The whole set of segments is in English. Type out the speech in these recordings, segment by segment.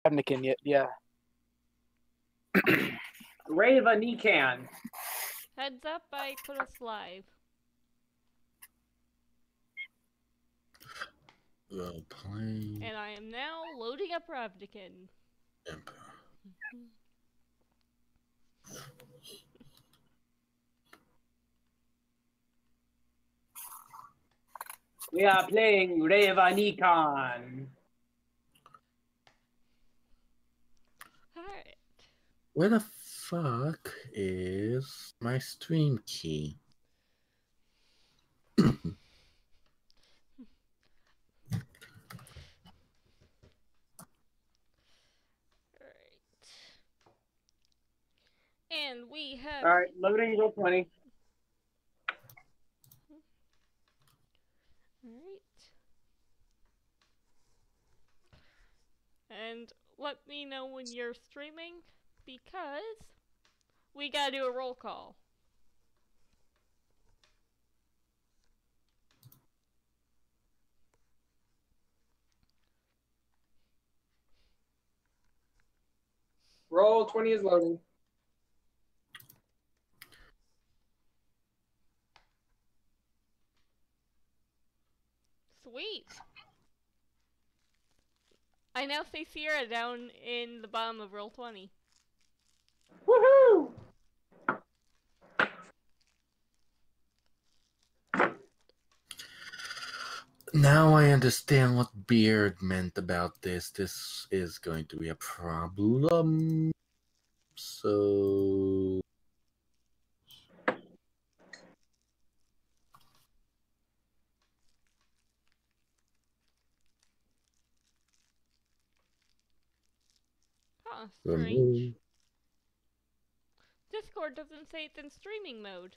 Ravnica yet, yeah. Ravnica. Heads up, I put us live. Well, playing. And I am now loading up Ravnican. We are playing Ravnica. Alright. Where the fuck is my stream key? And we have... Alright, loading Roll 20. Alright. And let me know when you're streaming, because we gotta do a roll call. Roll 20 is loading. Sweet. I now see Sierra down in the bottom of roll 20. Woohoo! Now I understand what Beard meant about this. This is going to be a problem. So... Huh, strange. Discord doesn't say it's in streaming mode.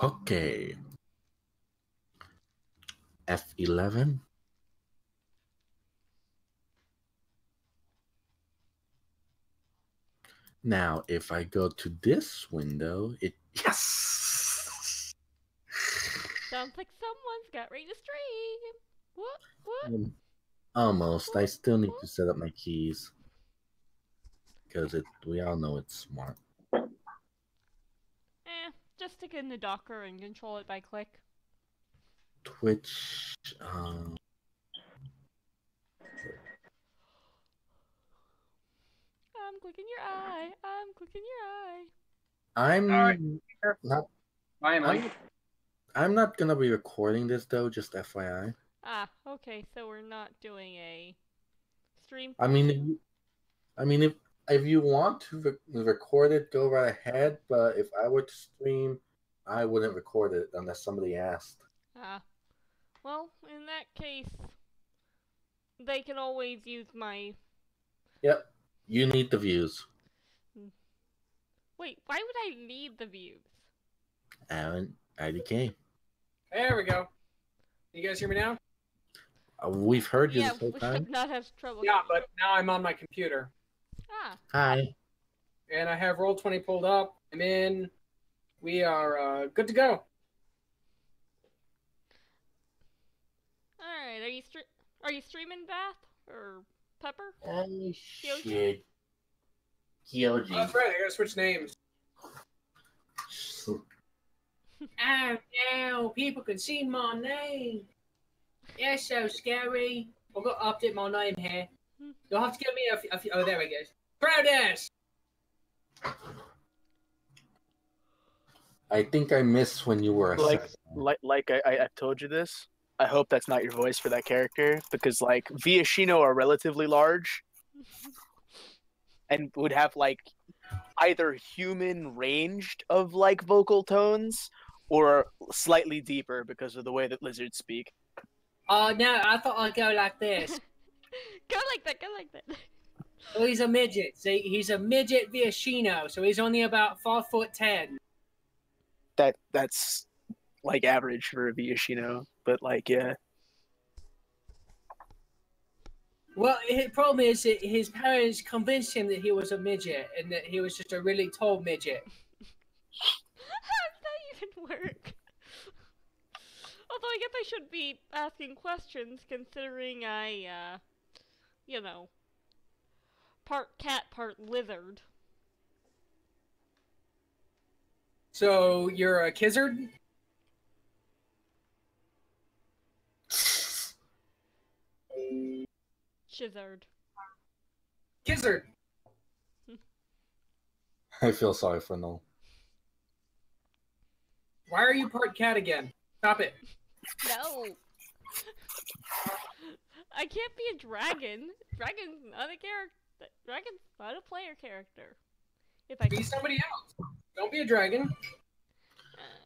Okay. F11. Now, if I go to this window, it... Yes! Sounds like someone's got ready to stream. What? Almost. I still need to set up my keys. Because we all know it's smart. Just stick it in the Docker and control it by click. Twitch, I'm clicking your eye. I'm clicking your eye. I'm not gonna be recording this though, just FYI. Ah, okay, so we're not doing a stream. I mean, if you want to record it, go right ahead. But if I were to stream, I wouldn't record it unless somebody asked. Ah, well, in that case, they can always use my... Yep, you need the views. Wait, why would I need the views? Aaron, IDK. There we go. You guys hear me now? We've heard you yeah, this whole we time. have not had trouble. Yeah, but now I'm on my computer. Ah. Hi. And I have Roll20 pulled up. I'm in. We are good to go. Alright, are you streaming Bath? Or Pepper? Oh, shit. Kyoji. Oh, that's right, I gotta switch names. Oh no, people can see my name. That's so scary. I've got to update my name here. You'll have to give me a few. Oh, there we go. Proudest! I think I missed when you were like I told you this. I hope that's not your voice for that character, because like Viashino are relatively large and would have like either human ranged of like vocal tones or slightly deeper because of the way that lizards speak. Oh no, I thought I'd go like this. Go like that, go like that. Oh, he's a midget. See, he's a midget Viashino, so he's only about 5'10". That's like average for a Viashino, but like yeah. Well, his problem is that his parents convinced him that he was a midget and that he was just a really tall midget. How does that even work? Although I guess I should be asking questions considering I, you know, part cat, part lizard. So you're a kizzard? Chizard. Kizzard. I feel sorry for Noel. Why are you part cat again? Stop it. No! I can't be a dragon. Dragon's not a character. Dragon's not a player character. If I Be somebody else. Don't be a dragon.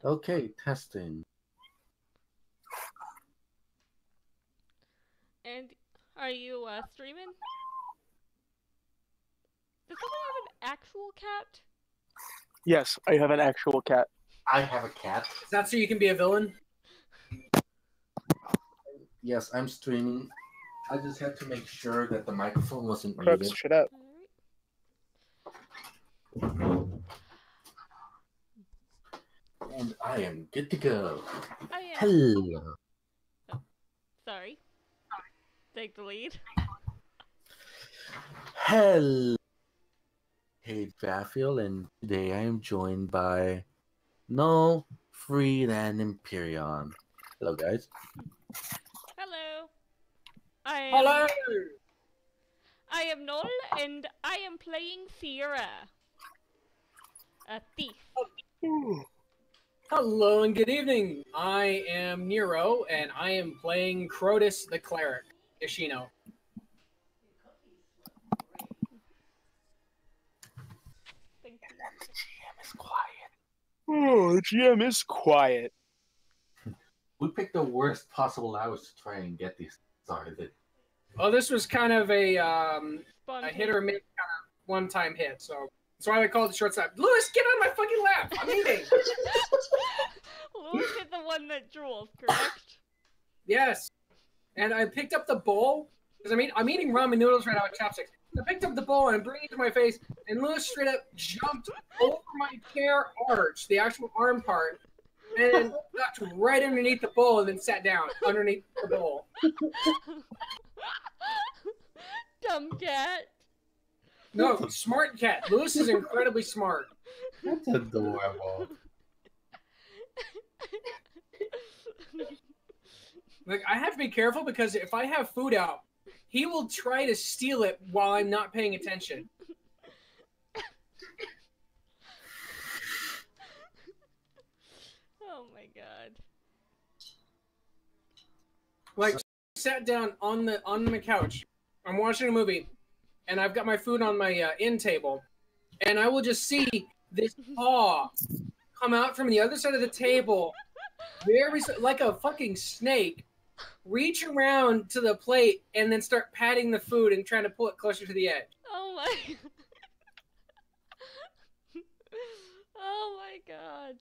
Okay, testing. And are you streaming? Does someone have an actual cat? Yes, I have an actual cat. I have a cat. Is that so you can be a villain? Yes, I'm streaming. I just had to make sure that the microphone wasn't Crooks, muted. shut up. Alright. And I am good to go. I am. Hello. Sorry. Take the lead. Hello. Hey, Baffiel, and today I am joined by No, Freed, and Imperion. Hello, guys. Hello. I am. Hello! I am Null, and I am playing Sierra. A thief. Hello and good evening. I am Nero, and I am playing Crotus the Cleric, Ishino. Thank you. GM is quiet. Oh, the GM is quiet. We picked the worst possible hours to try and get these started. Oh, this was kind of a hit or miss kind of one-time hit, so that's why I called it Shortstop. Lewis, get on my fucking lap! I'm eating! Lewis is the one that drools, correct? Yes. And I picked up the bowl, because I'm eating ramen noodles right now with chopsticks. I picked up the bowl and I'm bringing it to my face, and Lewis straight up jumped over my chair arch, the actual arm part, and got right underneath the bowl and then sat down underneath the bowl. Dumb cat. No, smart cat. Lewis is incredibly smart. That's adorable. Like, I have to be careful because if I have food out, he will try to steal it while I'm not paying attention. Oh my god. Like, sat down on the couch. I'm watching a movie, and I've got my food on my end table, and I will just see this paw come out from the other side of the table, like a fucking snake, reach around to the plate, and then start patting the food and trying to pull it closer to the edge. Oh my. Oh my god.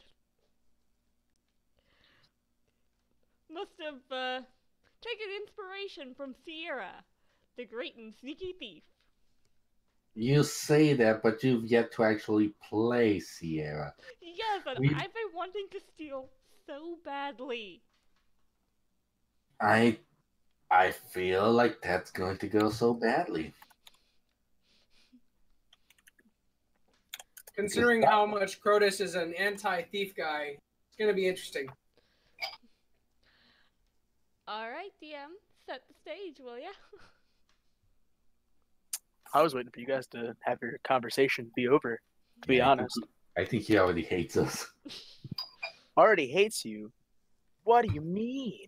Must have taken inspiration from Sierra, the great and sneaky thief. You say that, but you've yet to actually play Sierra. Yes, and I've been wanting to steal so badly. I feel like that's going to go so badly. Considering how much Crotus is an anti-thief guy, it's going to be interesting. Alright, DM, set the stage, will ya? I was waiting for you guys to have your conversation be over, to be honest. I think he already hates us. Already hates you? What do you mean?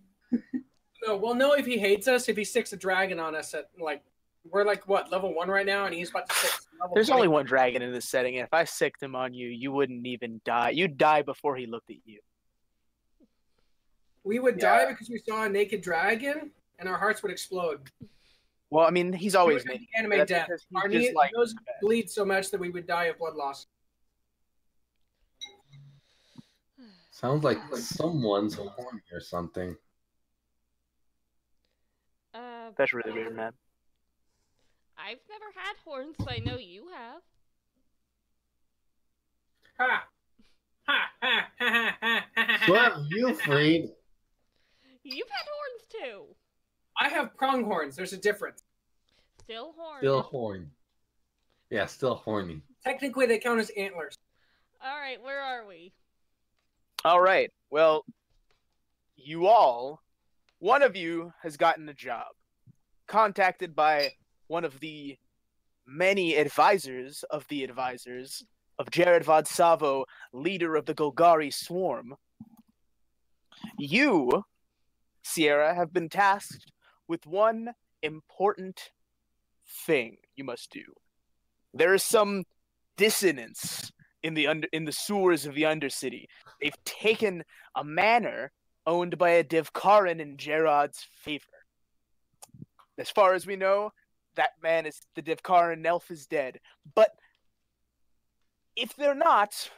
No, we'll know if he hates us if he sticks a dragon on us at, like, we're like, what, level 1 right now, and he's about to stick level There's 20. only one dragon in this setting, and if I sicked him on you, you wouldn't even die. You'd die before he looked at you. We would die because we saw a naked dragon, and our hearts would explode. Well, I mean, he's always We would naked. animate That's death. because he's Our just like nose bleed so much that we would die of blood loss. Sounds like someone's horny or something. That's really weird, man. I've never had horns, but I know you have. Ha! Ha! Ha! Ha! Ha! Ha! Ha! So Ha! have you, Freed. You've had horns too. I have pronghorns. There's a difference. Still horny. Still horny. Yeah, still horny. Technically, they count as antlers. All right, where are we? All right. Well, one of you has gotten a job, contacted by one of the many advisors of Jared Vodsavo, leader of the Golgari swarm. You, Sierra, have been tasked with one important thing you must do. There is some dissonance in the sewers of the Undercity. They've taken a manor owned by a Devkarin in Gerard's favor. As far as we know, that man is the Devkarin elf is dead. But if they're not,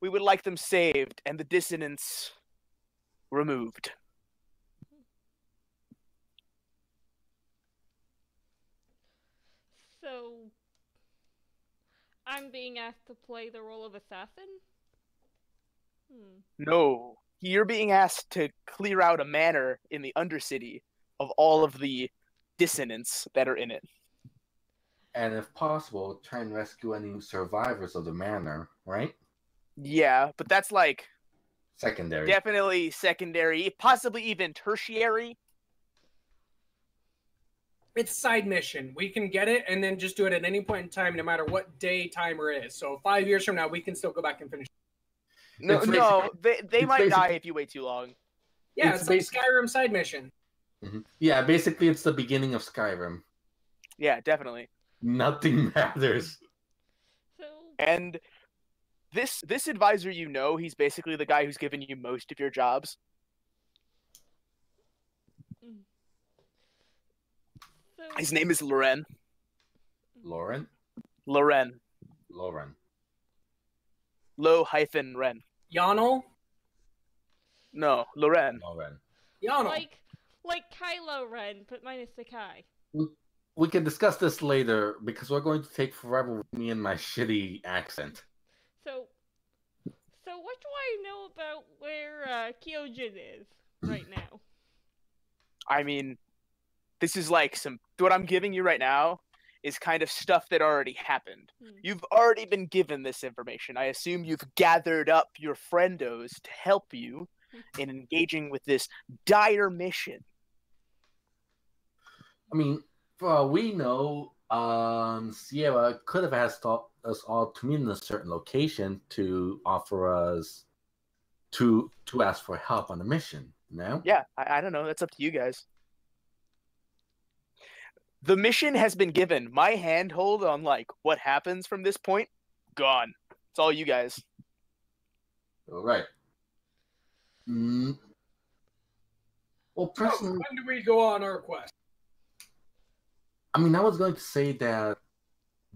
we would like them saved and the dissonance removed. So, I'm being asked to play the role of assassin? No, you're being asked to clear out a manor in the Undercity of all of the dissonance that are in it. And if possible, try and rescue any survivors of the manor, right? Yeah, but that's like Secondary. definitely secondary, possibly even tertiary. It's side mission. We can get it and then just do it at any point in time, no matter what day timer is. So 5 years from now, we can still go back and finish. No, they might die if you wait too long. Yeah, it's like Skyrim side mission. Mm-hmm. Yeah, basically it's the beginning of Skyrim. Yeah, definitely. Nothing matters. So, And this advisor, he's basically the guy who's given you most of your jobs. so His name is Loren. Lauren? Loren. Lauren. Lo-Ren. Yonel? No, Loren. Lauren. Yonel. like Kylo Ren, but minus the Kai. We can discuss this later because we're going to take forever with me and my shitty accent. So what do I know about where Kyojin is right now? I mean, this is like what I'm giving you right now is kind of stuff that already happened. You've already been given this information. I assume you've gathered up your friendos to help you in engaging with this dire mission. I mean, for all we know, Sierra could have asked us all to meet in a certain location to offer us to ask for help on the mission. No? Yeah, I don't know. That's up to you guys. The mission has been given. My handhold on what happens from this point, gone. It's all you guys. All right. Well, personally, when do we go on our quest? I mean, I was going to say that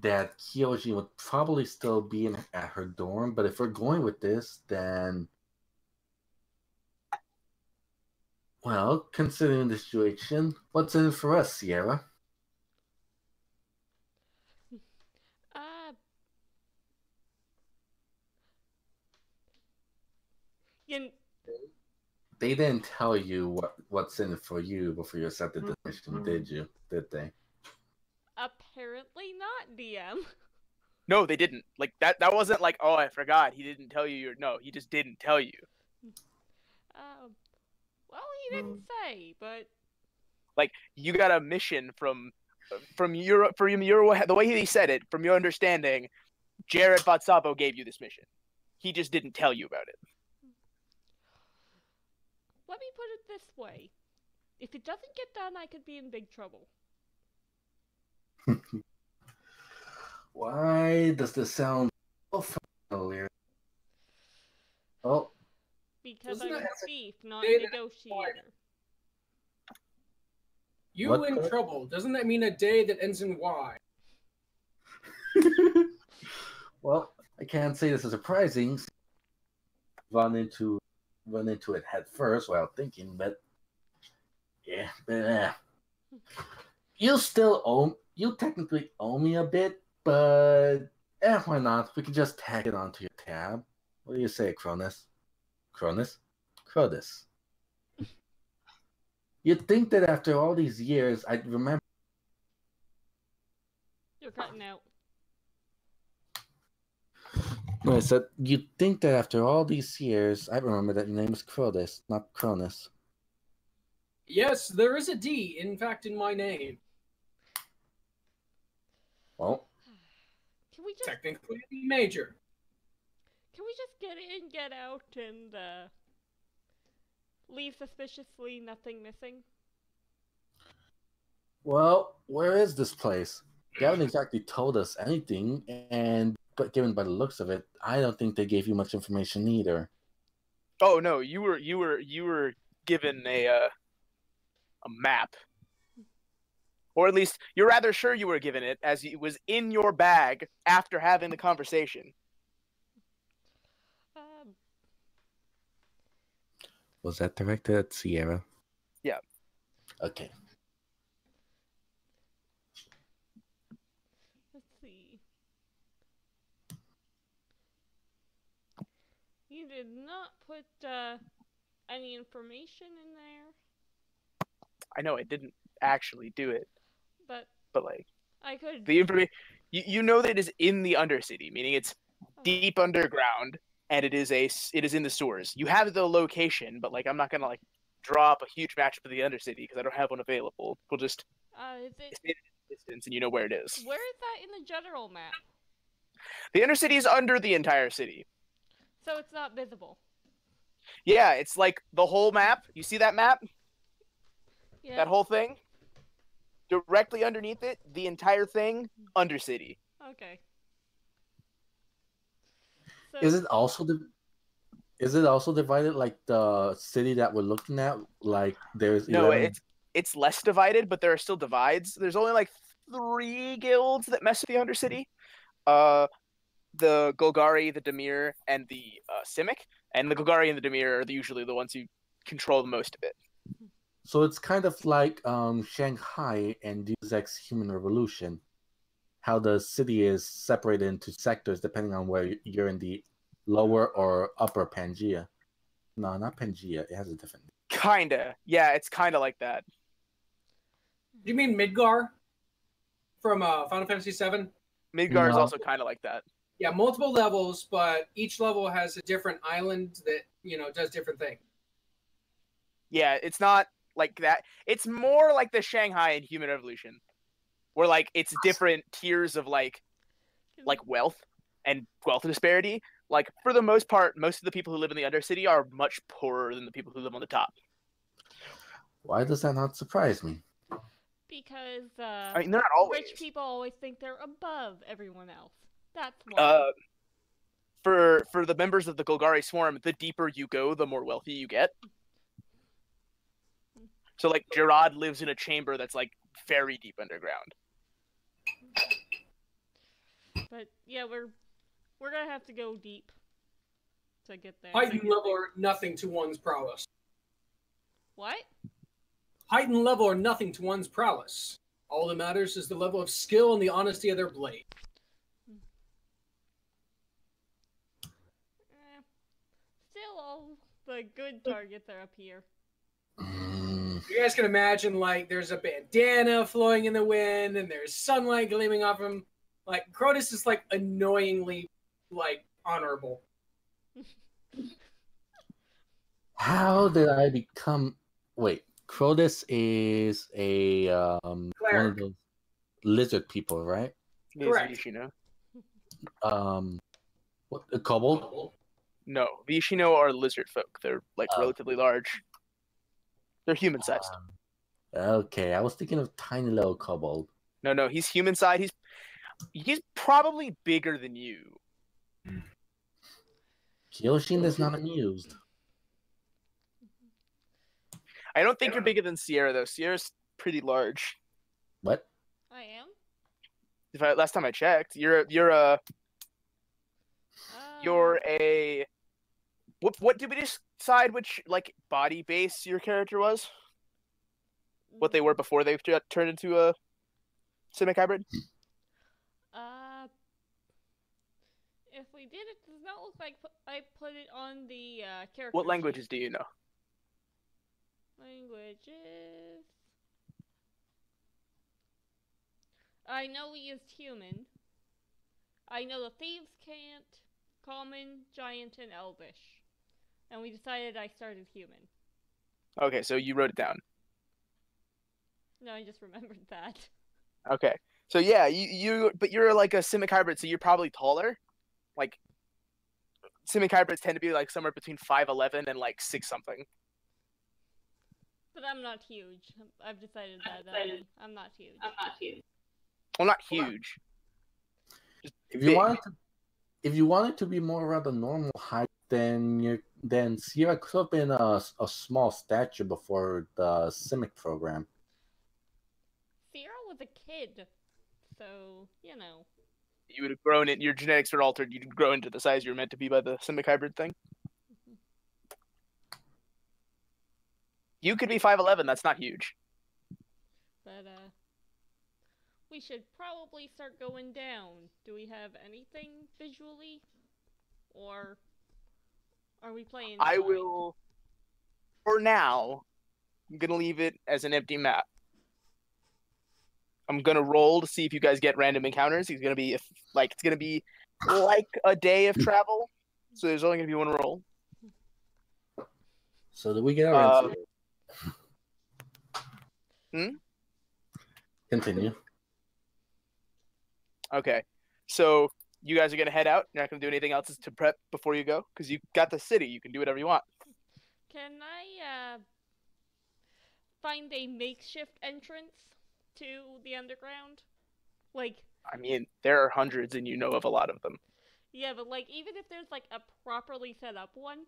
Kyojin would probably still be at her dorm, but if we're going with this, then, well, considering the situation, what's in it for us, Sierra? They didn't tell you what's in it for you before you accepted the mission, did you? Did they? Apparently not, DM. No, they didn't. That wasn't like, oh, I forgot. He didn't tell you. No, he just didn't tell you. Well, he didn't say, but you got a mission from your the way he said it, from your understanding, Jared Vodsavo gave you this mission. He just didn't tell you about it. Let me put it this way. If it doesn't get done, I could be in big trouble. Why does this sound so familiar? Oh. Because I'm a thief, not a a negotiator. You What in the- trouble. Doesn't that mean a day that ends in Y? Well, I can't say this is surprising. Run into it head first without thinking, but yeah, you still owe you technically owe me a bit, but why not? We can just tag it onto your tab. What do you say, Cronus? Cronus? Cronus. You'd think that after all these years, I'd remember. You're cutting out. No, I said, you'd think that after all these years, I'd remember that your name is Cronus, not Cronus. Yes, there is a D, in fact, in my name. Well, Can we just Technically a D major. get in, get out, and leave suspiciously, nothing missing? well, where is this place? They haven't exactly told us anything, but given by the looks of it, I don't think they gave you much information either. Oh no, you were given a map, or at least you're rather sure you were given it, as it was in your bag after having the conversation. Was that directed at Sierra? Yeah. Okay. Let's see. You did not put any information in there. I know I didn't actually do it, But like I could. the information, you know that it is in the Undercity, meaning it's deep underground, and it is in the sewers. You have the location, but like I'm not gonna like draw up a huge map for the Undercity because I don't have one available. We'll just Is it? stay at a distance, and you know where it is. Where is that in the general map? The Undercity is under the entire city. So it's not visible. Yeah, it's like the whole map. You see that map? Yeah. That whole thing? Directly underneath it, the entire thing, Undercity. Okay. So, Is it also divided like the city that we're looking at? Like there's No, 11... it's less divided, but there are still divides. There's only like 3 guilds that mess with the Undercity. The Golgari, the Dimir, and the Simic. And the Golgari and the Dimir are usually the ones who control most of it. So it's kind of like Shanghai and Deus Ex Human Revolution. How the city is separated into sectors depending on where you're in the lower or upper Pangea. No, not Pangea. It has a different... Kinda. Yeah, it's kinda like that. Do you mean Midgar from Final Fantasy VII? Midgar is No. also kinda like that. Yeah, multiple levels, but each level has a different island that, does different things. Yeah, it's not like that. It's more like the Shanghai and Human Revolution, where like it's different tiers of like wealth and wealth disparity. Like for the most part, most of the people who live in the Undercity are much poorer than the people who live on the top. Why does that not surprise me? because I mean, they're not always. rich people always think they're above everyone else. That's why. For the members of the Golgari Swarm, the deeper you go, the more wealthy you get. So like Gerard lives in a chamber that's like very deep underground. But yeah, we're gonna have to go deep to get there. Heightened level or nothing to one's prowess. What? Heightened level or nothing to one's prowess. All that matters is the level of skill and the honesty of their blade. Still, all the good targets are up here. You guys can imagine, like, there's a bandana flowing in the wind, and there's sunlight gleaming off him. Like, Crotus is, like, annoyingly, like, honorable. How did I become... Wait, Crotus is a one of those lizard people, right? Correct. What, a kobold? No, the Ishino are lizard folk. They're like relatively large. They're human sized. Okay, I was thinking of tiny little kobold. No, he's human sized. He's probably bigger than you. Kyoshin is not amused. I don't think you're bigger than Sierra though. Sierra's pretty large. What? I am. Last time I checked, you're a. What did we decide which like body base your character was? What they were before they turned into a Simic hybrid? If we did, it does not look like I put it on the character What sheet. languages do you know? Languages... I know we used human. I know the thieves can't, common, giant, and elvish. And we decided I started human. Okay, so you wrote it down. No, I just remembered that. Okay. So yeah, but you're like a Simic hybrid, so you're probably taller. Like, Simic hybrids tend to be like somewhere between 5'11" and like 6 something. But I'm not huge. I've decided that I'm not huge. Well, not huge. Just If big. you wanted to be more around the normal height, then Sierra could have been a small stature before the Simic program. Sierra was a kid, so you know. You would have grown it. Your genetics were altered. You'd grow into the size you were meant to be by the Simic hybrid thing. You could be 5'11". That's not huge. But we should probably start going down. Do we have anything visually, or are we playing? I will. For now, I'm gonna leave it as an empty map. I'm gonna roll to see if you guys get random encounters. It's gonna be like a day of travel, so there's only gonna be one roll. So do we get our Continue. Okay, so you guys are gonna head out. You're not gonna do anything else to prep before you go, because you got the city. You can do whatever you want. Can I find a makeshift entrance to the underground? Like, I mean, there are hundreds, and you know of a lot of them. Yeah, but like, even if there's like a properly set up one,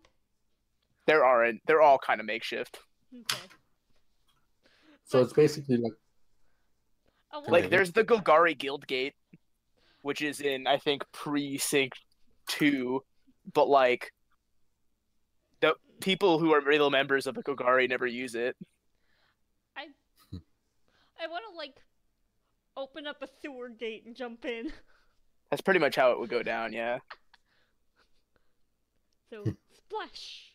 there aren't. They're all kind of makeshift. Okay. So it's basically like there's the Golgari Guild Gate, which is in, I think, Precinct 2, but like the people who are real members of the Golgari never use it. I want to like open up a sewer gate and jump in. That's pretty much how it would go down, yeah. So splash.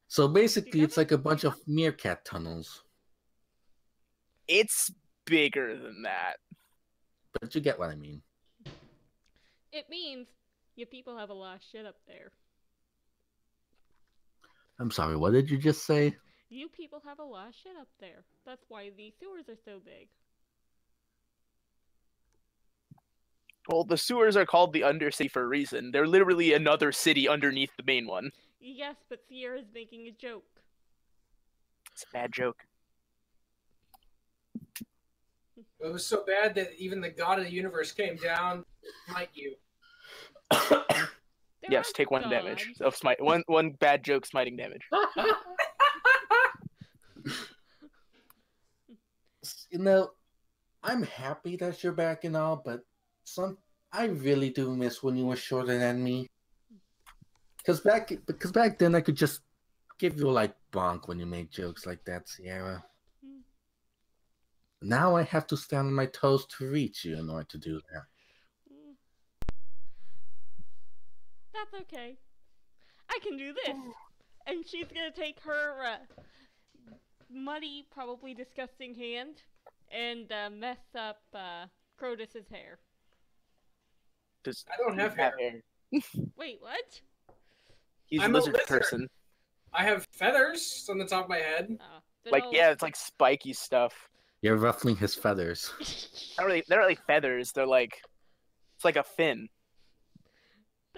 So basically, it's like a bunch of meerkat tunnels. It's bigger than that. But you get what I mean. It means you people have a lot of shit up there. I'm sorry, what did you just say? You people have a lot of shit up there. That's why the sewers are so big. Well, the sewers are called the Undercity for a reason. They're literally another city underneath the main one. Yes, but Sierra's making a joke. It's a bad joke. It was so bad that even the god of the universe came down to smite you. Yes, take 1 damage of smite. One bad joke smiting damage. You know, I'm happy that you're back and all, but I really do miss when you were shorter than me. Because back then I could just give you like bonk when you made jokes like that, Sierra. Now I have to stand on my toes to reach you in order to do that. That's okay. I can do this. And she's gonna take her muddy, probably disgusting hand and mess up Crotus's hair. I don't have hair. Wait, what? He's a lizard person. I have feathers on the top of my head. Like, yeah, it's like spiky stuff. You're ruffling his feathers. They're not really feathers. They're like, it's like a fin.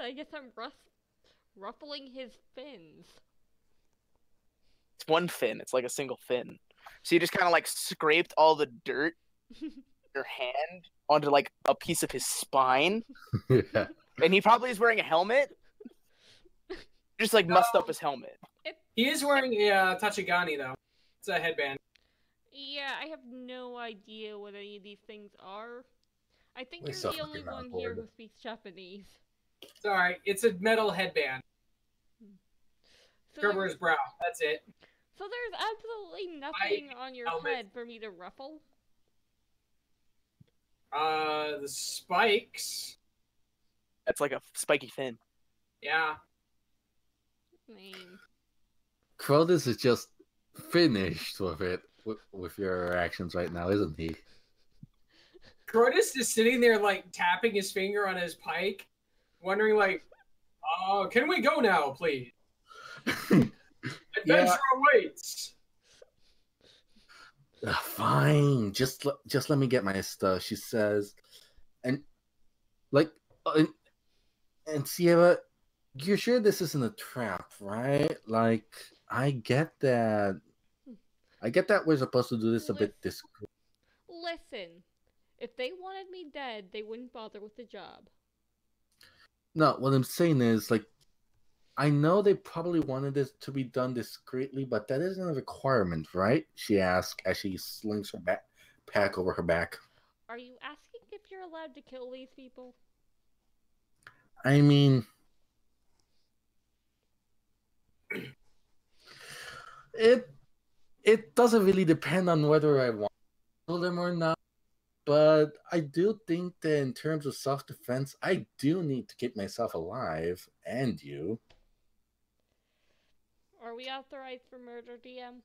I guess I'm ruffling his fins. It's one fin. It's like a single fin. So you just kind of like scraped all the dirt your hand onto like a piece of his spine. Yeah. And he probably is wearing a helmet. Just like mussed up his helmet. He is wearing a Tachigani though. It's a headband. Yeah, I have no idea what any of these things are. I think We're you're the only one here who speaks Japanese. Sorry, it's a metal headband. So Cover his brow. That's it. So there's absolutely nothing on your head for me to ruffle? The spikes. That's like a spiky fin. Yeah. I mean, Cronus is just finished with it, with your actions right now, isn't he? Curtis is sitting there, like, tapping his finger on his pike, wondering, like, can we go now, please? Adventure awaits! Fine, just let me get my stuff, she says. And, like, and Sierra, you're sure this isn't a trap, right? Like, I get that we're supposed to do this a bit discreet. listen. If they wanted me dead, they wouldn't bother with the job. No, what I'm saying is, like, I know they probably wanted this to be done discreetly, but that isn't a requirement, right? She asks as she slings her backpack over her back. Are you asking if you're allowed to kill these people? I mean, it doesn't really depend on whether I want to kill them or not, but I do think that in terms of self-defense, I do need to keep myself alive, and you. Are we authorized for murder, DM?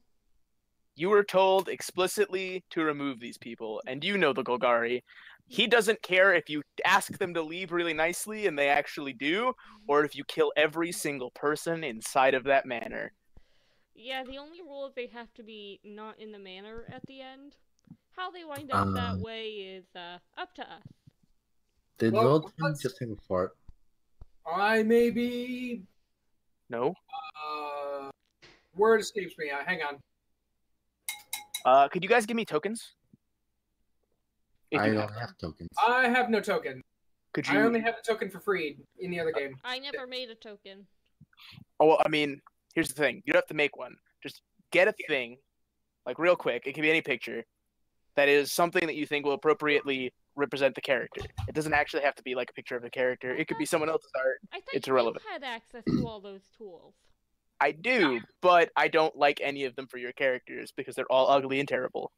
You were told explicitly to remove these people, and you know the Golgari. He doesn't care if you ask them to leave really nicely and they actually do, or if you kill every single person inside of that manor. Yeah, the only rule is they have to be not in the manor at the end. How they wind up that way is up to us. Did Well, Roll20 just take a fart? I may be... No? Word escapes me. Hang on. Could you guys give me tokens? If I you don't have tokens. I have no token. Could you? I only have a token for free in the other game. I never made a token. Oh, well, I mean, here's the thing. You don't have to make one. Just get a thing, like real quick. It can be any picture that is something that you think will appropriately represent the character. It doesn't actually have to be like a picture of a character. It could be someone else's art. I thought It's you irrelevant. had access to all those tools. I do, but I don't like any of them for your characters because they're all ugly and terrible.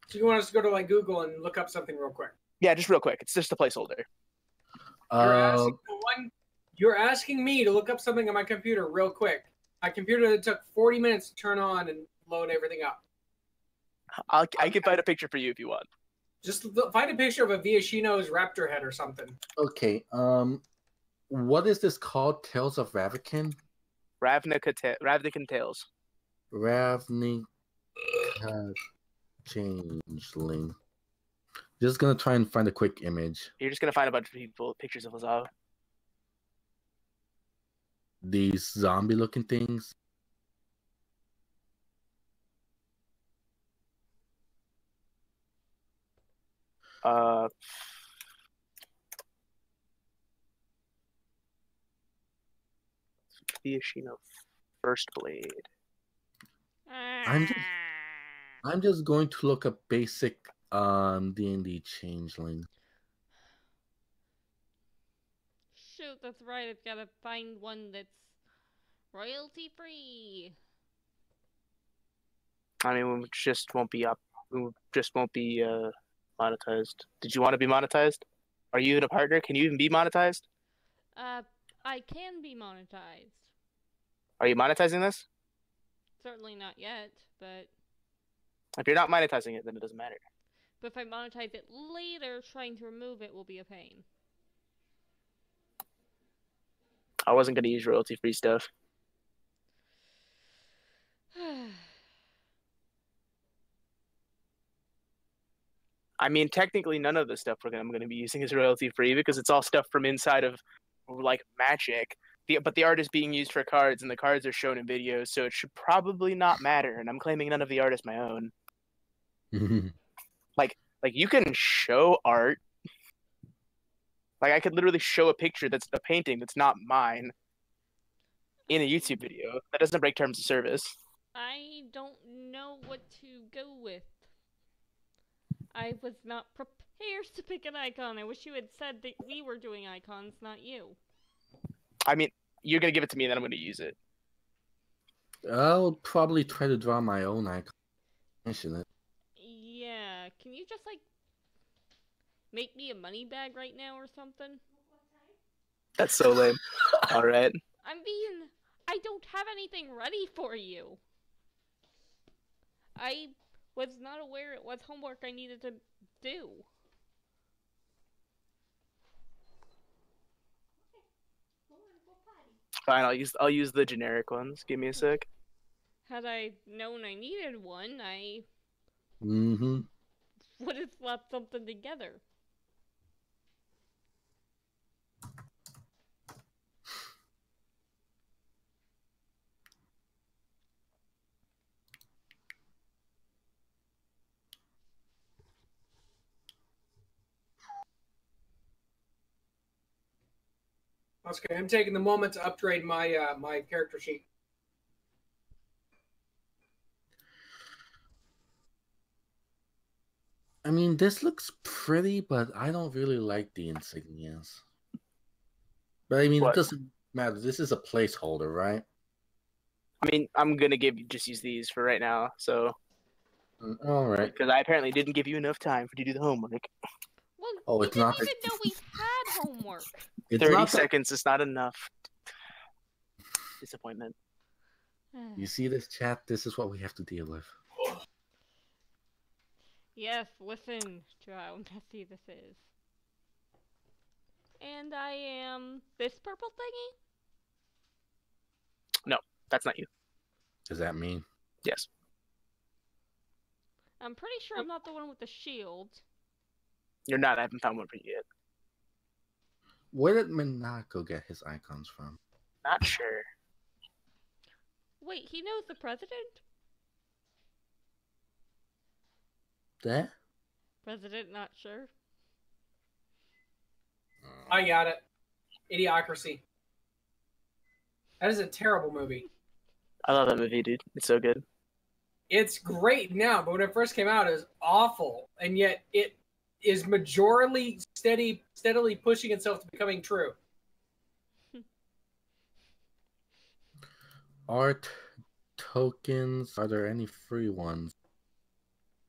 So you want us to go to like Google and look up something real quick? Yeah, just real quick. It's just a placeholder. You're asking me to look up something on my computer real quick. My computer that took 40 minutes to turn on and load everything up. I can find a picture for you if you want. Just find a picture of a Viashino's raptor head or something. Okay, what is this called? Tales of Ravnica? Ravnica Tales. Ravnica Changeling. Just gonna try and find a quick image. You're just gonna find a bunch of pictures of Lazav. These zombie-looking things. Viashino First Blade. I'm just going to look up basic D&D Changeling. Shoot, that's right. I've got to find one that's royalty free. I mean, we just won't be monetized. Did you want to be monetized? Are you even a partner? Can you even be monetized? I can be monetized. Are you monetizing this? Certainly not yet, but if you're not monetizing it, then it doesn't matter. But if I monetize it later, trying to remove it will be a pain. I wasn't going to use royalty-free stuff. I mean, technically, none of the stuff I'm going to be using is royalty-free because it's all stuff from inside of, like, Magic. But the art is being used for cards, and the cards are shown in videos, so it should probably not matter. And I'm claiming none of the art is my own. like you can show art. Like I could literally show a picture that's a painting that's not mine in a YouTube video. That doesn't break terms of service. I don't know what to go with. I was not prepared to pick an icon. I wish you had said that we were doing icons, not you. I mean, you're going to give it to me and then I'm going to use it. I'll probably try to draw my own icon. Mention it. Yeah, can you just, like, make me a money bag right now or something? That's so lame. All right. I don't have anything ready for you. I was not aware it was homework I needed to do. Fine, I'll use the generic ones. Give me a sec. Had I known I needed one, I Mm-hmm. would have slapped something together. That's okay. I'm taking the moment to upgrade my my character sheet. I mean, this looks pretty, but I don't really like the insignias. But I mean, What? it doesn't matter. This is a placeholder, right? I mean, I'm gonna just use these for right now. So, All right. because I apparently didn't give you enough time to do the homework. Well, Oh, you it's didn't not. even know we had homework. It's 30 not that. seconds is not enough. Disappointment. You see this chat? This is what we have to deal with. Yes, listen to how messy this is. And I am this purple thingy? No, that's not you. Does that mean? Yes. I'm pretty sure I'm not the one with the shield. You're not. I haven't found one for you yet. Where did Minako get his icons from? Not sure. Wait, he knows the president? That? President not sure? I got it. Idiocracy. That is a terrible movie. I love that movie, dude. It's so good. It's great now, but when it first came out, it was awful, and yet it is majorly steadily pushing itself to becoming true. Art tokens. Are there any free ones?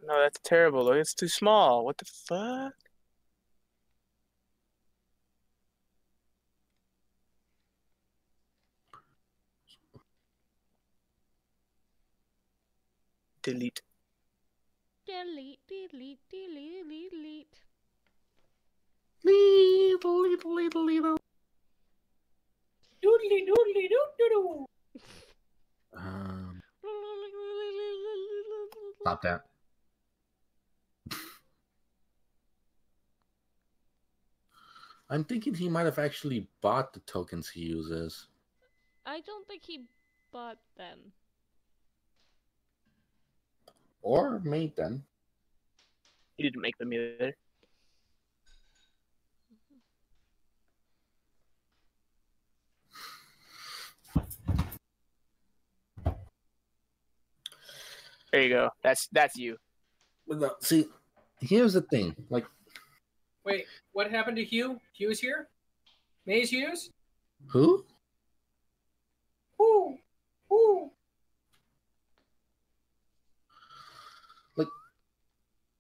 No, that's terrible. Look, it's too small. What the fuck? Delete. Delete, delete, delete, delete. Doodly doodly doo doo doo. Stop that. I'm thinking he might have actually bought the tokens he uses. I don't think he bought them. Or made them. He didn't make them either. There you go. That's you. But no, see, here's the thing. Like, Wait, what happened to Hugh? Hugh's here? Maze Hughes? who? Who? Who? Like,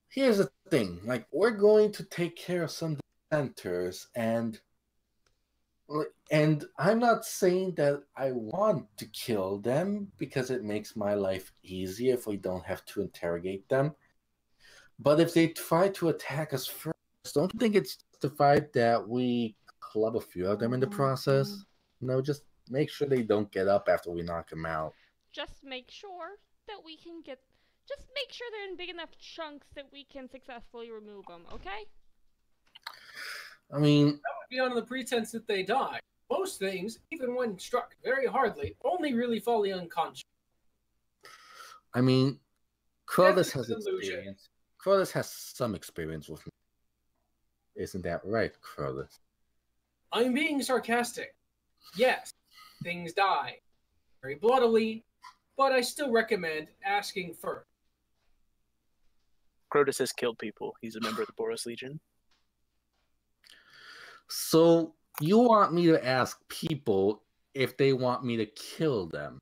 here's the thing. Like, we're going to take care of some dissenters, and I'm not saying that I want to kill them because it makes my life easier if we don't have to interrogate them. But if they try to attack us first, don't you think it's justified that we club a few of them in the process? No, just make sure they don't get up after we knock them out. Just make sure that we can get... Just make sure they're in big enough chunks that we can successfully remove them, okay? I mean... That would be under the pretense that they die. Most things, even when struck very hardly, only really fall unconscious. I mean, Crotus That's has an illusion. experience. Crotus has some experience with me. Isn't that right, Crotus? I'm being sarcastic. Yes, things die. Very bloodily, but I still recommend asking first. Crotus has killed people. He's a member of the Boros Legion. So, you want me to ask people if they want me to kill them?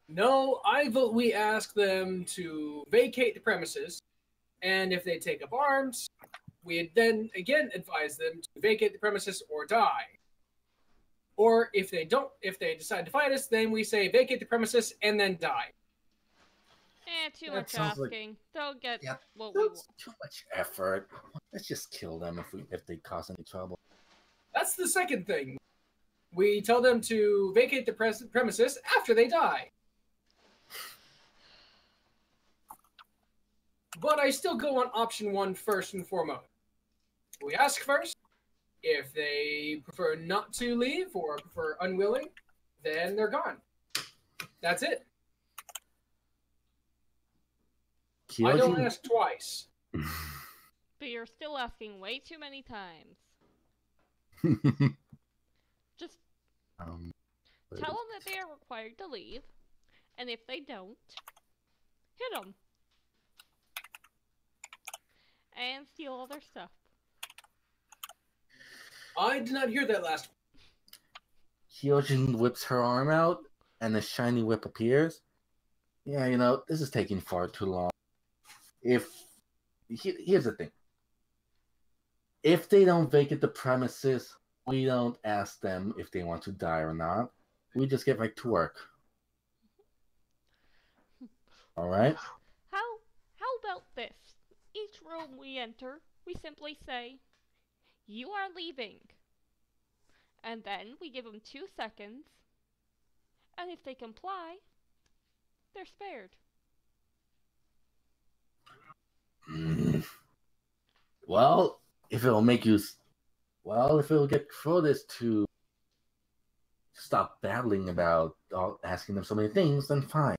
No, I vote we ask them to vacate the premises, and if they take up arms, we then again advise them to vacate the premises or die. Or if they decide to fight us, then we say vacate the premises and then die. Too That much sounds like- asking. They'll get Yeah, what we want. that's too much effort. Let's just kill them if they cause any trouble. That's the second thing. We tell them to vacate the premises after they die. But I still go on option 1 first and foremost. We ask first. If they prefer not to leave or prefer unwilling, then they're gone. That's it. I don't ask twice. But you're still asking way too many times. Just tell them that they are required to leave, and if they don't, hit them. And steal all their stuff. I did not hear that last one. Hyojin whips her arm out, and a shiny whip appears. Yeah, this is taking far too long. Here's the thing. If they don't vacate the premises, we don't ask them if they want to die or not. We just get right to work. All right? How about this? Each room we enter, we simply say, "You are leaving." And then we give them 2 seconds, and if they comply, they're spared. Well, if it'll get Crotus to stop battling about asking them so many things, then fine.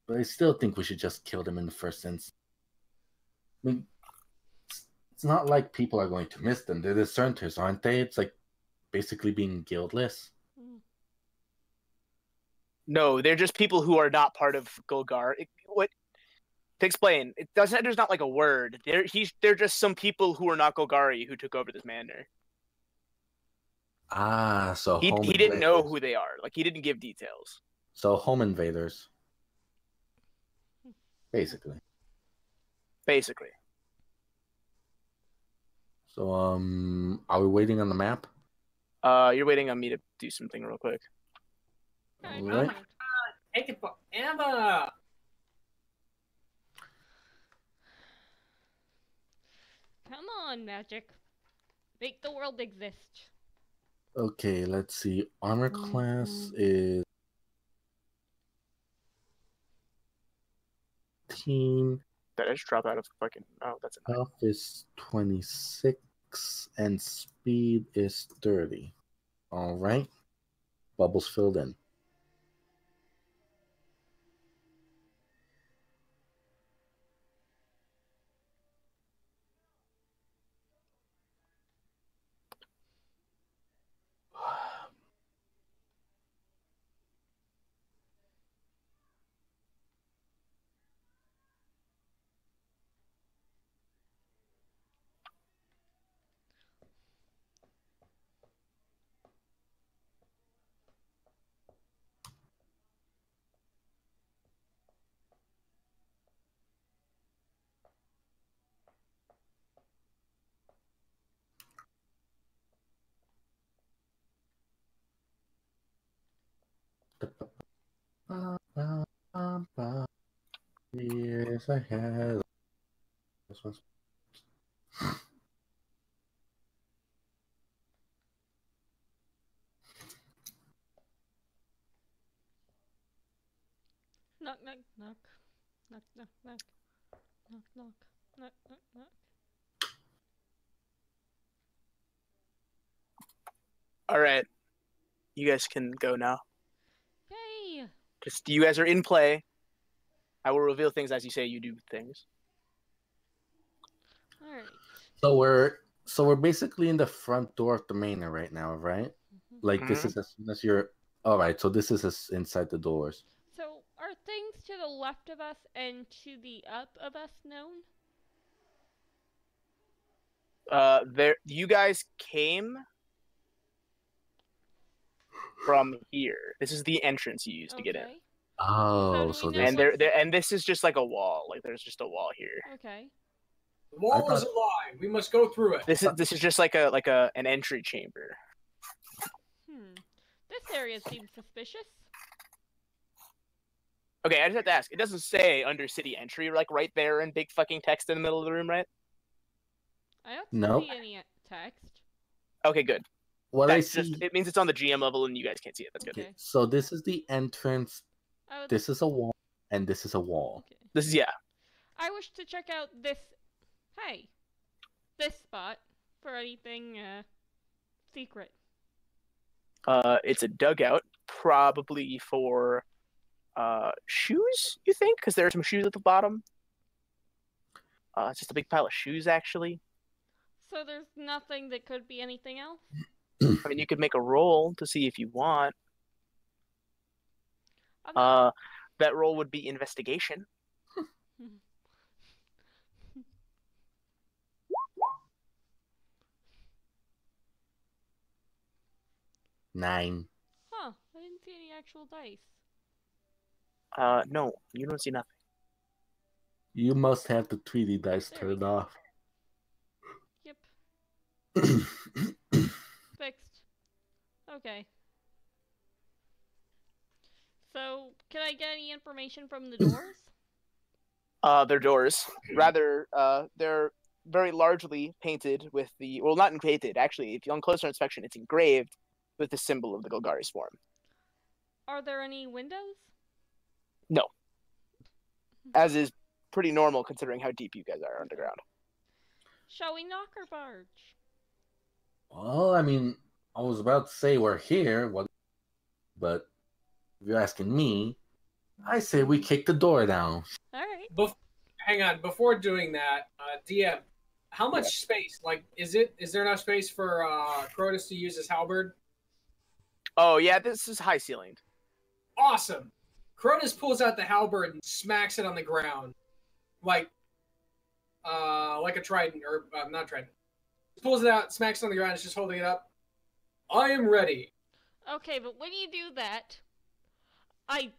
But I still think we should just kill them in the first instance. I mean, it's not like people are going to miss them. They're discernters, aren't they? It's like basically being guildless. No, they're just people who are not part of Golgar. To explain, there's not like a word. They're just some people who are not Golgari who took over this manor. So he didn't know who they are. Like, he didn't give details. So home invaders. Basically. So are we waiting on the map? You're waiting on me to do something real quick. Oh my god, take it forever! Come on, magic. Make the world exist. Okay, let's see. Armor class is 18. Did I just drop out of fucking... Oh, that's a... Health is 26, and speed is 30. All right. Bubbles filled in. Yes, I have. This one's... Knock, knock, knock. Knock, knock, knock. Knock, knock. Knock, knock, knock. All right. You guys can go now. Yay! Just, you guys are in play. I will reveal things as you say you do things. Alright. So we're basically in the front door of the manor right now, right? Like this is as soon as you're... Alright, so this is inside the doors. So, are things to the left of us and to the up of us known? You guys came from here. This is the entrance you used to get in. Oh, So so do we know this... And and this is just like a wall. Like, there's just a wall here. Okay. The wall is a lie. We must go through it. This is just like an entry chamber. This area seems suspicious. Okay, I just have to ask. It doesn't say under city entry, like right there in big fucking text in the middle of the room, right? I don't see any text. Okay, good. What That's I see, it means it's on the GM level and you guys can't see it. That's good. Okay. so this is the entrance. This is a wall, and this is a wall. Okay. This is I wish to check out this. Hey, this spot for anything secret. It's a dugout, probably for shoes. You think? Because there are some shoes at the bottom. It's just a big pile of shoes, actually. So there's nothing that could be anything else? I mean, you could make a roll to see if you want. Okay. That roll would be investigation. 9. Huh, I didn't see any actual dice. No, you don't see nothing. You must have the 3D dice There we turned go. off. Yep, fixed. Okay. So, can I get any information from the doors? They're doors. Rather, they're very largely painted with the... Well, not painted, actually. If you on closer inspection, it's engraved with the symbol of the Golgari swarm. Are there any windows? No. As is pretty normal considering how deep you guys are underground. Shall we knock or barge? Well, I mean, I was about to say we're here, but if you're asking me, I say we kick the door down. Alright. Hang on, before doing that, DM, how much space? Like, is there enough space for Crotus to use his halberd? Oh, yeah, this is high ceilinged. Awesome! Crotus pulls out the halberd and smacks it on the ground. Like a trident, or not trident. He pulls it out, smacks it on the ground, is just holding it up. I am ready. Okay, but when you do that, I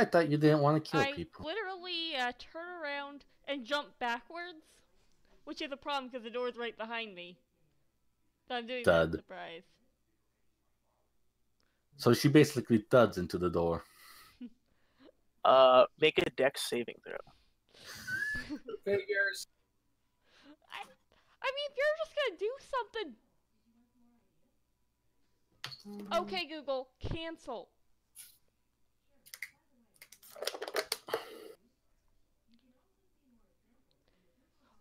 thought you didn't want to kill people. I literally turn around and jump backwards, which is a problem because the door's right behind me. So I'm doing that in surprise. So she basically thuds into the door. Make a dex saving throw. Figures. I mean, if you're just gonna do something... Okay, Google, cancel.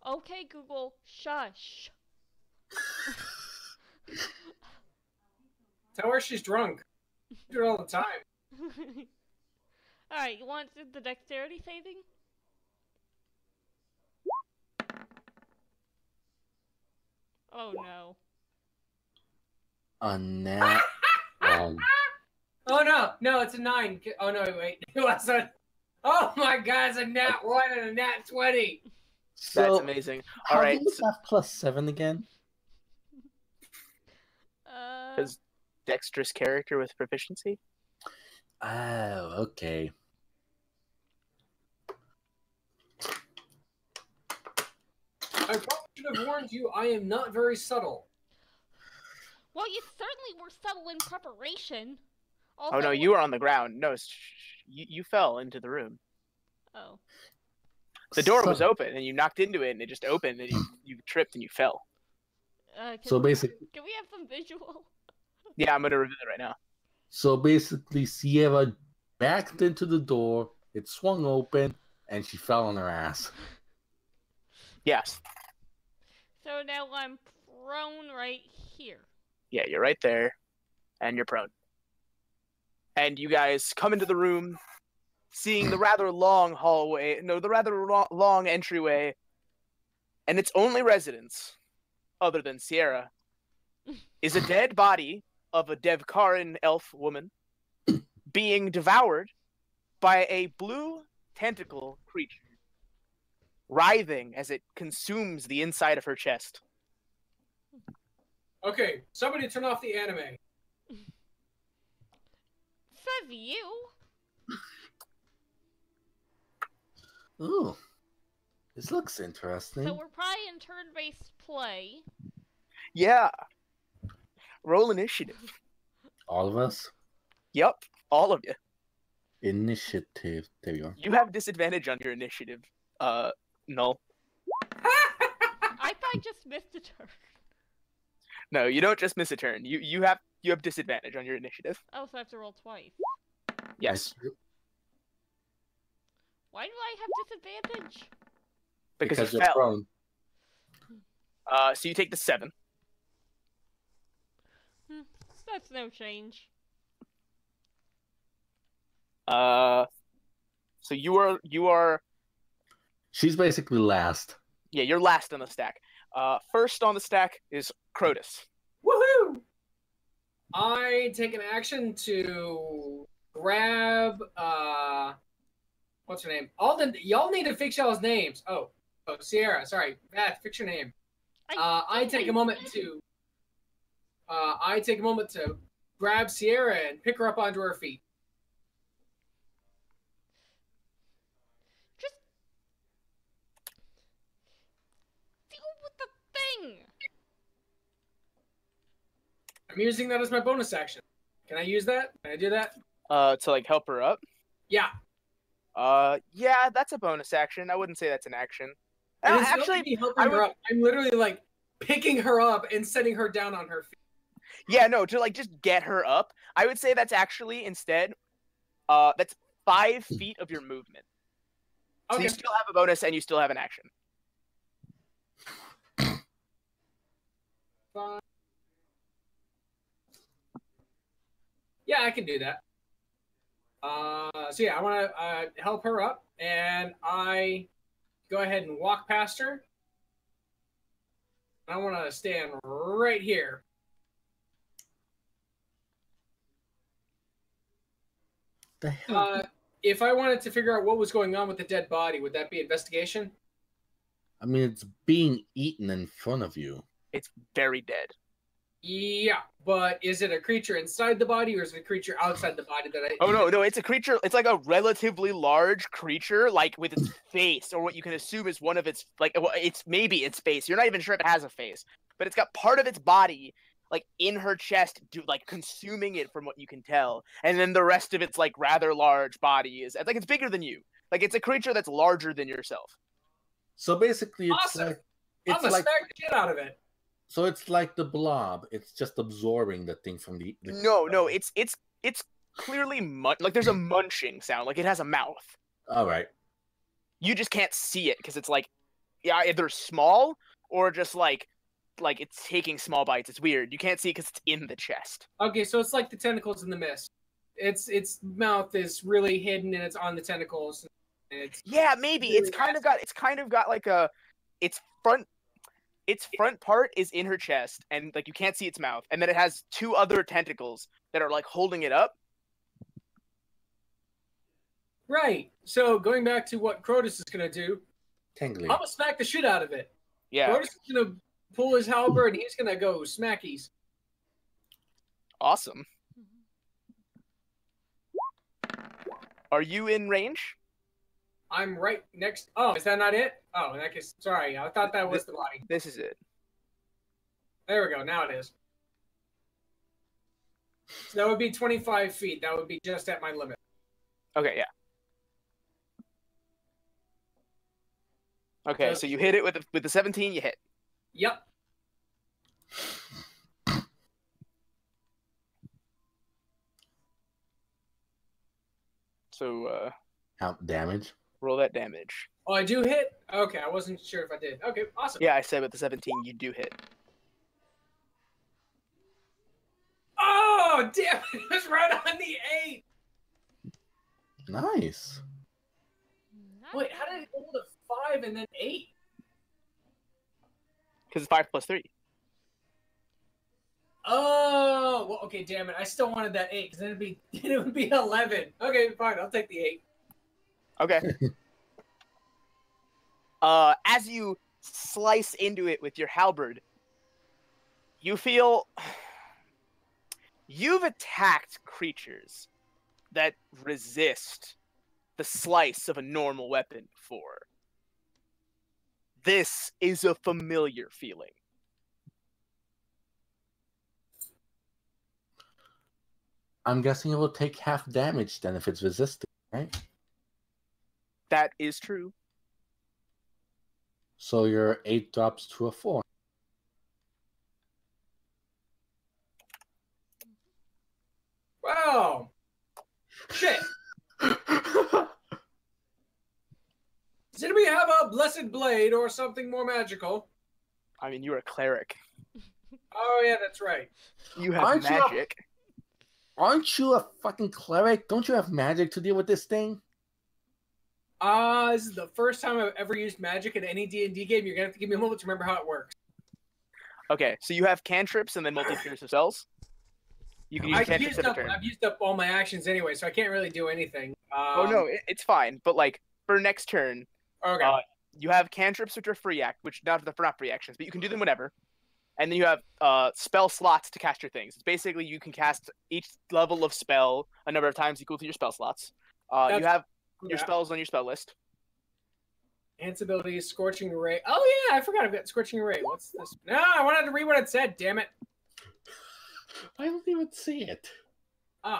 Okay, Google, shush. Tell her she's drunk. Do it all the time. Alright, you want the dexterity saving? Oh no. A nat 1. Oh no, it's a 9. Oh no, wait. It was a... Oh my god, it's a nat 1 and a nat 20. So, that's amazing. How Alright. do you have +7 again? Because dexterous character with proficiency? Oh, okay. I probably should have warned you, I am not very subtle. Well, you certainly were subtle in preparation. Oh no, you were on the ground. No, you fell into the room. Oh. The door was open, and you knocked into it, and it just opened, and you tripped, and you fell. So basically... Can we have some visual? Yeah, I'm going to reveal it right now. So basically, Sierra backed into the door, it swung open, and she fell on her ass. Yes. So now I'm prone right here. Yeah, you're right there, and you're prone. And you guys come into the room, seeing the rather long hallway, no, the rather long entryway, and its only residence, other than Sierra, is a dead body of a Devkaran elf woman being devoured by a blue tentacle creature, writhing as it consumes the inside of her chest. Okay, somebody turn off the anime. Says you. Ooh. This looks interesting. So we're probably in turn-based play. Yeah. Roll initiative. All of us? Yep, all of you. Initiative. There you go. You have disadvantage on your initiative. Null. I thought I just missed a turn. No, you don't just miss a turn. You have disadvantage on your initiative. Oh, so I have to roll twice. Yes, Why do I have disadvantage? because you you're fell. prone. So you take the 7. That's no change. So you are. She's basically last. Yeah, you're last on the stack. First on the stack is Crotus. Woohoo! I take an action to grab what's her name? Y'all need to fix y'all's names. Oh, Sierra. Sorry, Beth. Fix your name. I take a moment to grab Sierra and pick her up onto her feet. Just deal with the thing. I'm using that as my bonus action. Can I use that? Can I do that? To like help her up. Yeah. Yeah, that's a bonus action. I wouldn't say that's an action. And it's Actually, not me helping her up. I'm literally like picking her up and setting her down on her feet. yeah, no, to like just get her up. I would say that's actually instead, that's 5 feet of your movement. So Okay. you still have a bonus and you still have an action. Yeah, I can do that. So yeah, I want to help her up, and I go ahead and walk past her. I want to stand right here. The hell? If I wanted to figure out what was going on with the dead body, would that be investigation? I mean, it's being eaten in front of you. It's very dead. Yeah, but is it a creature inside the body, or is it a creature outside the body that I... Oh, no, it's a creature. It's like a relatively large creature, like with its face, or what you can assume is one of its, like, it's maybe its face. You're not even sure if it has a face, but it's got part of its body, like, in her chest, like, consuming it from what you can tell. And then the rest of its, like, rather large body is, like, it's bigger than you. Like, it's a creature that's larger than yourself. So basically, it's Awesome. like... I'm It's gonna like... smack the shit out of it. So it's like the blob. It's just absorbing the thing from the... No, it's clearly like there's a munching sound, like it has a mouth. All right. You just can't see it because it's like, yeah, either small or just like it's taking small bites. It's weird. You can't see it because it's in the chest. Okay, so it's like the tentacles in the mist. Its mouth is really hidden, and it's on the tentacles. And Yeah, maybe really it's kind of got like its front part is in her chest, and like you can't see its mouth, and then it has 2 other tentacles that are like holding it up. Right. So going back to what Crotus is gonna do, Tingly. I'm gonna smack the shit out of it. Yeah, Crotus is gonna pull his halberd, and he's gonna go smackies. awesome. Are you in range? I'm right next. Oh, is that not it? Oh, in that case, sorry. I thought that was the body. This is it. There we go. Now it is. So that would be 25 feet. That would be just at my limit. Okay, yeah. Okay, so you hit it with the 17. You hit. Yep. So Out damage. roll that damage. Oh, I do hit? Okay, I wasn't sure if I did. Okay, awesome. Yeah, I said with the 17 you do hit. Oh, damn! It was right on the 8! Nice. Wait, how did it go to 5 and then 8? Because it's 5 plus 3. Oh, well, okay, damn it. I still wanted that 8, because then it would be 11. Okay, fine, I'll take the 8. Okay. As you slice into it with your halberd, you feel you've attacked creatures that resist the slice of a normal weapon before. this is a familiar feeling. I'm guessing it will take half damage then if it's resistant, right? That is true. So your 8 drops to a 4. Wow. Shit. Does anybody have a blessed blade or something more magical? I mean, you're a cleric. Oh yeah, that's right. You have Aren't you a- magic. Aren't you a fucking cleric? Don't you have magic to deal with this thing? This is the first time I've ever used magic in any D&D game. You're gonna have to give me a moment to remember how it works. Okay, so you have cantrips and then multi-pierce spells. You can use cantrips every turn. I've used up all my actions anyway, so I can't really do anything. Oh no, it's fine. But like for next turn, Okay. you have cantrips which are free which not free actions, but you can do them whenever. And then you have spell slots to cast your things. It's basically you can cast each level of spell a number of times equal to your spell slots. You have your spells on your spell list. Enhance abilities, Scorching Ray. Oh yeah, I forgot I've got Scorching Ray. What's this? No, I wanted to read what it said, damn it. I don't even see it. Yeah,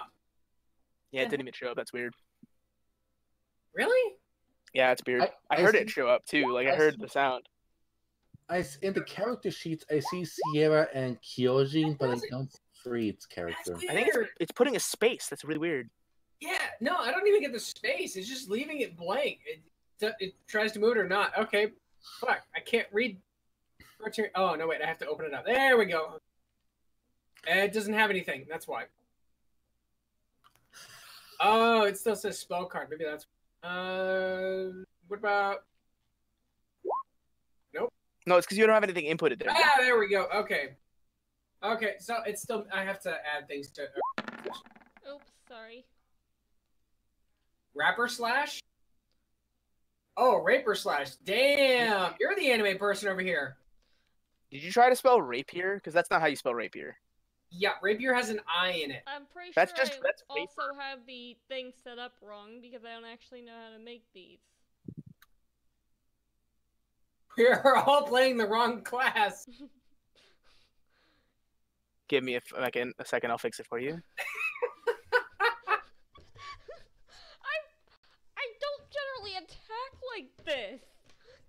it didn't even show up. That's weird. Really? Yeah, it's weird. I heard it show up too. Like I heard the sound. In the character sheets, I see Sierra and Kyojin, but I don't see Freed's character. I think it's putting a space. That's really weird. Yeah, no, I don't even get the space. It's just leaving it blank. It tries to move it or not. Okay, fuck, I can't read. Oh, no, wait, I have to open it up. There we go. It doesn't have anything. That's why. Oh, it still says spell card. Maybe that's... what about... Nope. No, it's because you don't have anything inputted there. Ah, there we go. Okay. Okay, so it's still... I have to add things to... Oops, sorry. Rapper slash? Oh, raper slash. Damn, you're the anime person over here. Did you try to spell rapier? Because that's not how you spell rapier. Yeah, rapier has an I in it. I'm pretty That's sure just- I that's also have the thing set up wrong because I don't actually know how to make these. We're all playing the wrong class. Give me a second. I'll fix it for you. I don't generally attack like this.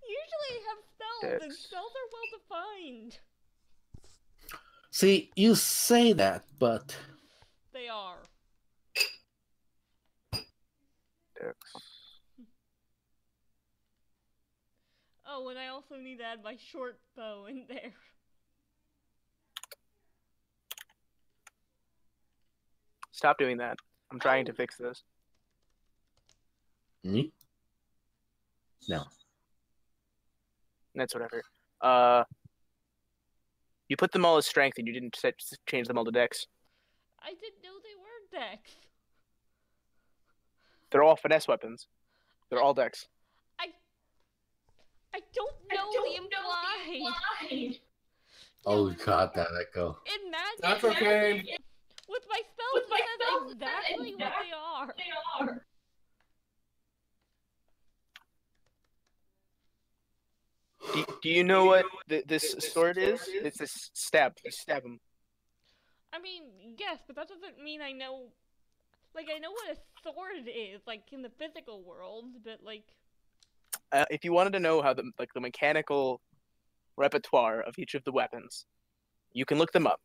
Usually I have spells, and spells are well defined. See, you say that, but... They are. Oh, and I also need to add my short bow in there. Stop doing that. I'm trying to fix this. Me? No. That's whatever. You put them all as strength, and you didn't change them all to dex. I didn't know they were dex. They're all finesse weapons. They're all dex. I don't know the implied. Oh god, that echo. In magic, That's okay. with my spells, that's exactly what they are. Do you know what this sword is? It's this stab. You stab him. I mean, yes, but that doesn't mean I know... Like, I know what a sword is, like, in the physical world, but, like... If you wanted to know how the mechanical repertoire of each of the weapons, you can look them up.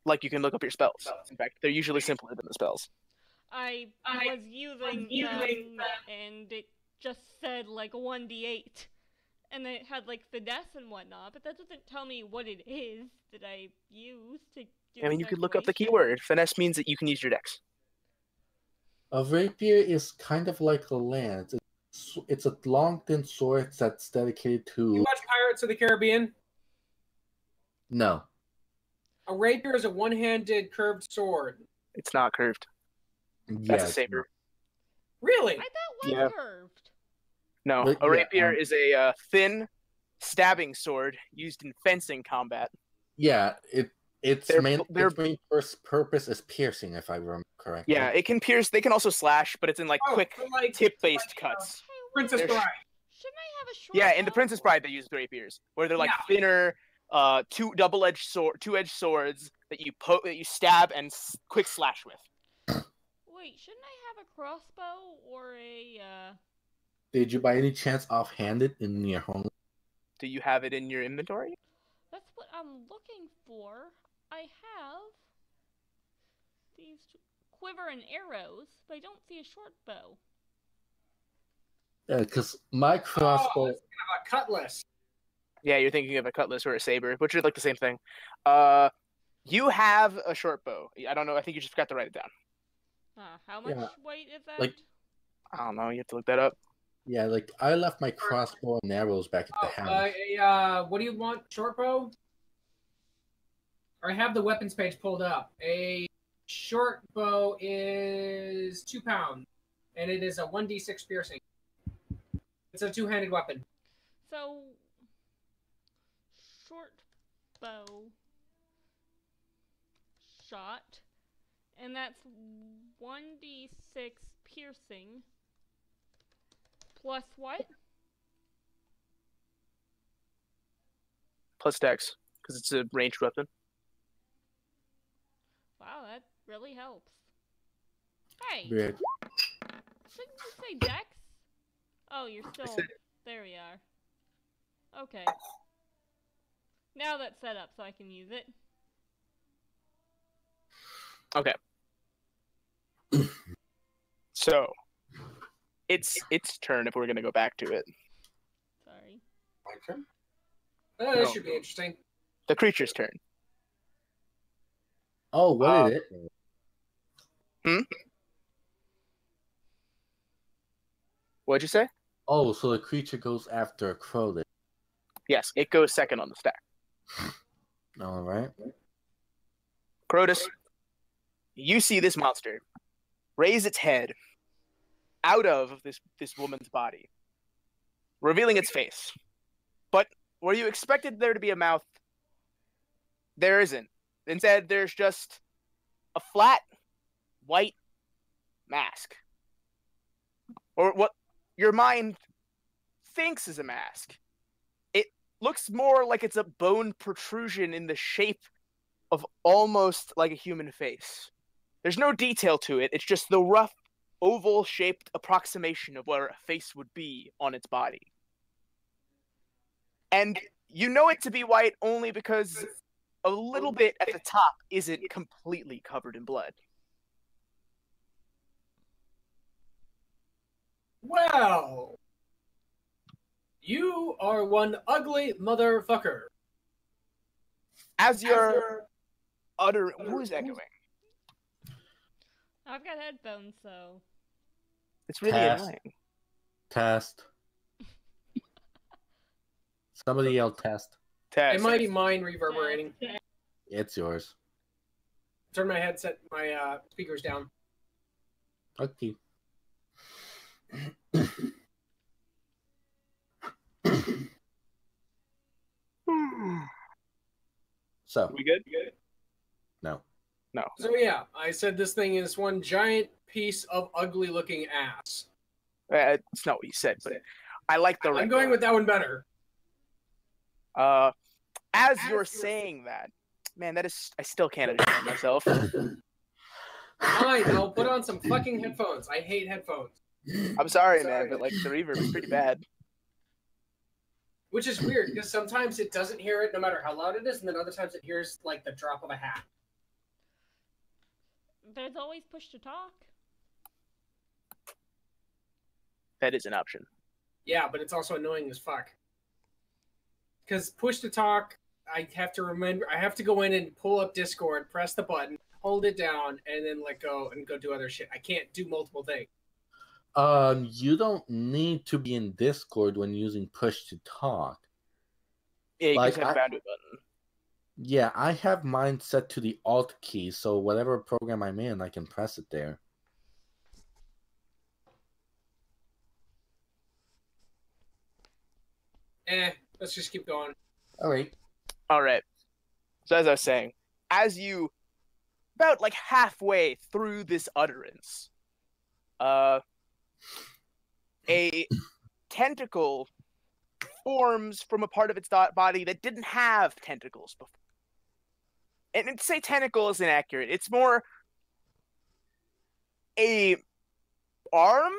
Like you can look up your spells. In fact, they're usually simpler than the spells. I was using them, and it just said, like, 1d8. And it had, like, finesse and whatnot, but that doesn't tell me what it is that I use to do I mean, you could look up the calculation. keyword. Finesse means that you can use your dex. A rapier is kind of like a lance. It's a long, thin sword that's dedicated to... You watch Pirates of the Caribbean? No. A rapier is a one-handed curved sword. It's not curved. That's Yes. a saber. Really? I thought it Yeah. was curved. No, But, a rapier yeah, is a thin stabbing sword used in fencing combat. Yeah, its They're- main they're- its main first purpose is piercing, if I remember correctly. Yeah, it can pierce. They can also slash, but it's in like quick so like tip-based cuts. Princess They're- Bride. Shouldn't I have a short Yeah, in the bow? Princess Bride they use rapiers, where they're like thinner, two-edged swords that you stab and quick slash with. Wait, shouldn't I have a crossbow or a, Did you by any chance offhand it in your home? Do you have it in your inventory? That's what I'm looking for. I have these quiver and arrows, but I don't see a short bow. Yeah, because my crossbow. It's kind of a cutlass. Yeah, you're thinking of a cutlass or a saber, which are like the same thing. You have a short bow. I don't know. I think you just forgot to write it down. How much Yeah, weight is that? like- I don't know. You have to look that up. Yeah, like I left my crossbow and arrows back at the house. What do you want? Short bow? Or I have the weapons page pulled up. A short bow is 2 pounds, and it is a 1d6 piercing. It's a two-handed weapon. So, short bow shot, and that's 1d6 piercing, plus what? Plus dex, because it's a ranged weapon. Wow, that really helps. Hey, Weird. shouldn't you say dex? Oh, you're still... said- There we are. Okay. Now that's set up so I can use it. Okay. So, it's turn if we're gonna go back to it. Sorry. My turn? That should be interesting. The creature's turn. Oh, what is it? What'd you say? Oh, so the creature goes after a crow then. Yes, it goes second on the stack. All right. Crotus, you see this monster raise its head out of this woman's body, revealing its face. But where you expected there to be a mouth, there isn't. Instead, there's just a flat, white mask. Or what your mind thinks is a mask. It looks more like it's a bone protrusion in the shape of almost like a human face. There's no detail to it. It's just the rough, oval-shaped approximation of where a face would be on its body. And you know it to be white only because a little bit at the top isn't completely covered in blood. Well, you are one ugly motherfucker. As you're who is echoing? I've got headphones, so... It's really Pass. annoying. Test. Somebody yell test. Test. It might be mine reverberating. It's yours. Turn my headset, my speakers down. Okay. So, We good? no. No. So yeah, I said this thing is one giant piece of ugly looking ass. It's not what you said, but I like the. I'm going with that one better. As you're saying that, man, that is. I still can't understand myself. Fine, I'll put on some fucking headphones. I hate headphones. I'm sorry, man, but like the reverb is pretty bad. Which is weird, because sometimes it doesn't hear it no matter how loud it is, and then other times it hears like the drop of a hat. There's always push to talk. That is an option. Yeah, but it's also annoying as fuck. Because push to talk, I have to remember, I have to go in and pull up Discord, press the button, hold it down, and then let go and go do other shit. I can't do multiple things. You don't need to be in Discord when using push to talk. Yeah, you Like, just have a bandwidth button. Yeah, I have mine set to the Alt key, so whatever program I'm in, I can press it there. Let's just keep going. All right. All right. So as I was saying, as you about like halfway through this utterance, a tentacle forms from a part of its body that didn't have tentacles before. And to say tentacle is inaccurate. It's more a arm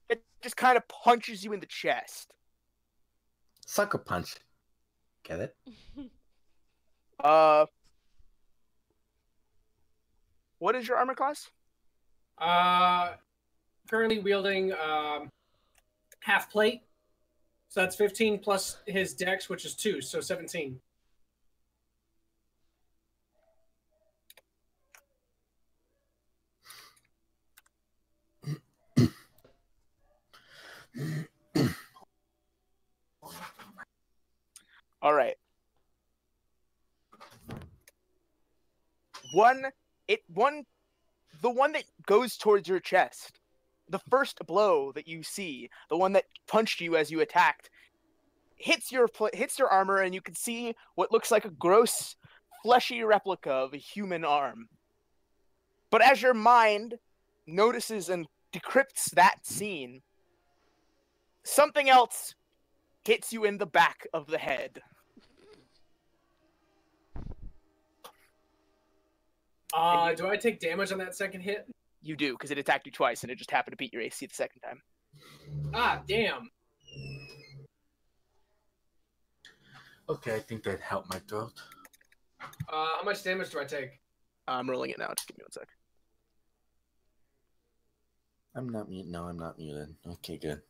that just kind of punches you in the chest. Sucker punch. Get it? What is your armor class? Currently wielding half plate. So that's 15 plus his dex, which is 2, so 17. All right. The one that goes towards your chest, the first blow that you see, the one that punched you as you attacked, hits your armor, and you can see what looks like a gross, fleshy replica of a human arm. But as your mind notices and decrypts that scene, something else hits you in the back of the head. Do I take damage on that second hit? You do, because it attacked you twice, and it just happened to beat your AC the second time. Ah, damn. Okay, I think that helped my throat. How much damage do I take? I'm rolling it now. Just give me 1 sec. I'm not muted. No, I'm not muted. Okay, good.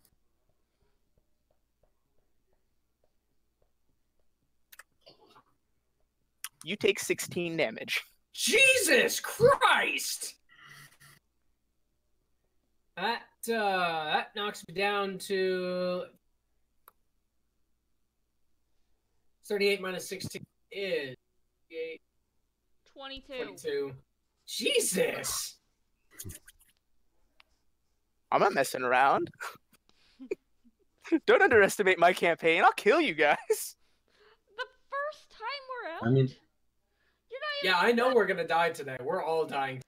You take 16 damage. Jesus Christ! That knocks me down to 38 minus 16 is 22. Jesus! I'm not messing around. Don't underestimate my campaign. I'll kill you guys. The first time we're out? I mean, You're not even, Yeah, I know we're gonna die today. We're all dying.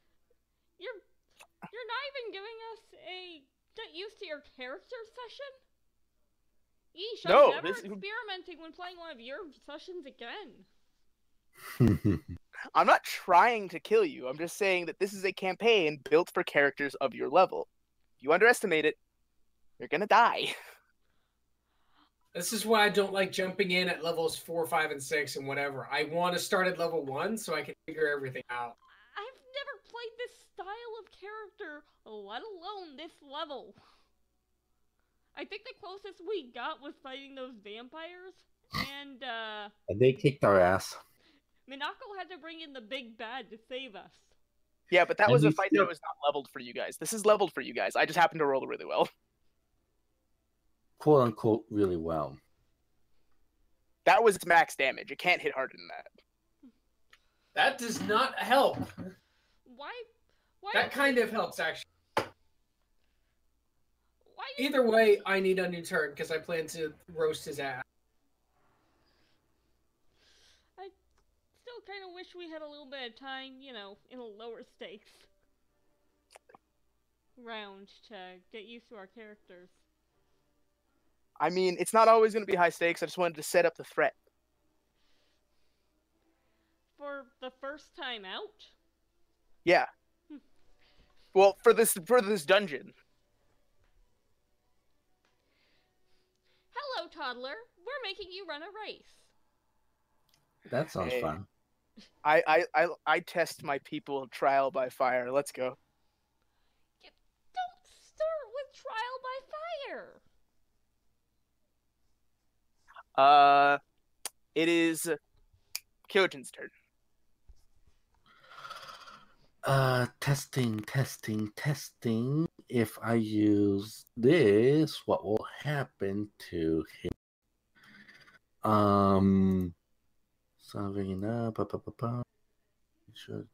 You're not even giving us a get used to your character session? Yeesh, No, I'm never experimenting when playing one of your sessions again. I'm not trying to kill you. I'm just saying that this is a campaign built for characters of your level. If you underestimate it, you're gonna die. This is why I don't like jumping in at levels 4, 5, and 6 and whatever. I want to start at level 1 so I can figure everything out. I've never played this style of character, let alone this level. I think the closest we got was fighting those vampires, and they kicked our ass. Minako had to bring in the big bad to save us. Yeah, but that And was a we fight still- that was not leveled for you guys. This is leveled for you guys. I just happened to roll really well. Quote unquote, really well. That was max damage. It can't hit harder than that. That does not help. Why That kind of helps, actually. why Either way, I need a new turn because I plan to roast his ass. I still kind of wish we had a little bit of time, you know, in a lower stakes round to get used to our characters. I mean, it's not always going to be high stakes. I just wanted to set up the threat. For the first time out? Yeah. Well, for this dungeon. Hello, toddler. We're making you run a race. That sounds Hey. fun. I test my people trial by fire. Let's go. Don't start with trial by fire. It is Kyojin's turn. Testing. If I use this, what will happen to him? Solving up. Sure,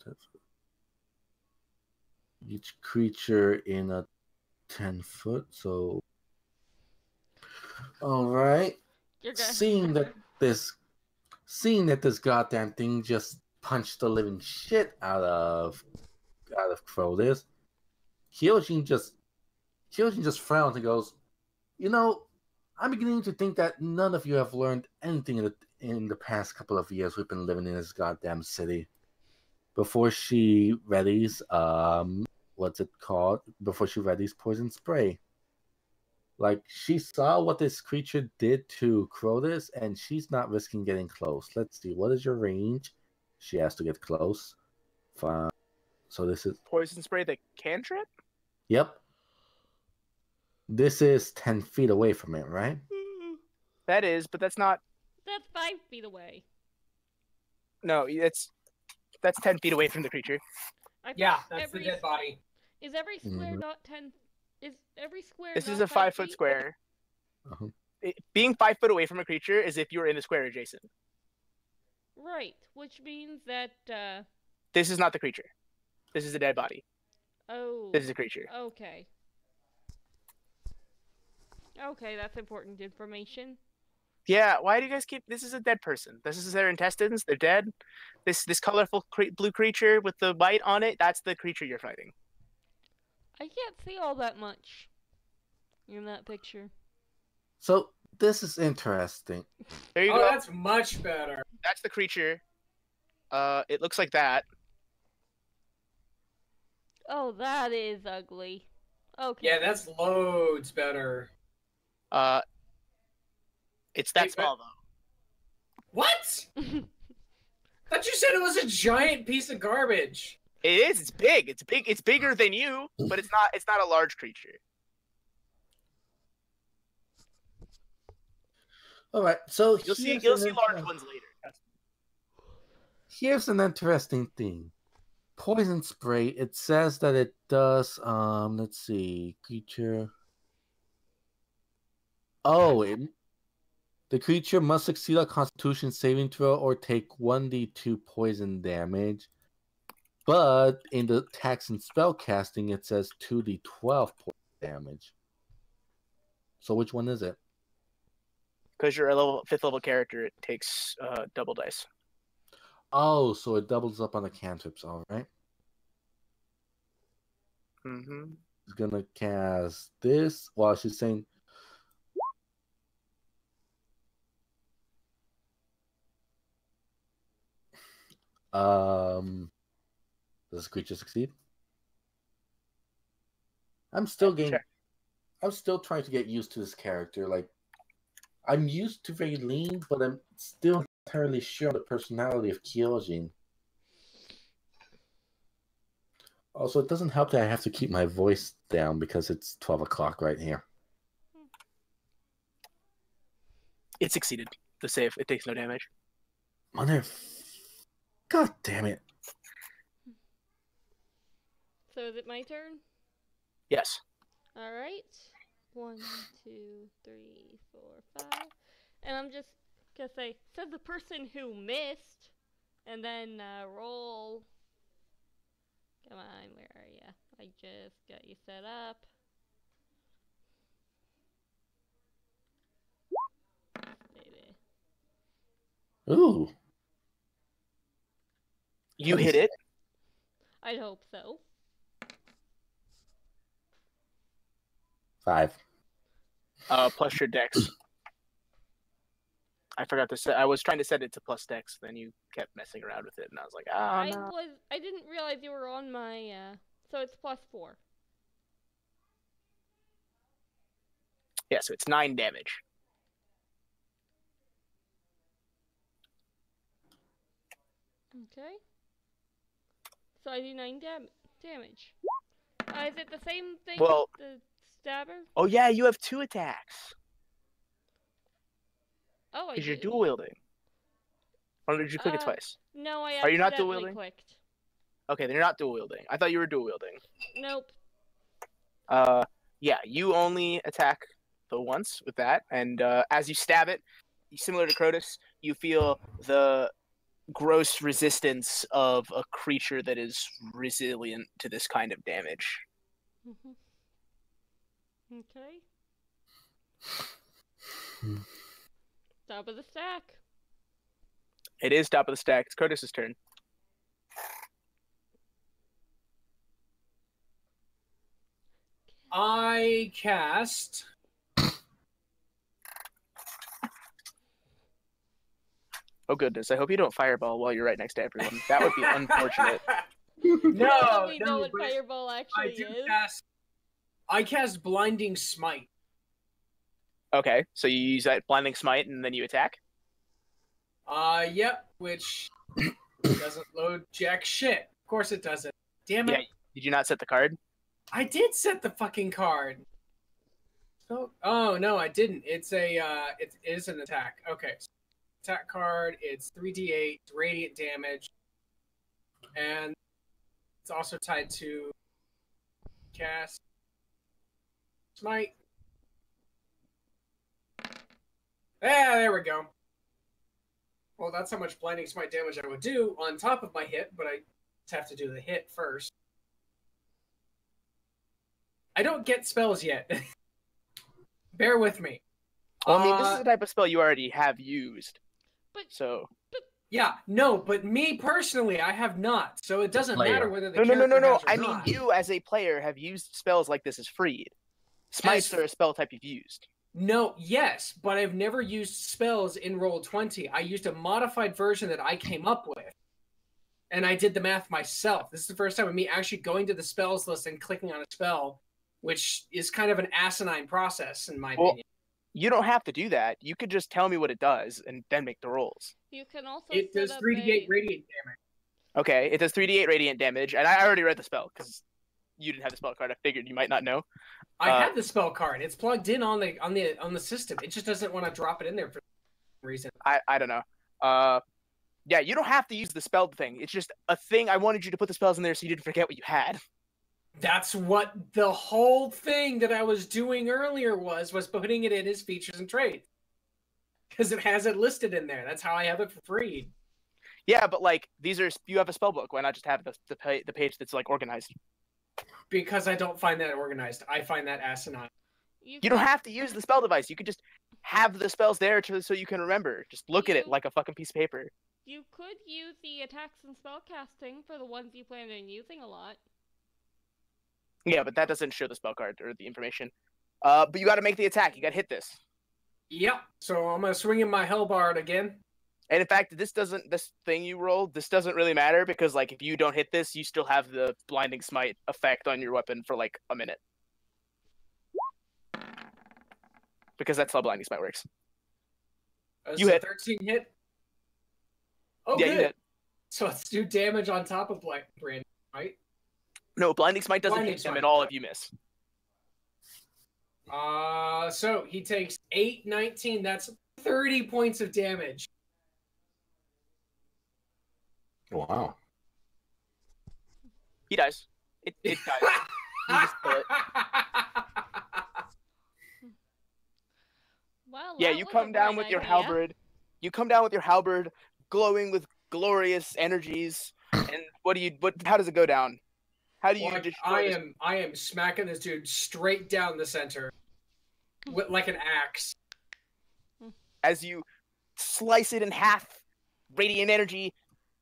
each creature in a 10-foot. So, all right. You're good. Seeing that this goddamn thing just punched the living shit out of Crodis, Kyojin just frowns and goes, "You know, I'm beginning to think that none of you have learned anything in the past couple of years we've been living in this goddamn city. Before she readies, what's it called? Before she readies poison spray. Like, she saw what this creature did to Crotus, and she's not risking getting close. Let's see, what is your range? She has to get close. Fine. So this is... Poison spray the cantrip? Yep. This is 10 feet away from it, right? That is, but that's not... That's 5 feet away. No, that's 10 feet away from the creature. Yeah, that's the dead body. Is every square not 10... Is every square This not is a 5 5-foot feet? square. Uh-huh. Being 5 foot away from a creature is if you're in the square adjacent. Right, which means that, This is not the creature. This is a dead body. Oh. This is a creature. Okay. Okay, that's important information. Yeah, why do you guys keep... This is a dead person. This is their intestines. They're dead. This colorful blue creature with the white on it, that's the creature you're fighting. I can't see all that much in that picture. So, this is interesting. There you Oh, go. that's much better. That's the creature. It looks like that. Oh, that is ugly. Okay. Yeah, that's loads better. It's that Wait, small, though. What? Thought you said it was a giant piece of garbage. It is. It's big. It's big. It's bigger than you, but it's not. It's not a large creature. All right, so You'll see large ones later. Here's an interesting thing. Poison spray. It says that it does. Let's see, creature. Oh, the creature must succeed a Constitution saving throw or take 1d2 poison damage. But in the attacks and spell casting, it says 2d12 poison damage. So which one is it? Because you're a 5th level character, it takes double dice. Oh, so it doubles up on the cantrips, all right. Mm-hmm. It's gonna cast this. Well, she's saying. Does the creature succeed? I'm still trying to get used to this character. Like, I'm used to Vaylene, but I'm still not entirely sure of the personality of Kyojin. Also, it doesn't help that I have to keep my voice down because it's 12 o'clock right here. It succeeded. The save. It takes no damage. God damn it. So is it my turn? Yes. Alright. 1, 2, 3, 4, 5. And I'm just gonna say, said the person who missed, and then roll. Come on, where are ya? I just got you set up. Baby. Ooh. You hit it. I'd hope so. 5. Plus your dex. I forgot to set. I was trying to set it to plus dex. Then you kept messing around with it, and I was like, no. I didn't realize you were on my. So it's plus 4. Yeah, so it's 9 damage. Okay. So I do 9 damage. Is it the same thing Well, with the stabber? Oh yeah, you have 2 attacks. Oh, I Because you're do. dual wielding. Or did you click it twice? No, I Are you not dual accidentally wielding? clicked. Okay, then you're not dual wielding. I thought you were dual wielding. Nope. Yeah, you only attack the once with that, and as you stab it, similar to Crotus, you feel the gross resistance of a creature that is resilient to this kind of damage. Okay. Top of the stack. It is top of the stack. It's Crotus's turn. I cast Oh goodness, I hope you don't fireball while you're right next to everyone. That would be unfortunate. No, we know what but fireball I actually do is. I cast Blinding Smite. Okay, so you use that blinding smite and then you attack? Yep, which doesn't load jack shit. Of course it doesn't. Damn it. Yeah, did you not set the card? I did set the fucking card. So, oh no, I didn't. It's a it is an attack. Okay. So attack card, it's 3d8 radiant damage. And it's also tied to cast smite. Yeah, there we go. Well, that's how much blinding smite damage I would do on top of my hit, but I just have to do the hit first. I don't get spells yet. Bear with me. Well, I mean, this is the type of spell you already have used. But So Yeah, no, but me personally, I have not. So it doesn't Player. matter whether the no. character has or I mean, not. you as a player have used spells like this as freed. Smites As- are a spell type you've used. No, yes, but I've never used spells in Roll20. I used a modified version that I came up with. And I did the math myself. This is the first time of me actually going to the spells list and clicking on a spell, which is kind of an asinine process, in my opinion. You don't have to do that. You could just tell me what it does and then make the rolls. you can also It set does up 3d8 a... radiant damage. Okay, it does 3d8 radiant damage, and I already read the spell because you didn't have the spell card. I figured you might not know. I have the spell card. It's plugged in on the system. It just doesn't want to drop it in there for some reason. I don't know. Yeah, you don't have to use the spell thing. It's just a thing. I wanted you to put the spells in there so you didn't forget what you had. That's what the whole thing that I was doing earlier was putting it in as features and traits. Because it has it listed in there. That's how I have it for free. Yeah, but like you have a spell book. Why not just have the page that's like organized? Because I don't find that organized. I find that asinine. You don't have to use the spell device. You could just have the spells there so you can remember. Just look at it like a fucking piece of paper. You could use the attacks and spellcasting for the ones you plan on using a lot. Yeah, but that doesn't show the spell card or the information. But you got to make the attack. You got to hit this. Yep. So I'm gonna swing in my Hellbard again. And in fact, this thing you rolled, this doesn't really matter because like if you don't hit this, you still have the blinding smite effect on your weapon for like a minute. Because that's how blinding smite works. You So hit. 13 hit. Oh, Yeah, good. you hit. So let's do damage on top of Brandon, right? No, blinding smite doesn't Blinding hit them smite. and all of you miss. So he takes 8, 19. That's 30 points of damage. Wow. He dies. It dies. You just kill it. Well, Yeah, that you was come a down great with your idea. halberd. You come down with your halberd, glowing with glorious energies. And how does it go down? How do you Like, destroy this? I am smacking this dude straight down the center with like an axe. As you slice it in half, radiant energy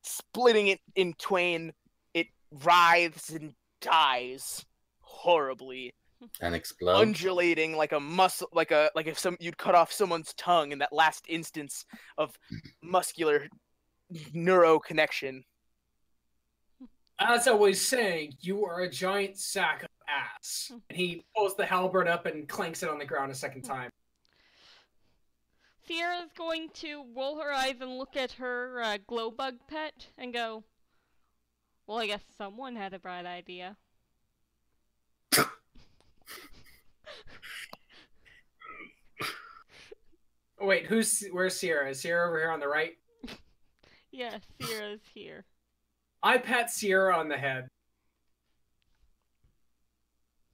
splitting it in twain, it writhes and dies horribly, And explode. undulating like a muscle, like if you'd cut off someone's tongue in that last instance of muscular neuro connection. As I was saying, you are a giant sack of ass. And he pulls the halberd up and clanks it on the ground a second time. Sierra's going to roll her eyes and look at her glow bug pet and go, well, I guess someone had a bright idea. Wait, where's Sierra? Is Sierra over here on the right? Yeah, Sierra's here. I pat Sierra on the head.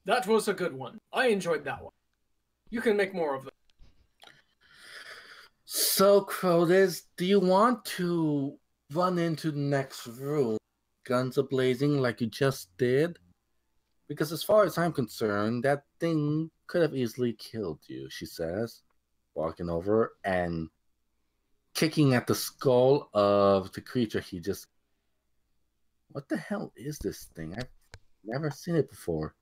That was a good one. I enjoyed that one. You can make more of them. So, Crotus, do you want to run into the next room, guns a-blazing like you just did? Because as far as I'm concerned, that thing could have easily killed you, she says, walking over and kicking at the skull of the creature he just... What the hell is this thing? I've never seen it before.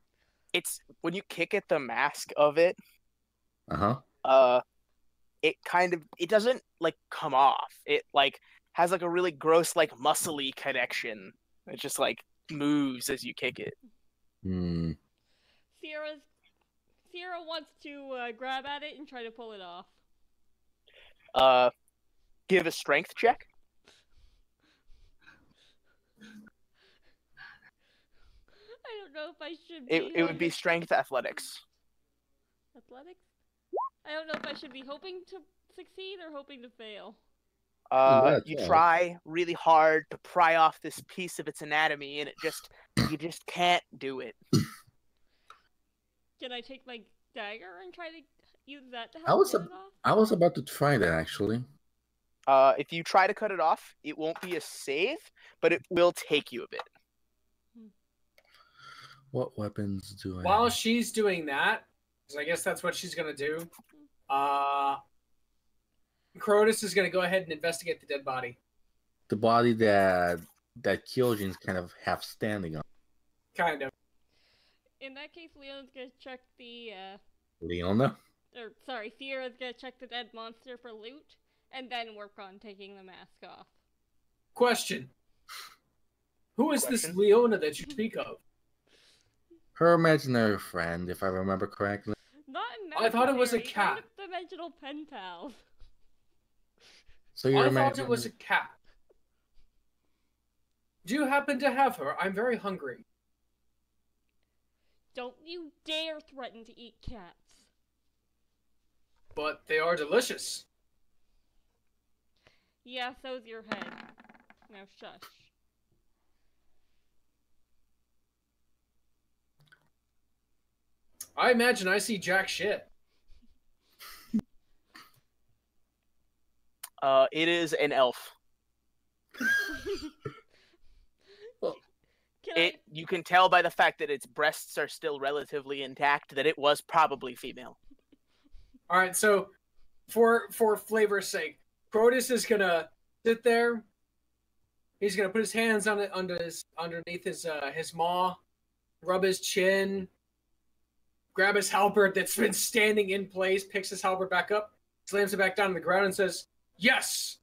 It's when you kick at the mask of it. Uh-huh. it doesn't like come off. It like has like a really gross like muscly connection. It just like moves as you kick it. Hmm. Sierra wants to grab at it and try to pull it off. Give a strength check. I don't know if I should be. It would be strength athletics. Athletics? I don't know if I should be hoping to succeed or hoping to fail. You try really hard to pry off this piece of its anatomy, and you just can't do it. Can I take my dagger and try to use that to help get it off? I was about to try that actually. If you try to cut it off, it won't be a save, but it will take you a bit. What weapons do I While have? she's doing that, because I guess that's what she's gonna do, Crotus is gonna go ahead and investigate the dead body. The body that Kyojin's kind of half standing on. Kind of. In that case, Leona's gonna check the, Leona? or, sorry, Sierra's gonna check the dead monster for loot, and then work on taking the mask off. Question. Who is this Leona that you speak of? Her imaginary friend, if I remember correctly. Not I thought it was a imaginary, cat. Dimensional pen pals. So you're I thought it was a cat. Do you happen to have her? I'm very hungry. Don't you dare threaten to eat cats. But they are delicious. Yeah, so's your head. Now shush. I imagine I see jack shit. It is an elf. You can tell by the fact that its breasts are still relatively intact that it was probably female. All right, so for flavor's sake, Crotus is gonna sit there. He's gonna put his hands on it underneath his maw, rub his chin, grab his halberd that's been standing in place, picks his halberd back up, slams it back down on the ground, and says, "Yes,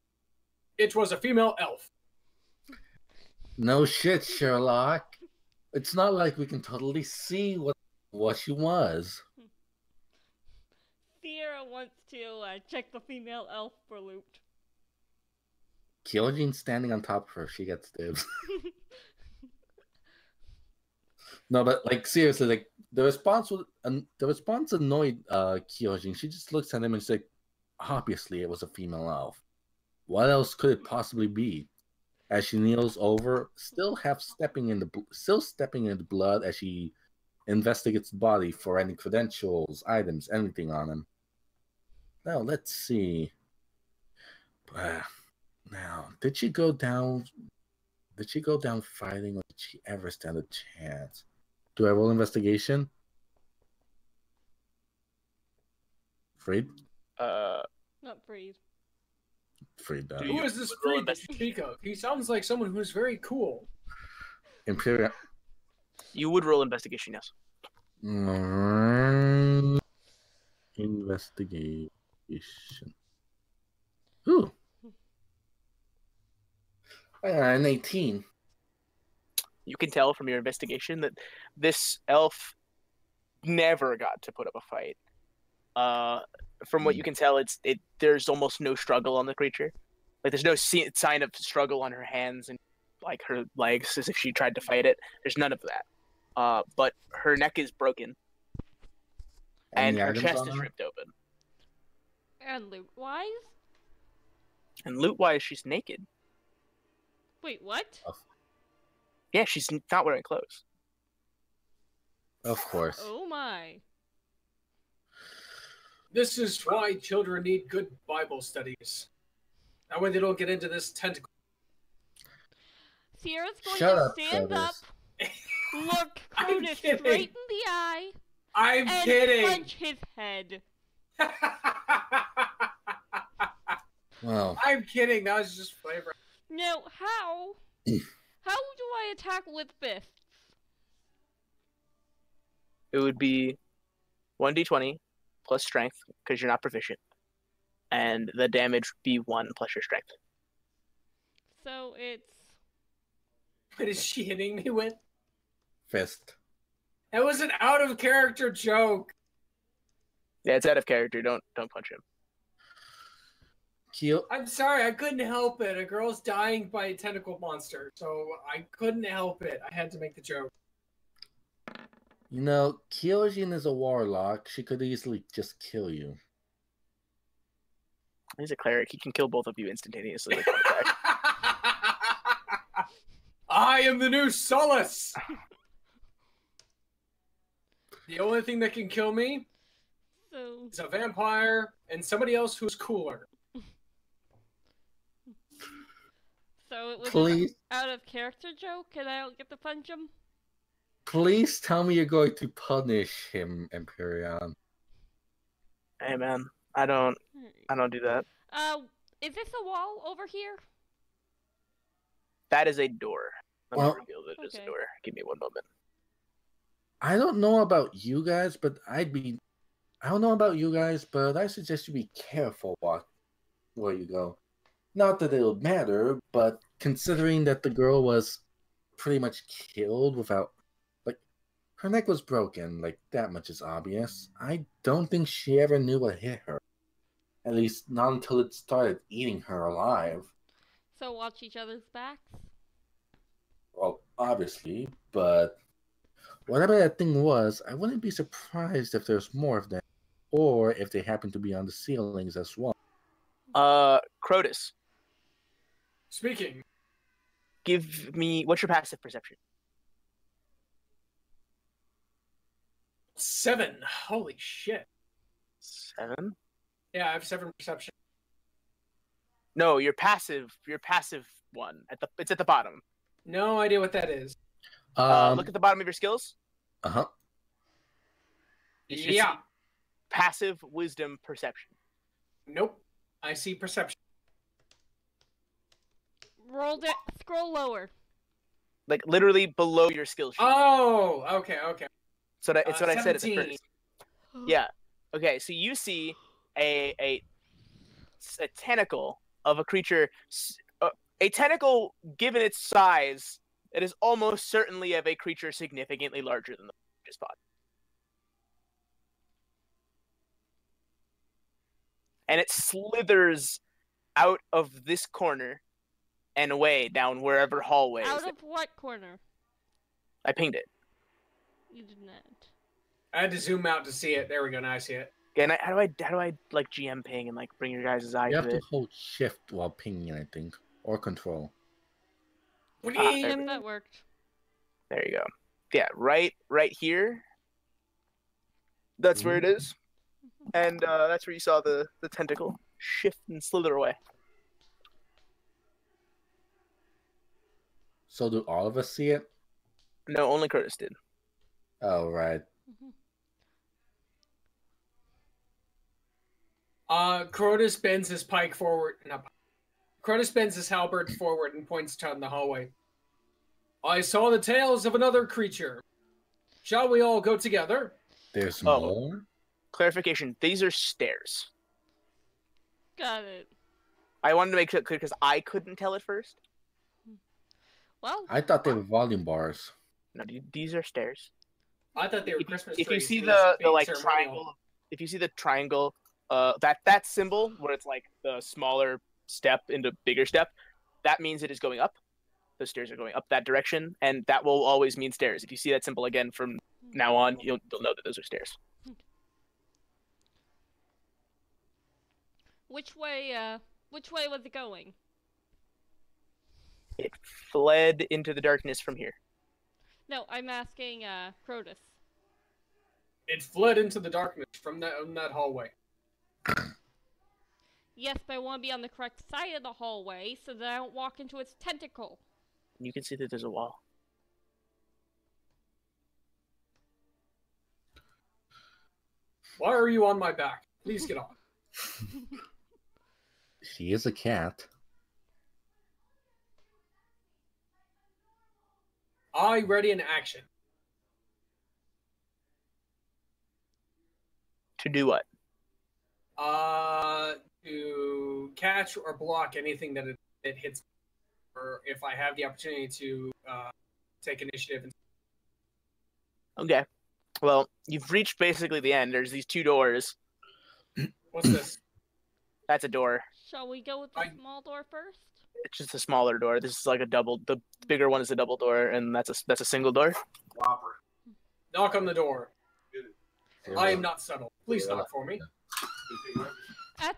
it was a female elf." No shit, Sherlock. It's not like we can totally see what she was. Sierra wants to check the female elf for loot. Kyojin's standing on top of her. She gets dibs. No, but like seriously, like the response annoyed Kyojin. She just looks at him and she's like, obviously it was a female elf. What else could it possibly be? As she kneels over, still stepping in the blood as she investigates the body for any credentials, items, anything on him. Now let's see. Now, did she go down fighting, or did she ever stand a chance? Do I roll investigation? Freed? Not freeze. Freed. Who is this Freed that you speak of? He sounds like someone who's very cool. Imperial. You would roll investigation, yes. Investigation. Ooh. An 18. You can tell from your investigation that this elf never got to put up a fight. From what you can tell, there's almost no struggle on the creature. Like there's no sign of struggle on her hands and like her legs as if she tried to fight it. There's none of that. But her neck is broken, and her chest is ripped open. And loot-wise? And loot-wise, she's naked. Wait, what? Yeah, she's not wearing clothes. Of course. Oh my. This is why children need good Bible studies. That way they don't get into this tentacle. Sierra's going Shut to up, stand up, look I'm Curtis kidding. straight in the eye, I'm and kidding. punch his head. Well, I'm kidding. That was just flavor. Now, how do I attack with fists? It would be 1d20 plus strength because you're not proficient, and the damage would be 1 plus your strength. So it's What is she hitting me with? Fist. That was an out of character joke. Yeah, it's out of character. Don't punch him. Keel, I'm sorry, I couldn't help it. A girl's dying by a tentacle monster, so I couldn't help it. I had to make the joke. you know, Kyojin is a warlock. She could easily just kill you. He's a cleric. He can kill both of you instantaneously with one attack. I am the new Solace! The only thing that can kill me so is a vampire and somebody else who's cooler. so it was Please, an out of character joke, and I don't get to punch him. please tell me you're going to punish him, Empyrean. Hey man, I don't do that. Is this a wall over here? That is a door. Let Well, me reveal that it's a okay. door. Give me 1 moment. I don't know about you guys, but I don't know about you guys, but I suggest you be careful where you go. Not that it'll matter, but considering that the girl was pretty much killed without, like, her neck was broken, like, that much is obvious. I don't think she ever knew what hit her. At least not until it started eating her alive. So watch each other's backs. Well, obviously, but whatever that thing was, I wouldn't be surprised if there's more of them, or if they happen to be on the ceilings as well. Crotus, Speaking. give me what's your passive perception? 7. Holy shit. 7? Yeah, I have 7 perception. No, your passive one it's at the bottom. No idea what that is. Look at the bottom of your skills. Uh-huh. You should Yeah. see passive wisdom perception. Nope. I see perception. Scroll lower. Like literally below your skill sheet. Oh, okay. So it's what I said at the 17. first. Yeah. Okay, so you see a tentacle of a creature, a tentacle given its size, it is almost certainly of a creature significantly larger than the spot. And it slithers out of this corner and away down wherever hallway is. Out of what corner? I pinged it. You did not. I had to zoom out to see it. There we go. Now I see it. And how do I like GM ping and like bring your guys' eye You to have to it? hold shift while pinging, I think, or control. Yep, that worked. There you go. Yeah, right here. That's where it is. And that's where you saw the tentacle shift and slither away. So do all of us see it? No, only Curtis did. Oh, right. Crotus bends his pike forward. No, Crotus bends his halberd forward and points down the hallway. I saw the tails of another creature. Shall we all go together? There's Oh. more? Clarification, these are stairs. Got it. I wanted to make it clear because I couldn't tell at first. Well, I thought they were volume bars. No, these are stairs. I thought they were Christmas trees. If you see It the was being like ceremonial. triangle, if you see the triangle, that symbol where it's like the smaller step into bigger step, that means it is going up. The stairs are going up that direction, and that will always mean stairs. If you see that symbol again from now on, you'll know that those are stairs. which way was it going? It fled into the darkness from here. No, I'm asking, Crotus. It fled into the darkness from that hallway. Yes, but I want to be on the correct side of the hallway so that I don't walk into its tentacle. You can see that there's a wall. Why are you on my back? Please get off. She is a cat. I ready in action. To do what? to catch or block anything that it hits, or if I have the opportunity to take initiative. Okay. Well, you've reached basically the end. There's these 2 doors. What's this? That's a door. Shall we go with the small door first? It's just a smaller door. This is like a double. The bigger one is a double door, and that's a single door. Whopper. Knock on the door. I am not subtle. Please knock for me. At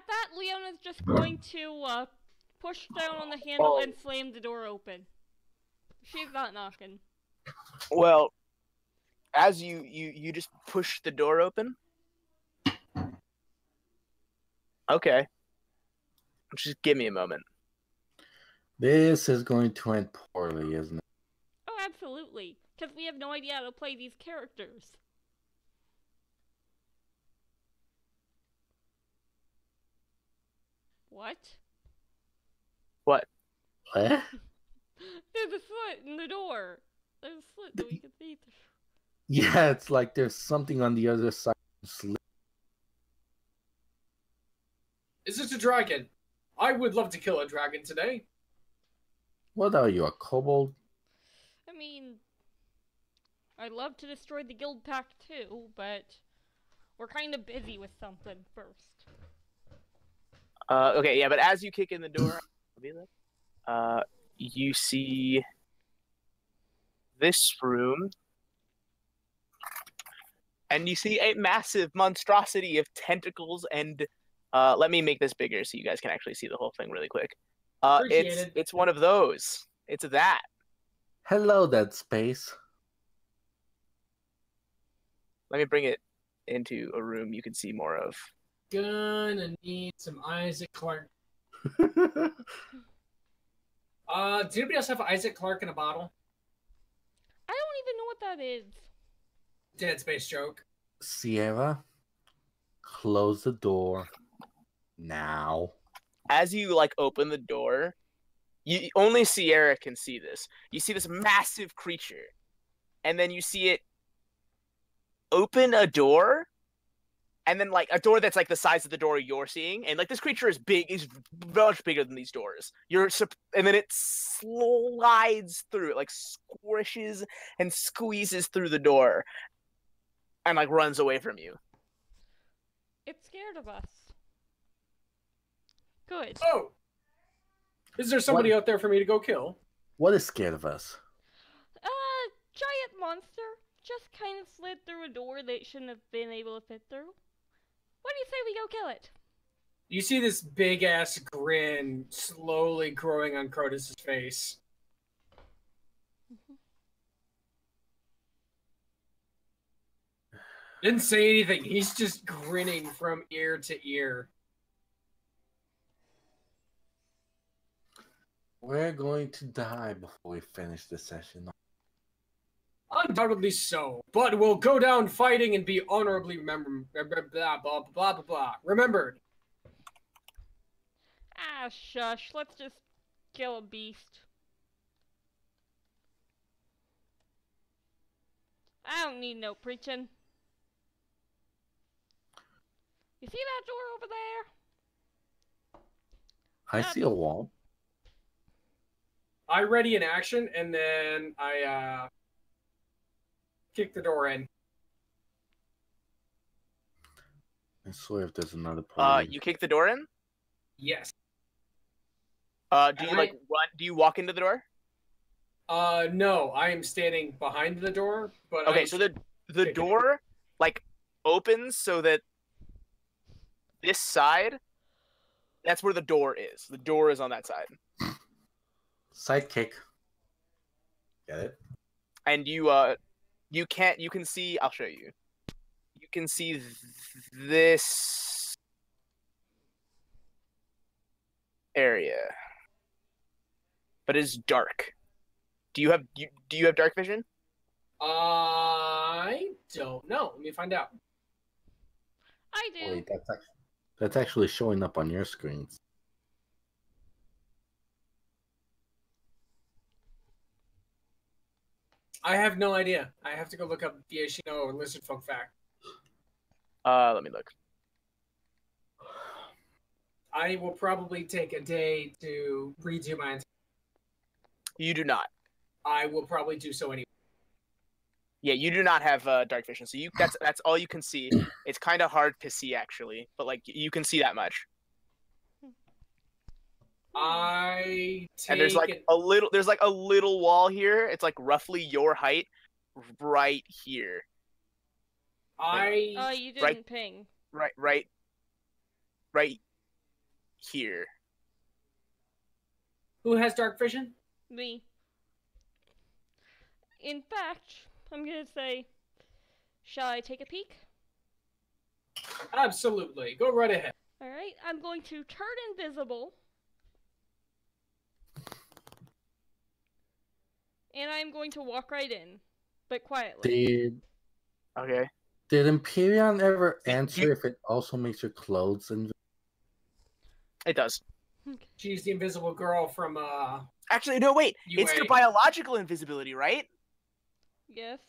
that, Leona's just going to push down on the handle and slam the door open. She's not knocking. Well, as you just push the door open. Okay. Just give me a moment. This is going to end poorly, isn't it? Oh, absolutely. Because we have no idea how to play these characters. What? What? What? There's a slit in the door. There's a slit that we can see through. Yeah, it's like there's something on the other side of the slit. Is this a dragon? I would love to kill a dragon today. What are you, a kobold? I mean, I'd love to destroy the guild pack too, but we're kind of busy with something first. Okay, yeah, but as you kick in the door, you see this room, and you see a massive monstrosity of tentacles and let me make this bigger so you guys can actually see the whole thing really quick. It's one of those. It's that. Hello, Dead Space. Let me bring it into a room you can see more of. Gonna need some Isaac Clarke. Does anybody else have Isaac Clarke in a bottle? I don't even know what that is. Dead Space joke. Sierra, close the door now. As you open the door, you only Sierra can see this. You see this massive creature, and then you see it open a door, and then a door that's the size of the door you're seeing, and this creature is much bigger than these doors. And then it slides through it, squishes and squeezes through the door, and runs away from you. It's scared of us. Good. Oh! Is there somebody out there for me to go kill? What is scared of us? Giant monster. Just kind of slid through a door that it shouldn't have been able to fit through. What do you say we go kill it? You see this big-ass grin slowly growing on Crotus's face. Didn't say anything. He's just grinning from ear to ear. We're going to die before we finish this session. Undoubtedly so, but we'll go down fighting and be honorably remembered. Blah, blah, blah, blah, blah. Remembered. Ah, shush. Let's just kill a beast. I don't need no preaching. You see that door over there? I see a wall. I ready in action, and then I kick the door in. I swear if there's another party. You kick the door in? Yes. Do you run? Do you walk into the door? No, I am standing behind the door, but okay, so the door opens so that this side, that's where the door is. The door is on that side. Sidekick. Get it? And you can see, I'll show you. You can see this area. But it's dark. Do you have dark vision? I don't know. Let me find out. I do. Wait, that's actually showing up on your screens. I have no idea. I have to go look up Diashino or Lizard Folk Fact. Let me look. I will probably take a day to redo my. You do not. I will probably do so anyway. Yeah, you do not have dark vision, so that's all you can see. It's kind of hard to see actually, but like you can see that much. I take And there's like a little wall here. It's like roughly your height, right here. I You didn't Right. ping. Right here. Who has dark vision? Me. In fact, I'm gonna say, shall I take a peek? Absolutely. Go right ahead. Alright, I'm going to turn invisible. And I'm going to walk right in, but quietly. Okay. Did Empyrean ever answer if it also makes your clothes invisible? It does. She's the invisible girl from Actually, no, wait. It's UA. the biological invisibility, right? Yes.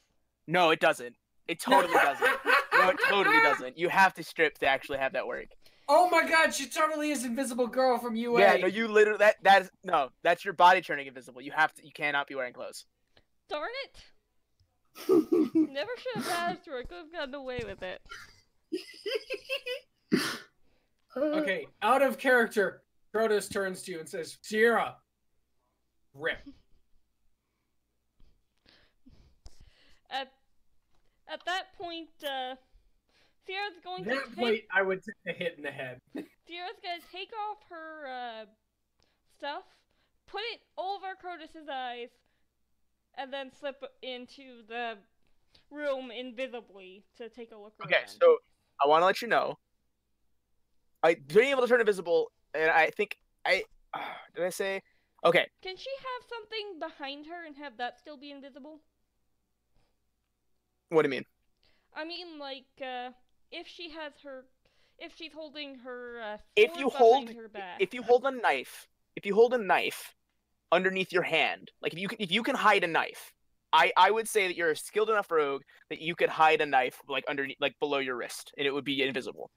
No, it doesn't. It totally doesn't. No, it totally doesn't. You have to strip to actually have that work. Oh my god, she totally is invisible girl from UA. Yeah, no, you literally that's your body turning invisible. You cannot be wearing clothes. Darn it! Never should have asked her. I could have gotten away with it. Okay, out of character, Protus turns to you and says, Sierra, rip. At that point, Sierra's going At to that point, I would take a hit in the head. Sierra's gonna take off her stuff, put it over Crotus's eyes, and then slip into the room invisibly to take a look around. Okay, so I want to let you know. Being able to turn invisible, and I think did I say? Okay. Can she have something behind her and have that still be invisible? What do you mean? I mean, like, if she's holding her If you sword hold behind her back. if you hold a knife underneath your hand, like if you can hide a knife, I would say that you're a skilled enough rogue that you could hide a knife like underneath, like below your wrist, and it would be invisible.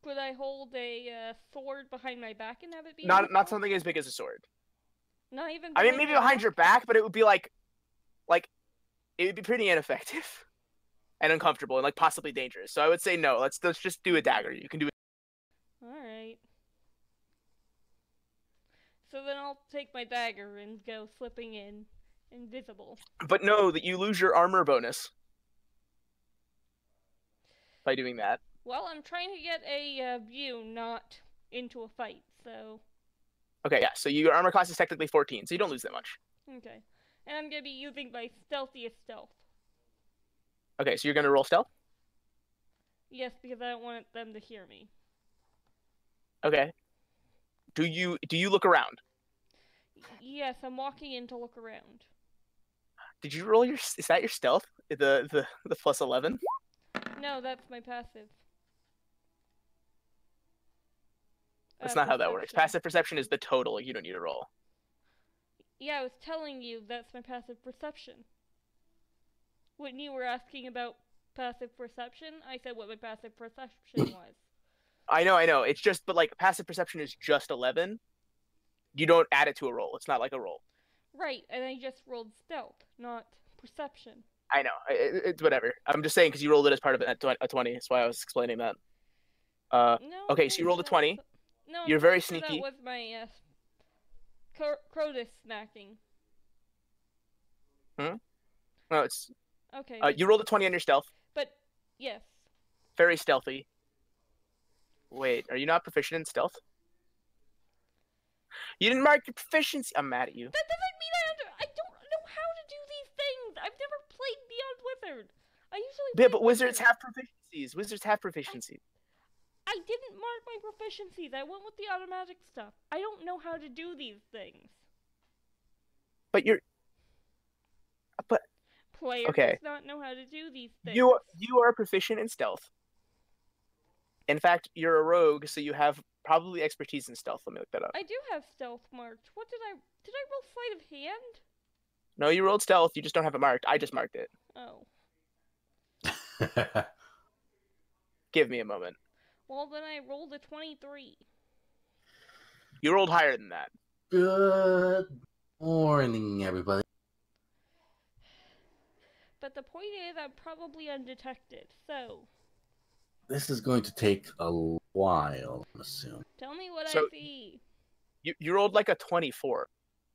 Could I hold a sword behind my back and have it be Not invisible? something as big as a sword. Not even. I mean, maybe behind your back, but it would be like it would be pretty ineffective and uncomfortable and like possibly dangerous. So I would say no. Let's just do a dagger. You can do it. All right. So then I'll take my dagger and go slipping in, invisible. But know that you lose your armor bonus by doing that. Well, I'm trying to get a view, not into a fight, so... Okay, yeah, so your armor class is technically 14, so you don't lose that much. Okay. And I'm gonna be using my stealthiest stealth. Okay, so you're gonna roll stealth? Yes, because I don't want them to hear me. Okay. Do you look around? Yes, I'm walking in to look around. Did you roll is that your stealth? The plus 11? No, that's my passive. That's not how that works. Perception. Passive perception is the total. You don't need to roll. Yeah, I was telling you that's my passive perception. When you were asking about passive perception, I said what my passive perception was. I know. It's just, but like passive perception is just 11. You don't add it to a roll. It's not like a roll. Right, and I just rolled stealth, not perception. I know. It's whatever. I'm just saying because you rolled it as part of a 20. That's why I was explaining that. No, Okay, so you rolled a 20. No, You're very sure sneaky. That was my Crotus snacking. No, it's Okay. you rolled a 20 on your stealth. But yes. Very stealthy. Wait, are you not proficient in stealth? You didn't mark your proficiency. I'm mad at you. That doesn't mean I don't know how to do these things. I've never played Beyond Wizard. I usually Yeah, play but wizards Wizard. have proficiencies. Wizards have proficiency. I didn't mark my proficiencies. I went with the automatic stuff. I don't know how to do these things. But you're. But Player okay. does not know how to do these things. You are proficient in stealth. In fact, you're a rogue, so you have probably expertise in stealth. Let me look that up. I do have stealth marked. What did I roll sleight of hand? No, you rolled stealth. You just don't have it marked. I just marked it. Oh. Give me a moment. Well, then I rolled a 23. You rolled higher than that. Good morning, everybody. But the point is, I'm probably undetected, so This is going to take a while, I'm assuming. tell me what I So- see. You rolled like a 24.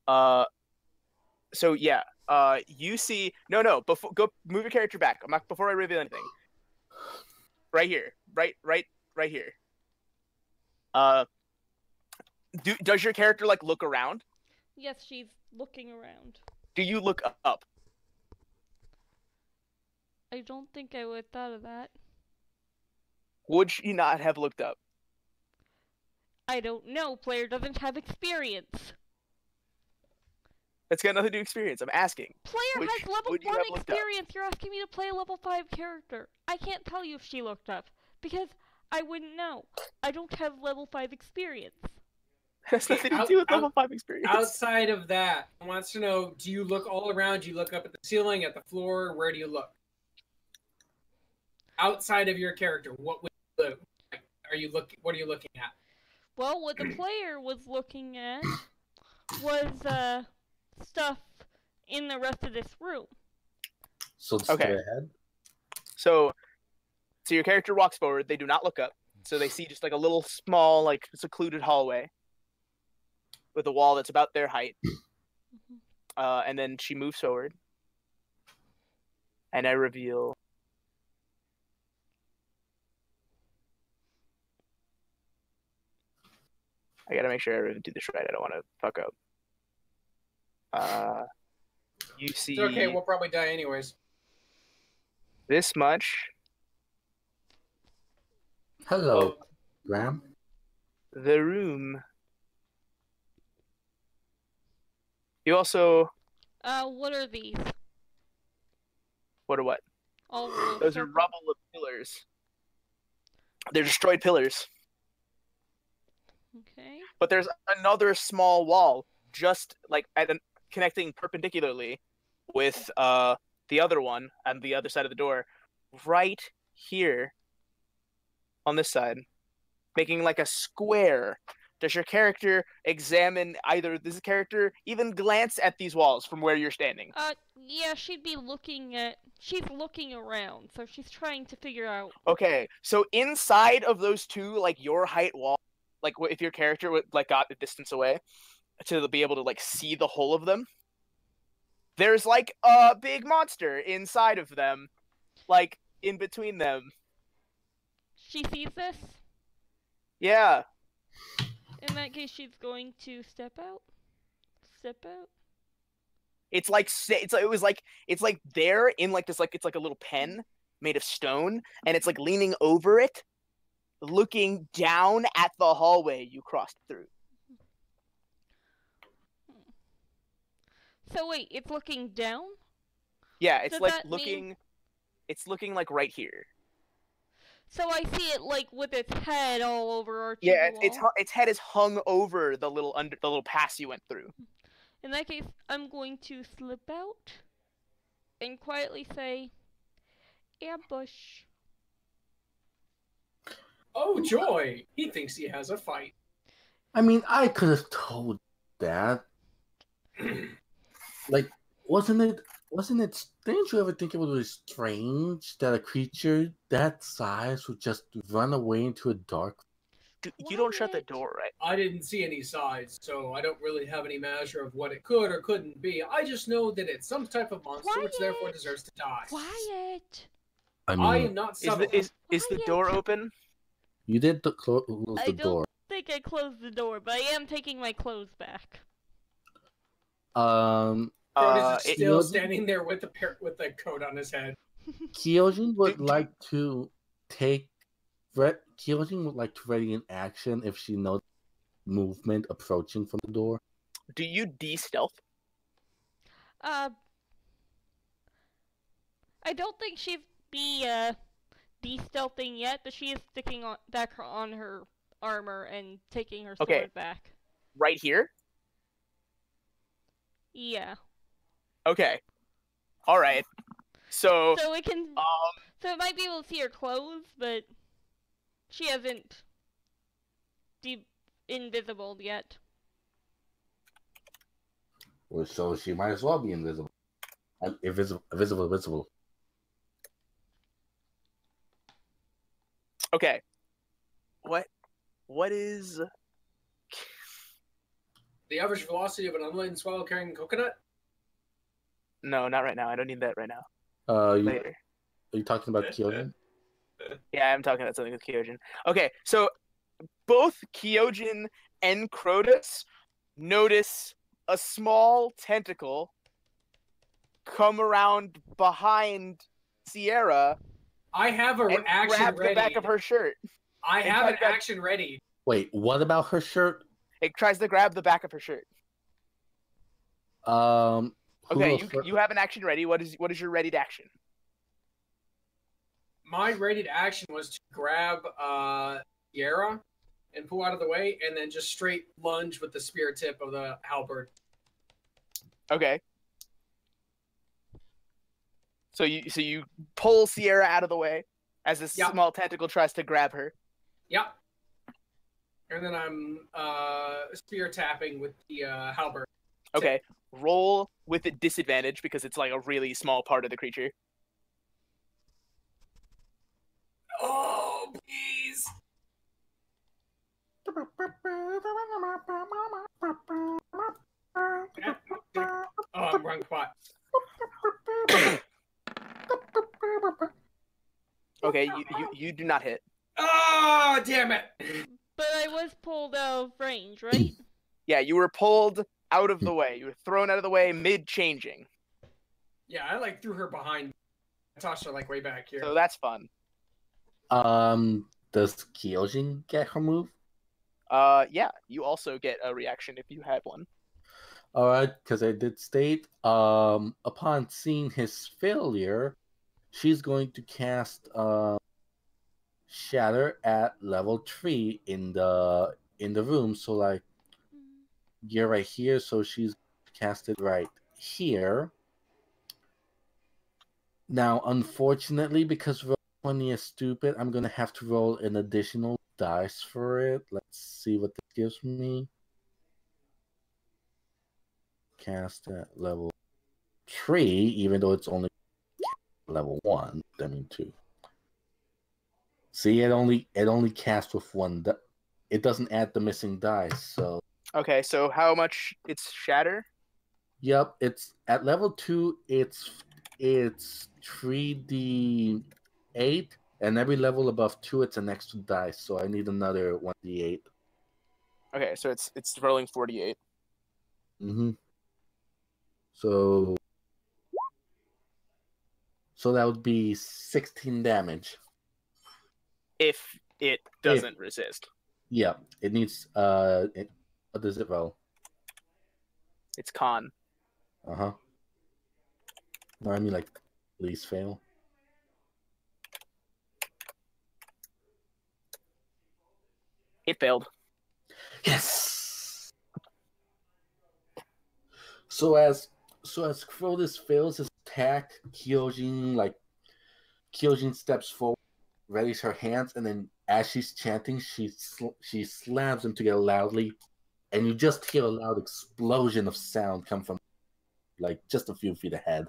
So yeah. You see. No. Before go move your character back. I'm not before I reveal anything. Right here. Right here. Does your character like look around? Yes, she's looking around. Do you look up? I don't think I would have thought of that. Would she not have looked up? I don't know. Player doesn't have experience. That's got nothing to do with experience. I'm asking. Player Which has level would you 1 have looked up? experience. You're asking me to play a level 5 character. I can't tell you if she looked up because I wouldn't know. I don't have level 5 experience. Has nothing to do with level 5 experience. Outside of that, I wants to know: do you look all around? Do you look up at the ceiling, at the floor? Where do you look? Outside of your character, what would you do? Like, what are you looking at? Well, what the player was looking at was stuff in the rest of this room. So just Okay. go ahead. So your character walks forward. They do not look up. So they see just like a little small, like secluded hallway with a wall that's about their height. And then she moves forward, and I reveal. I gotta make sure I do this right. I don't want to fuck up. You see It's okay. We'll probably die anyways. this much. Hello, Graham. The room. You also. What are these? What are what? All Those are rubble of pillars. They're destroyed pillars. Okay. But there's another small wall just like connecting perpendicularly with the other one on the other side of the door, right here on this side, making like a square. Does your character examine either this character, even glance at these walls from where you're standing? Yeah, she'd be looking at. She's looking around, so she's trying to figure out. Okay, so inside of those two, like your height wall, like if your character would like got a distance away to be able to like see the whole of them, there's like a big monster inside of them, like in between them. She sees this. Yeah. In that case, she's going to step out. Step out. It's like it's like there in like this, like it's like a little pen made of stone, and it's like leaning over it, looking down at the hallway you crossed through. So wait, it's looking down? Yeah, it's Does like that mean- it's looking like right here. So I see it like with its head all over our Yeah, wall. its head is hung over the little pass you went through. In that case, I'm going to slip out and quietly say, ambush. Oh joy! He thinks he has a fight. I mean, I could have told that. Like, wasn't it? Didn't you ever think it was strange that a creature that size would just run away into a dark? You don't shut the What? door, right? I didn't see any sides, so I don't really have any measure of what it could or couldn't be. I just know that it's some type of monster, which therefore Quiet. deserves to die. Quiet. I I mean, am not Is subtle. the door Quiet. open? you did close I the don't door. think I closed the door, but I am taking my clothes back. Cronus is still It- standing there with the coat on his head. Kyojin would Do- like to Kyojin would like to ready in action if she knows movement approaching from the door. Do you de-stealth? I don't think she's de-stealthing yet, but she is sticking back on her armor and taking her sword Okay. back. Right here? Yeah. Okay. Alright. So So it can. So it might be able to see her clothes, but she hasn't invisible yet. Well, so she might as well be invisible. Invisible. Okay. What is... The average velocity of an unladen swallow carrying coconut? No, not right now. I don't need that right now. Are Later. you talking about Kyojin? Yeah, I'm talking about something with Kyojin. Okay, so both Kyojin and Crotus notice a small tentacle come around behind Sierra I have an and action grab ready. the back of her shirt. I and have try an to grab- action ready. Wait, what about her shirt? It tries to grab the back of her shirt. Who Okay, goes first? you have an action ready. What is your readied action? My ready action was to grab Yara and pull out of the way, and then just straight lunge with the spear tip of the halberd. Okay. So you pull Sierra out of the way as this Yep. small tentacle tries to grab her. Yep. And then I'm spear tapping with the halberd. Okay. Roll with a disadvantage because it's like a really small part of the creature. Oh, please! Oh, wrong spot. Okay, you do not hit. Oh, damn it! But I was pulled out of range, right? Yeah, you were pulled out of the way. You were thrown out of the way mid-changing. Yeah, I like threw her behind. I tossed her like way back here. So that's fun. Does Kyojin get her move? Yeah, you also get a reaction if you had one. Alright, because I did state, upon seeing his failure, she's going to cast Shatter at level 3 in the room. So like you're right here, so she's cast it right here. Now, unfortunately, because roll 20 is stupid, I'm gonna have to roll an additional dice for it. Let's see what this gives me. Cast at level 3, even though it's only level 1. I mean 2. See, it only casts with one. It doesn't add the missing dice. So Okay, so how much it's shatter? yep, it's at level 2. It's 3d8, and every level above 2, it's an extra dice. So I need another 1d8. Okay, so it's rolling 48. Mm-hmm. So that would be 16 damage. If it doesn't resist. Yeah, it needs what does it roll? It's con. Uh-huh. No, I mean like least fail. It failed. Yes. So as Crotus fails his attack, Kyojin steps forward, readies her hands, and then as she's chanting, she slams them together loudly, and you just hear a loud explosion of sound come from like just a few feet ahead.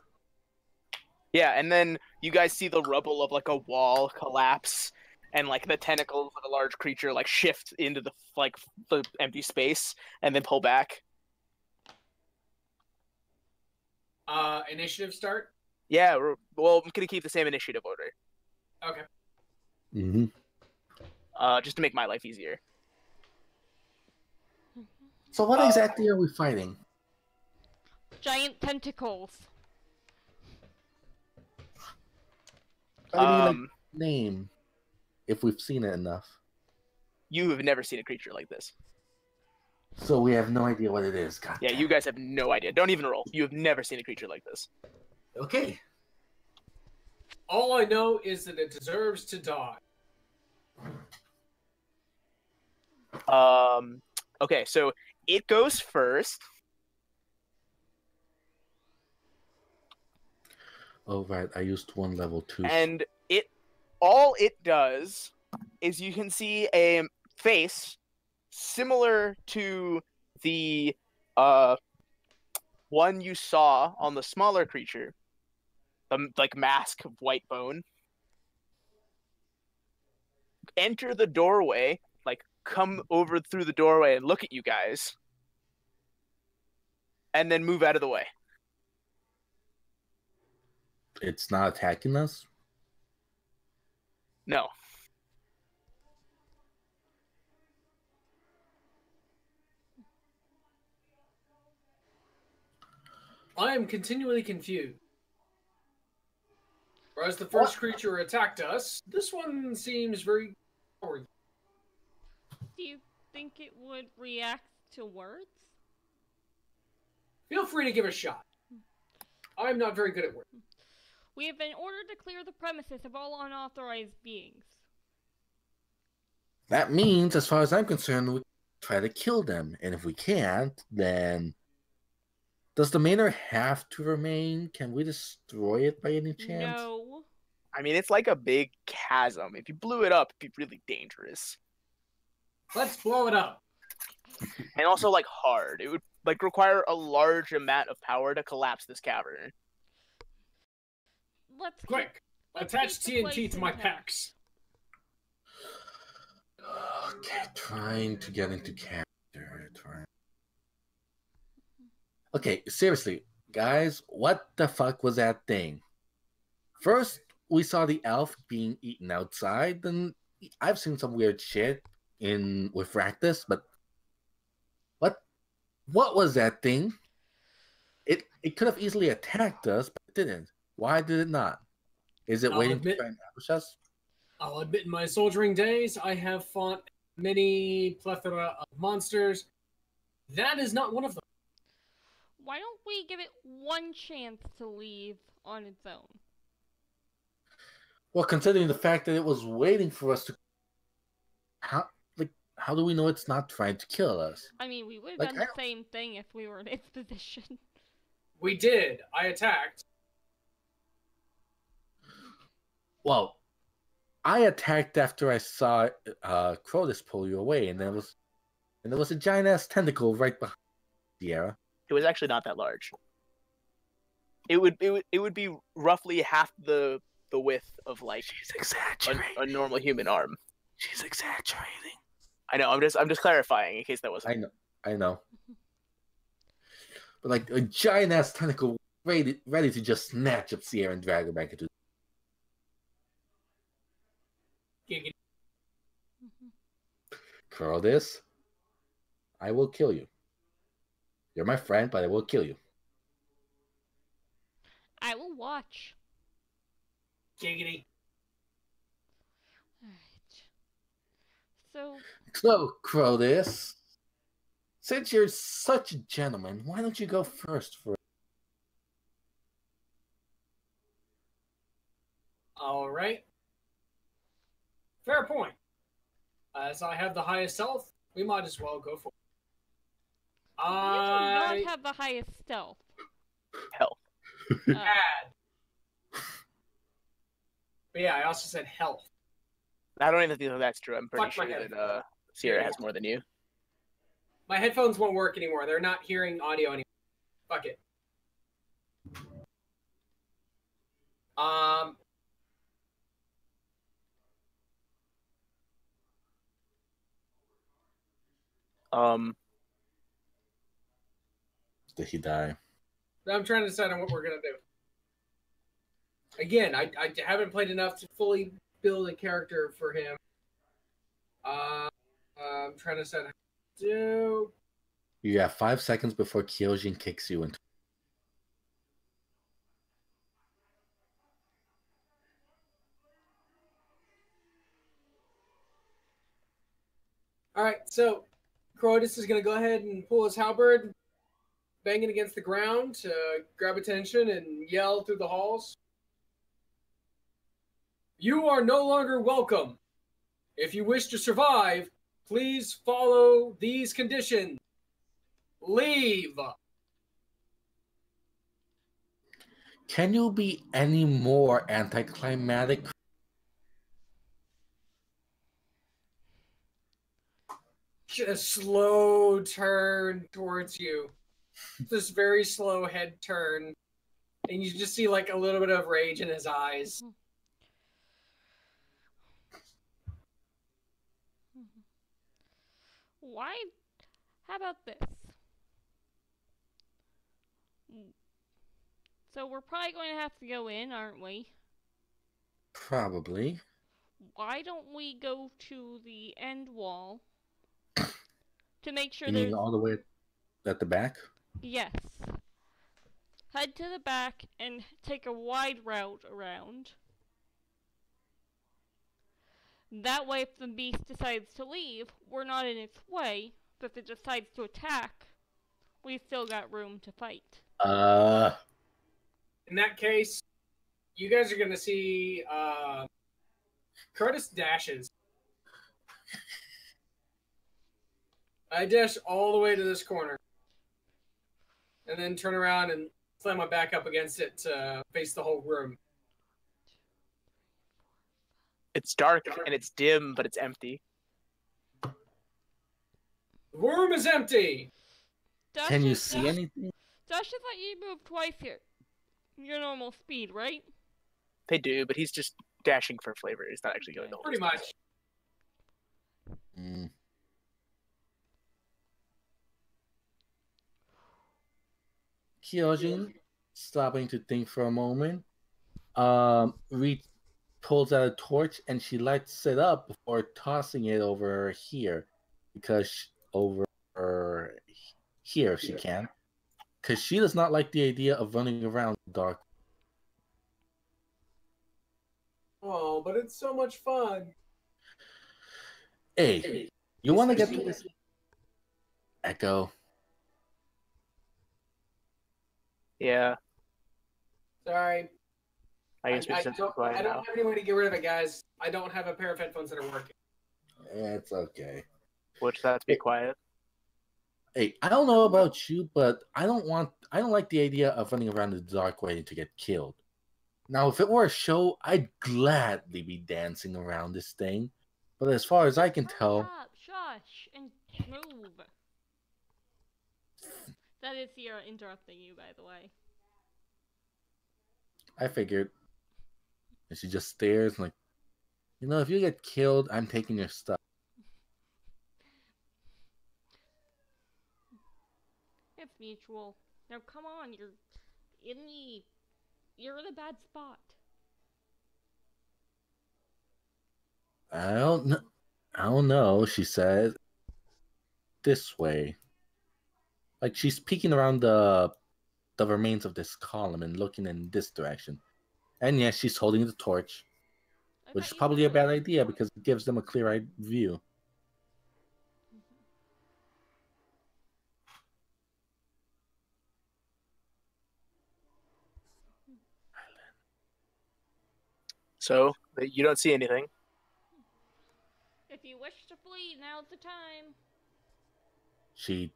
Yeah, and then you guys see the rubble of like a wall collapse, and like the tentacles of a large creature like shift into the empty space and then pull back. Initiative start? Yeah, well, I'm gonna keep the same initiative order. Okay. Mm-hmm. Just to make my life easier. So what exactly are we fighting? Giant tentacles. I mean, like, name, if we've seen it enough. You have never seen a creature like this. So we have no idea what it is. God Yeah, damn. you guys have no idea. Don't even roll. You have never seen a creature like this. Okay. All I know is that it deserves to die. Okay, so it goes first. Oh right, I used one level 2. And all it does is you can see a face similar to the one you saw on the smaller creature, the like mask of white bone. Enter the doorway, like come over through the doorway and look at you guys, and then move out of the way. It's not attacking us? No. I am continually confused. Whereas the first creature attacked us, this one seems very forward. Do you think it would react to words? Feel free to give it a shot. I'm not very good at words. We have been ordered to clear the premises of all unauthorized beings. That means, as far as I'm concerned, we try to kill them. And if we can't, then... Does the manor have to remain? Can we destroy it by any chance? No. I mean, it's like a big chasm. If you blew it up, it'd be really dangerous. Let's blow it up. And also, like, hard. It would, like, require a large amount of power to collapse this cavern. Let's Quick, attach TNT to my packs. Okay, trying to get into character. Okay, seriously, guys, what the fuck was that thing? First, we saw the elf being eaten outside, and I've seen some weird shit with Raktus, but what was that thing? It could have easily attacked us, but it didn't. Why did it not? Is it waiting to try and ambush us? I'll admit, in my soldiering days, I have fought many plethora of monsters. That is not one of them. Why don't we give it one chance to leave on its own? Well, considering the fact that it was waiting for us to... How do we know it's not trying to kill us? I mean, we would have done the same thing if we were in its position. We did. I attacked. Well, I attacked after I saw Crotus pull you away, and there was a giant ass tentacle right behind Sierra. It was actually not that large. It would be roughly half the width of like She's exaggerating. a normal human arm. She's exaggerating. I know. I'm just clarifying in case that wasn't. I know. But like a giant ass tentacle ready to just snatch up Sierra and drag her back into. Crotus, I will kill you. You're my friend, but I will kill you. I will watch. Giggity. Alright. So, Crotus, since you're such a gentleman, why don't you go first for... Alright. Fair point. As I have the highest health, we might as well go for it. You do not have the highest stealth. Health. Bad. But yeah, I also said health. I don't even think that's true. I'm pretty Fuck my sure head. that Sierra has more than you. My headphones won't work anymore. They're not hearing audio anymore. Fuck it. Did he die? I'm trying to decide on what we're gonna do. Again, I haven't played enough to fully build a character for him. I'm trying to decide how to do. You have 5 seconds before Kyojin kicks you into... Alright, so Crotus is gonna go ahead and pull his halberd, bang it against the ground to grab attention and yell through the halls. You are no longer welcome. If you wish to survive, please follow these conditions. Leave. Can you be any more anticlimactic? watch a slow turn towards you. This very slow head turn. And you just see like a little bit of rage in his eyes. Why? How about this? So we're probably going to have to go in, aren't we? Probably. Why don't we go to the end wall to make sure You there's... mean all the way at the back? Yes. Head to the back and take a wide route around. That way, if the beast decides to leave, we're not in its way, but if it decides to attack, we've still got room to fight. In that case, you guys are going to see Curtis dashes. I dash all the way to this corner. And then turn around and slam my back up against it to face the whole room. It's dark and it's dim, but it's empty. The room is empty! Can you see anything? Dash, I thought you moved twice here. Your normal speed, right? They do, but he's just dashing for flavor. He's not actually going the whole Pretty distance. much. Kyojin, stopping to think for a moment, pulls out a torch and she lights it up before tossing it over here, over here if she can, because she does not like the idea of running around in the dark. Oh, but it's so much fun. Hey, you want to get to this? Echo. Yeah, Sorry. I guess we just have to be I quiet don't now. have any way to get rid of it, guys. I don't have a pair of headphones that are working. It's okay. We'll just have to be quiet. Hey, I don't know about you, but I don't like the idea of running around in the dark waiting to get killed. Now, if it were a show, I'd gladly be dancing around this thing. But as far as I can tell... Hurry up, shush, and move. That is Sierra interrupting you, by the way. I figured. And she just stares like, if you get killed, I'm taking your stuff. It's mutual. Now come on, you're in a bad spot. I don't know, she says. This way. Like she's peeking around the remains of this column and looking in this direction. And yes, she's holding the torch. Which is probably a bad idea because it gives them a clear-eyed view. So, you don't see anything. If you wish to flee, now's the time. She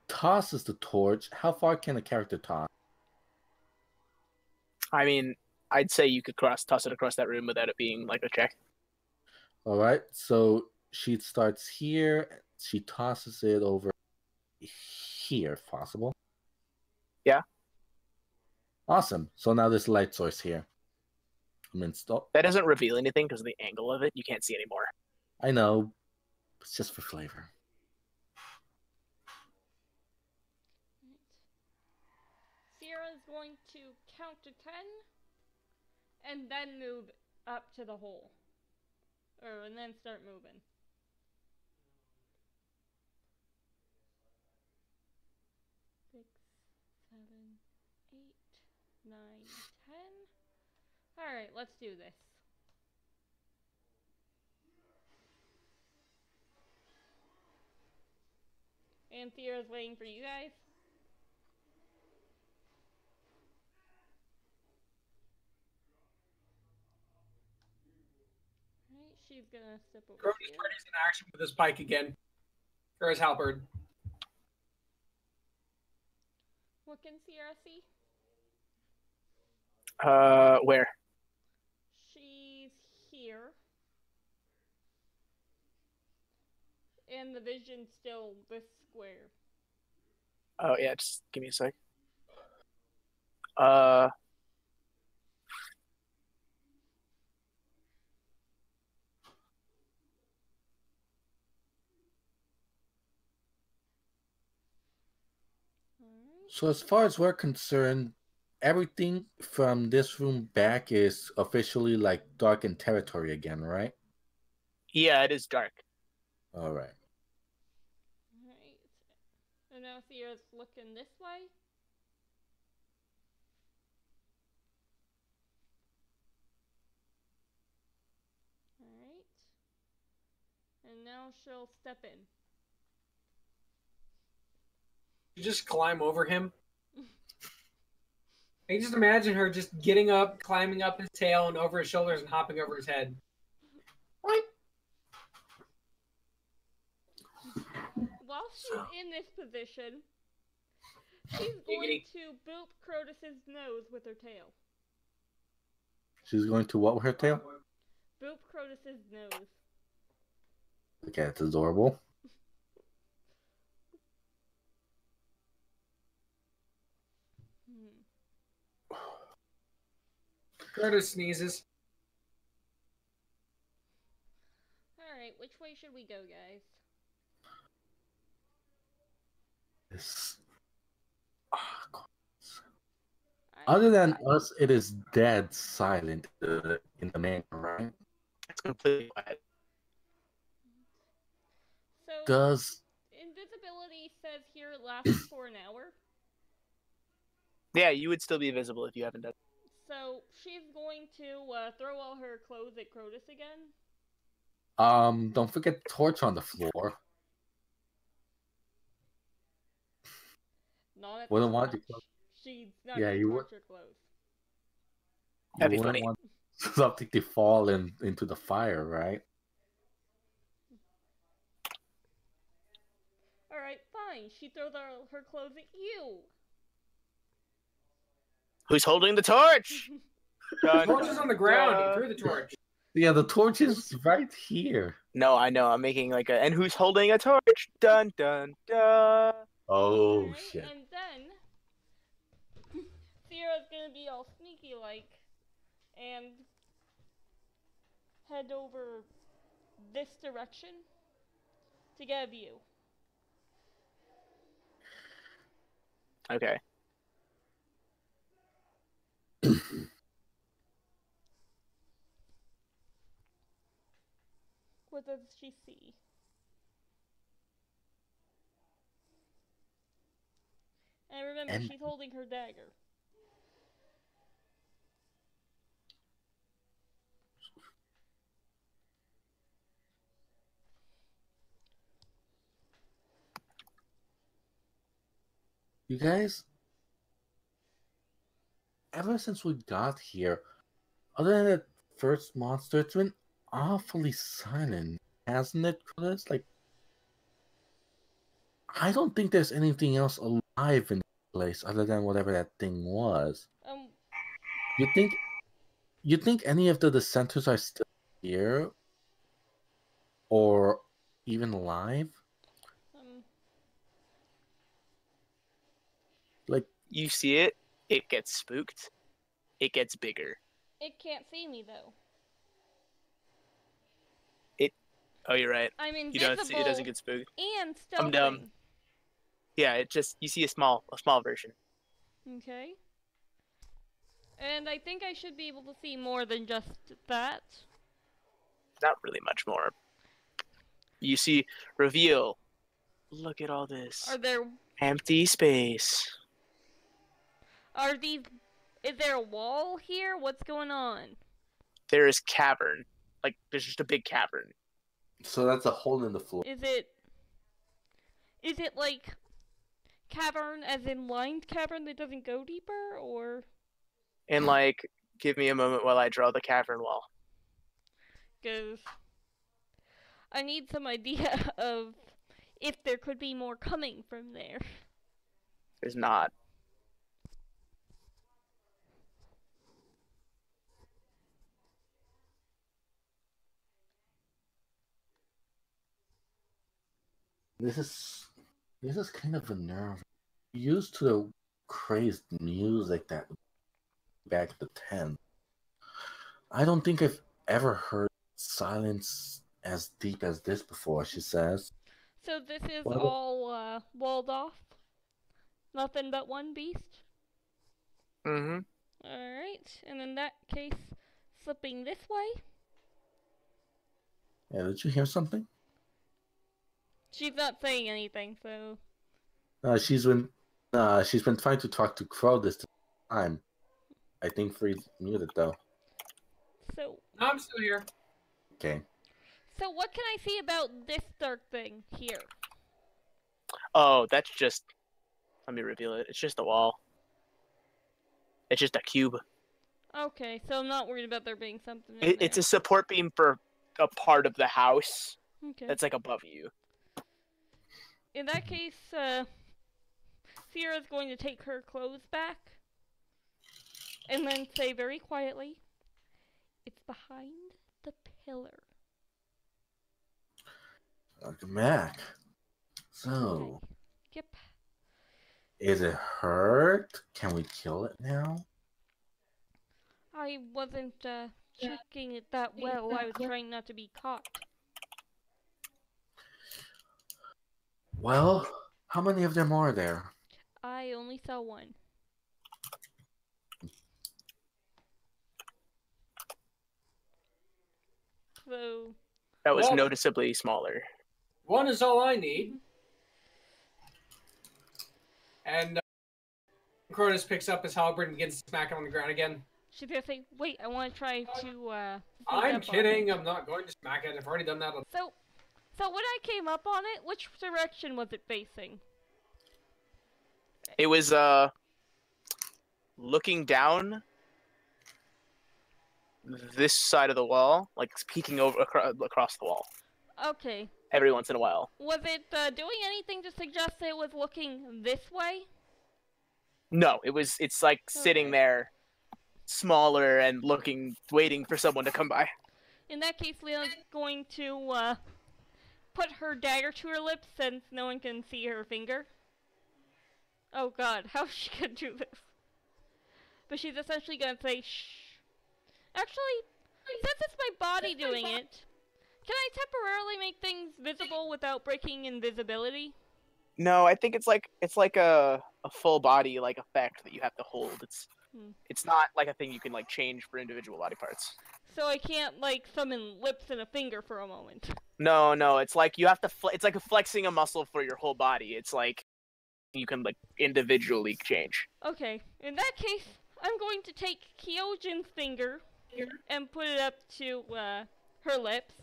tosses the torch. How far can a character toss? I mean, I'd say you could toss it across that room without it being like a check. All right, so she starts here. She tosses it over here, if possible. Yeah. Awesome. So now there's a light source here. Stop. That doesn't reveal anything because of the angle of it. You can't see anymore. I know. It's just for flavor. Sierra's going to count to 10 and then move up to the hole. And then start moving. 6, 7, 8, 9, 10. Alright, let's do this. And Sierra's waiting for you guys. Alright, she's gonna step over Curtis here. Freddy's in action with his pike again. Or his halberd. What can Sierra see? Where? She's here. and the vision's still this square. Oh yeah, just give me a sec. Uh, Alright. So as far as we're concerned, everything from this room back is officially like darkened territory again, right? yeah, it is dark. All right. Alright. And now Sierra's looking this way. Alright. And now she'll step in. You just climb over him. I can just imagine her just getting up, climbing up his tail and over his shoulders and hopping over his head. While she's in this position, she's going to boop Crotus's nose with her tail. She's going to what with her tail? Boop Crotus's nose. Okay, it's adorable. Crotus sneezes. Alright, which way should we go, guys? This... Other than us, it is dead silent in the main, right? It's completely quiet. So, Does... invisibility says here it lasts for an hour. Yeah, you would still be visible if you haven't done. So, she's going to throw all her clothes at Crotus again. Don't forget the torch on the floor. Not at Wouldn't this want much. to... She's not Yeah, gonna you torch her clothes. That'd be wouldn't funny. want something to fall into the fire, right? Alright, fine. She throws her clothes at you. Who's holding the torch? The torch is on the ground. He threw the torch. Yeah, the torch is right here. No, I know. I'm making like a. And who's holding a torch? Dun dun dun. Oh, Alright, shit. and then Sierra's gonna be all sneaky like and head over this direction to get a view. Okay. What does she see? And remember, she's holding her dagger. You guys, ever since we got here, other than that first monster, it's been awfully silent, hasn't it, Chris? Like, I don't think there's anything else alive in the place other than whatever that thing was. You think any of the dissenters are still here? Or even alive? Like, you see it, it gets spooked, it gets bigger. It can't see me though. Oh, you're right. I'm invisible. You don't see, it doesn't get spooked. And stealthing. I'm dumb. Yeah, it just you see a small version. Okay. And I think I should be able to see more than just that. Not really much more. You see reveal. Look at all this. Are there empty space? Is there a wall here? What's going on? There is cavern. Like there's just a big cavern. so that's a hole in the floor. Is it like cavern as in lined cavern that doesn't go deeper, or? And like, give me a moment while I draw the cavern wall. Because I need some idea of if there could be more coming from there. There's not. This is kind of a nerve. Used to the crazed music that back at the 10th. I don't think I've ever heard silence as deep as this before, she says. So this is What? all walled off? Nothing but one beast? Mm-hmm. Alright, and in that case, slipping this way. Yeah, did you hear something? She's not saying anything, so... She's been trying to talk to Crow this time. I think Free's muted though. So... I'm still here. Okay. So what can I see about this dark thing here? Oh, that's just... Let me reveal it. It's just a wall. It's just a cube. Okay, so I'm not worried about there being something in It's a support beam for a part of the house Okay. that's like above you. In that case, Sierra's going to take her clothes back. And then say very quietly, it's behind the pillar. Welcome back. So, Okay. Yep. is it hurt? Can we kill it now? I wasn't, checking it that well. I was trying not to be caught. Well, how many of them are there? I only saw one. So... That was Well- noticeably smaller. One is all I need. And Cronus picks up his halberd and begins to smack him on the ground again. She's gonna say, wait, I want to try to, sneak I'm up on kidding. it. I'm not going to smack it. I've already done that. So when I came up on it, which direction was it facing? It was, looking down this side of the wall, like peeking over across the wall Okay. every once in a while. Was it, doing anything to suggest it was looking this way? No, it's like sitting Okay. there, smaller and looking, waiting for someone to come by. In that case, Leona's going to, put her dagger to her lips since no one can see her finger. Oh god, how's she gonna do this? But she's essentially gonna say, shh. Actually, since it's my body doing it, can I temporarily make things visible without breaking invisibility? No, I think it's like a full body like effect that you have to hold. It's not like a thing you can like change for individual body parts. So I can't, like, summon lips and a finger for a moment. No, it's like you have to. It's like flexing a muscle for your whole body. It's like you can like individually change. Okay, in that case, I'm going to take Kyojin's finger and put it up to, her lips.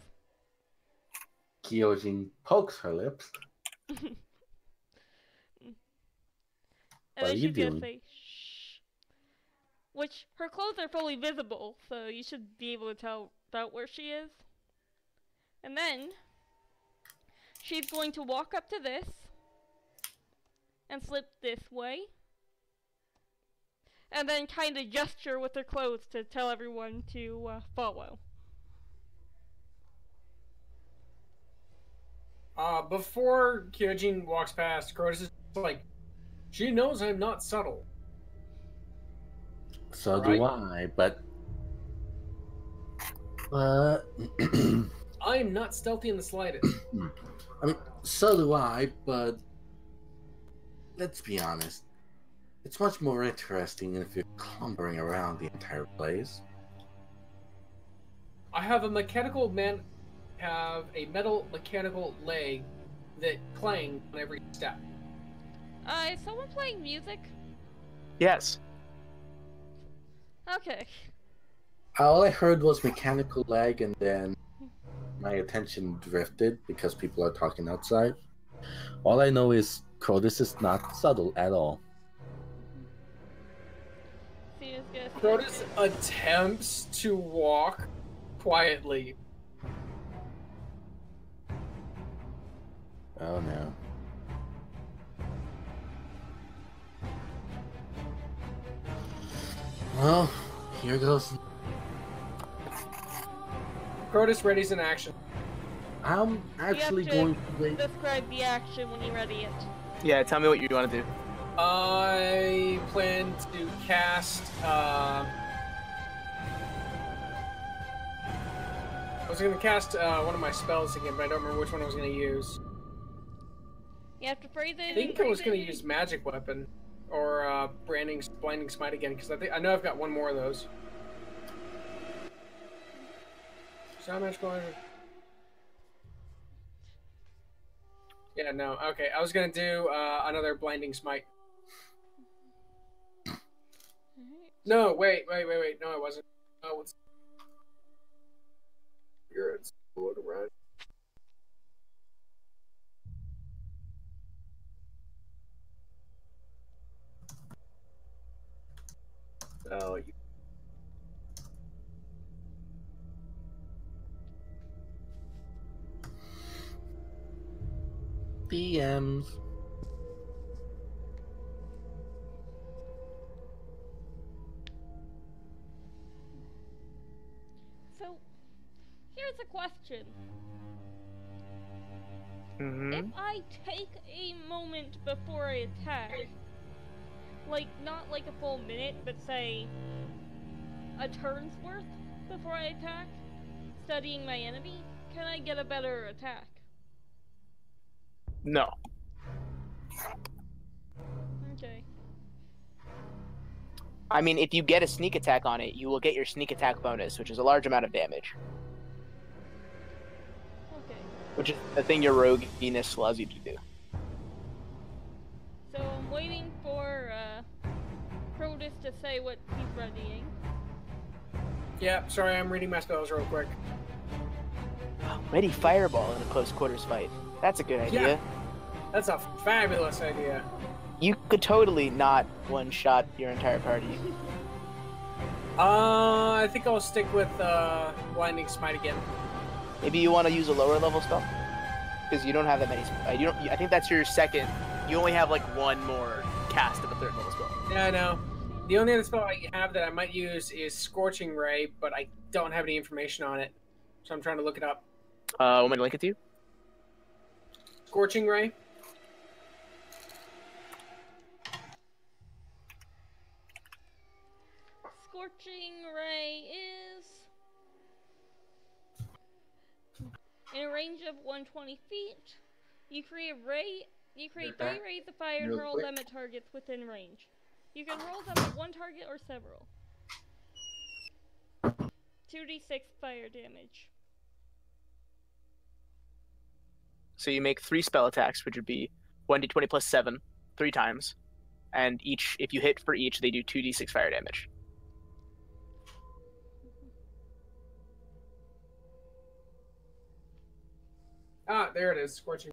Kyojin pokes her lips. And What then are you she's gonna doing? say, shh. Which, her clothes are fully visible, so you should be able to tell about where she is. And then, she's going to walk up to this, and slip this way. And then kind of gesture with her clothes to tell everyone to, follow. Before Kyojin walks past, Cronus is like, she knows I'm not subtle. So Right. do I, but I'm not stealthy in the slightest. I mean, so do I, but let's be honest. It's much more interesting if you're clumbering around the entire place. I have a metal mechanical leg that clangs on every step. Is someone playing music? Yes. Okay. All I heard was mechanical lag, and then my attention drifted because people are talking outside. All I know is Crodus is not subtle at all. Cena's gonna say, Cronus attempts to walk quietly. Oh no. Well, here goes. Cronus readies in action. I'm actually you have going to to wait. describe the action when you ready it. Yeah, tell me what you want to do. I plan to cast. I was going to cast one of my spells again, but I don't remember which one I was going to use. You have to phrase it. I think I was going to use Magic Weapon or Blinding Smite again, because I know I've got one more of those. So much going. Yeah, no. Okay, I was going to do another Blinding Smite. No, wait. No, I wasn't. Oh, what's... Spirits. Load around. Oh, you... DMs. So, here's a question. Mm-hmm. If I take a moment before I attack, like, not like a full minute, but say a turn's worth before I attack, studying my enemy, can I get a better attack? No. Okay. I mean, if you get a sneak attack on it, you will get your sneak attack bonus, which is a large amount of damage. Okay. Which is the thing your roguiness allows you to do. So I'm waiting for Protus to say what he's readying. Yeah, sorry, I'm reading my spells real quick. Ready fireball in a close quarters fight. That's a good idea. Yeah. That's a fabulous idea. You could totally not one-shot your entire party. I think I'll stick with Blinding Smite again. Maybe you want to use a lower level spell? Because you don't have that many. I think that's your second. You only have like one more cast of a third level spell. Yeah, I know. The only other spell I have that I might use is Scorching Ray, but I don't have any information on it. So I'm trying to look it up. Want me to link it to you? Scorching Ray? Scorching Ray is in a range of 120 feet. You create three rays of fire and hurl them at targets within range. You can hurl them at one target or several. 2d6 fire damage. So you make 3 spell attacks, which would be 1d20 plus 7, 3 times. And each, if you hit for each, they do 2d6 fire damage. Ah, there it is. Scorching.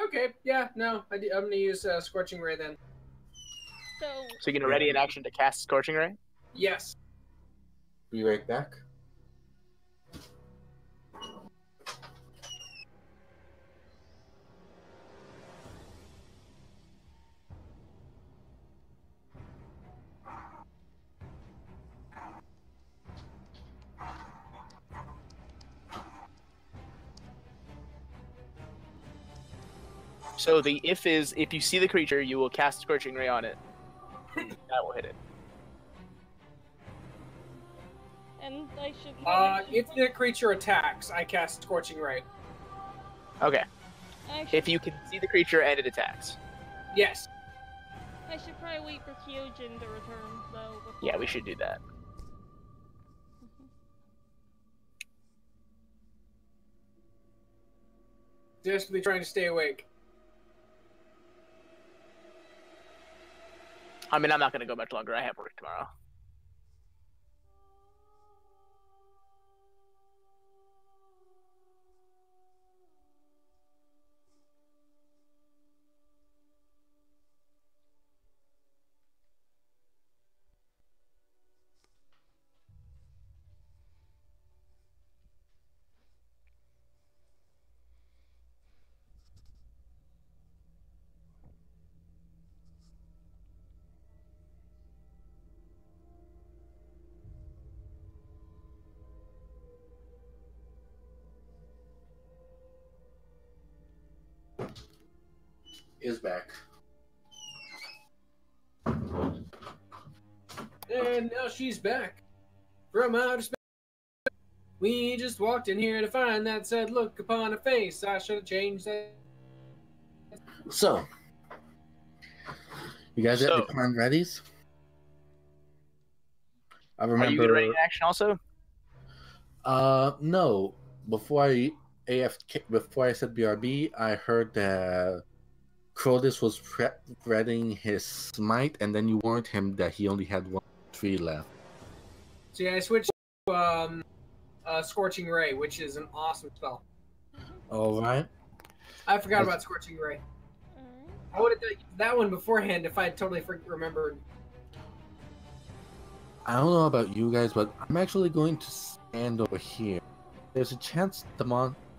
Okay, yeah, no, I'm gonna use Scorching Ray then. So you're gonna ready an action to cast Scorching Ray? Yes. Be right back. So the if is, if you see the creature, you will cast Scorching Ray on it. That will hit it. and I should. If the creature attacks, I cast Scorching Ray. Okay. I should, If you can see the creature and it attacks. Yes. I should probably wait for Kyojin to return though. Before Yeah, we should do that. Desperately trying to stay awake. I mean, I'm not gonna go much longer. I have work tomorrow. is back. And now she's back from outer space. We just walked in here to find that said look upon her face. I should have changed that. So, you guys have So- the plan readies? I Are you remember. getting ready in action also? No. Before I said BRB, I heard that Crotus was readying his smite, and then you warned him that he only had 1 tree left. So yeah, I switched to Scorching Ray, which is an awesome spell. All right. I forgot about Scorching Ray. I would have done that one beforehand if I had totally remembered. I don't know about you guys, but I'm actually going to stand over here. There's a chance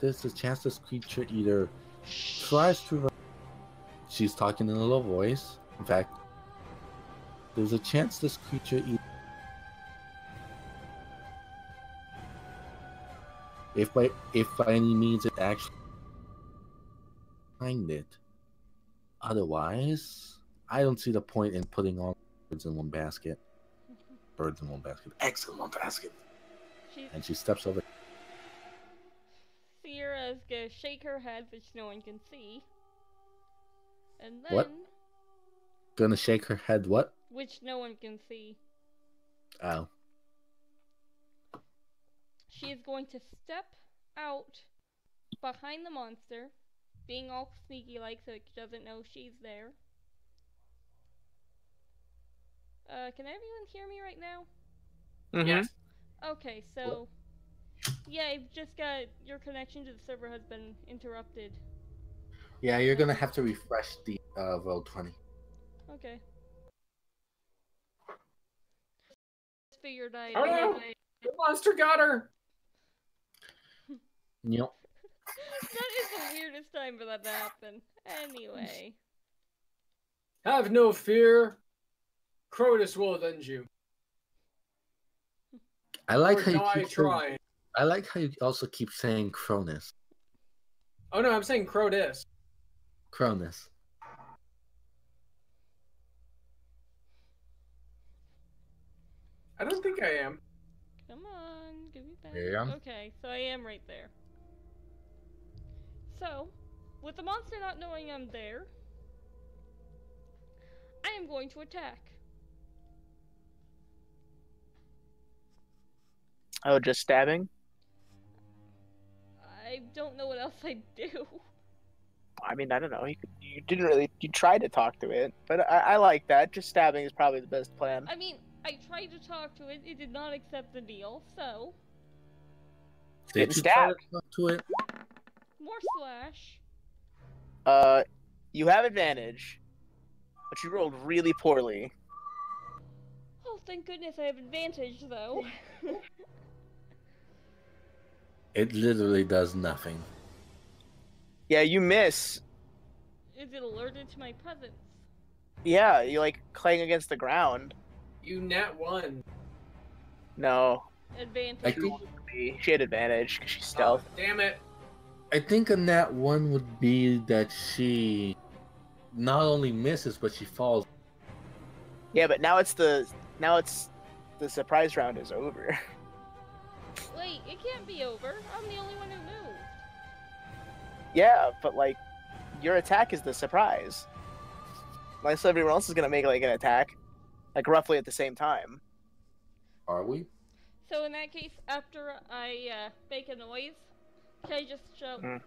this creature either tries to. She's talking in a low voice. In fact, there's a chance this creature if by any means it actually find it. Otherwise, I don't see the point in putting all birds in one basket. Birds in one basket. Eggs in one basket. And she steps over. Sierra's gonna shake her head, which no one can see. And then... What? Gonna shake her head what? Which no one can see. Oh. She is going to step out behind the monster, being all sneaky-like so it doesn't know she's there. Can everyone hear me right now? Mm-hmm. Yes. Okay, so... Yeah, I've just got... Your connection to the server has been interrupted. Yeah, you're gonna have to refresh the roll 20. Okay. Just figured I'd... Oh no! The monster got her! Yep. That is the weirdest time for that to happen. Anyway. Have no fear. Crotus will avenge you. I like Or how you die keep saying, trying. I like how you also keep saying Cronus. Oh no, I'm saying Crotus. Cronus. I don't think I am. Come on, give me back. Yeah. Okay, so I am right there. So, with the monster not knowing I'm there, I am going to attack. Oh, just stabbing? I don't know what else I'd do. I mean, I don't know. You didn't really. You tried to talk to it, but I like that. Just stabbing is probably the best plan. I mean, I tried to talk to it, it did not accept the deal, so... Did you try to talk to it? More slash. You have advantage, but you rolled really poorly. Oh, thank goodness I have advantage, though. It literally does nothing. Yeah, you miss. Is it alerted to my presence? Yeah, you like clang against the ground. You nat 1. No, Advantage. I think she had advantage because she's stealth. Oh, damn it. I think a nat 1 would be that she not only misses but she falls. Yeah, but now it's the surprise round is over. Wait, it can't be over. I'm the only one who moved. Yeah, but like your attack is the surprise. Like so everyone else is gonna make like an attack, like roughly at the same time. Are we? So in that case, after I make a noise, can I just shout? Mm.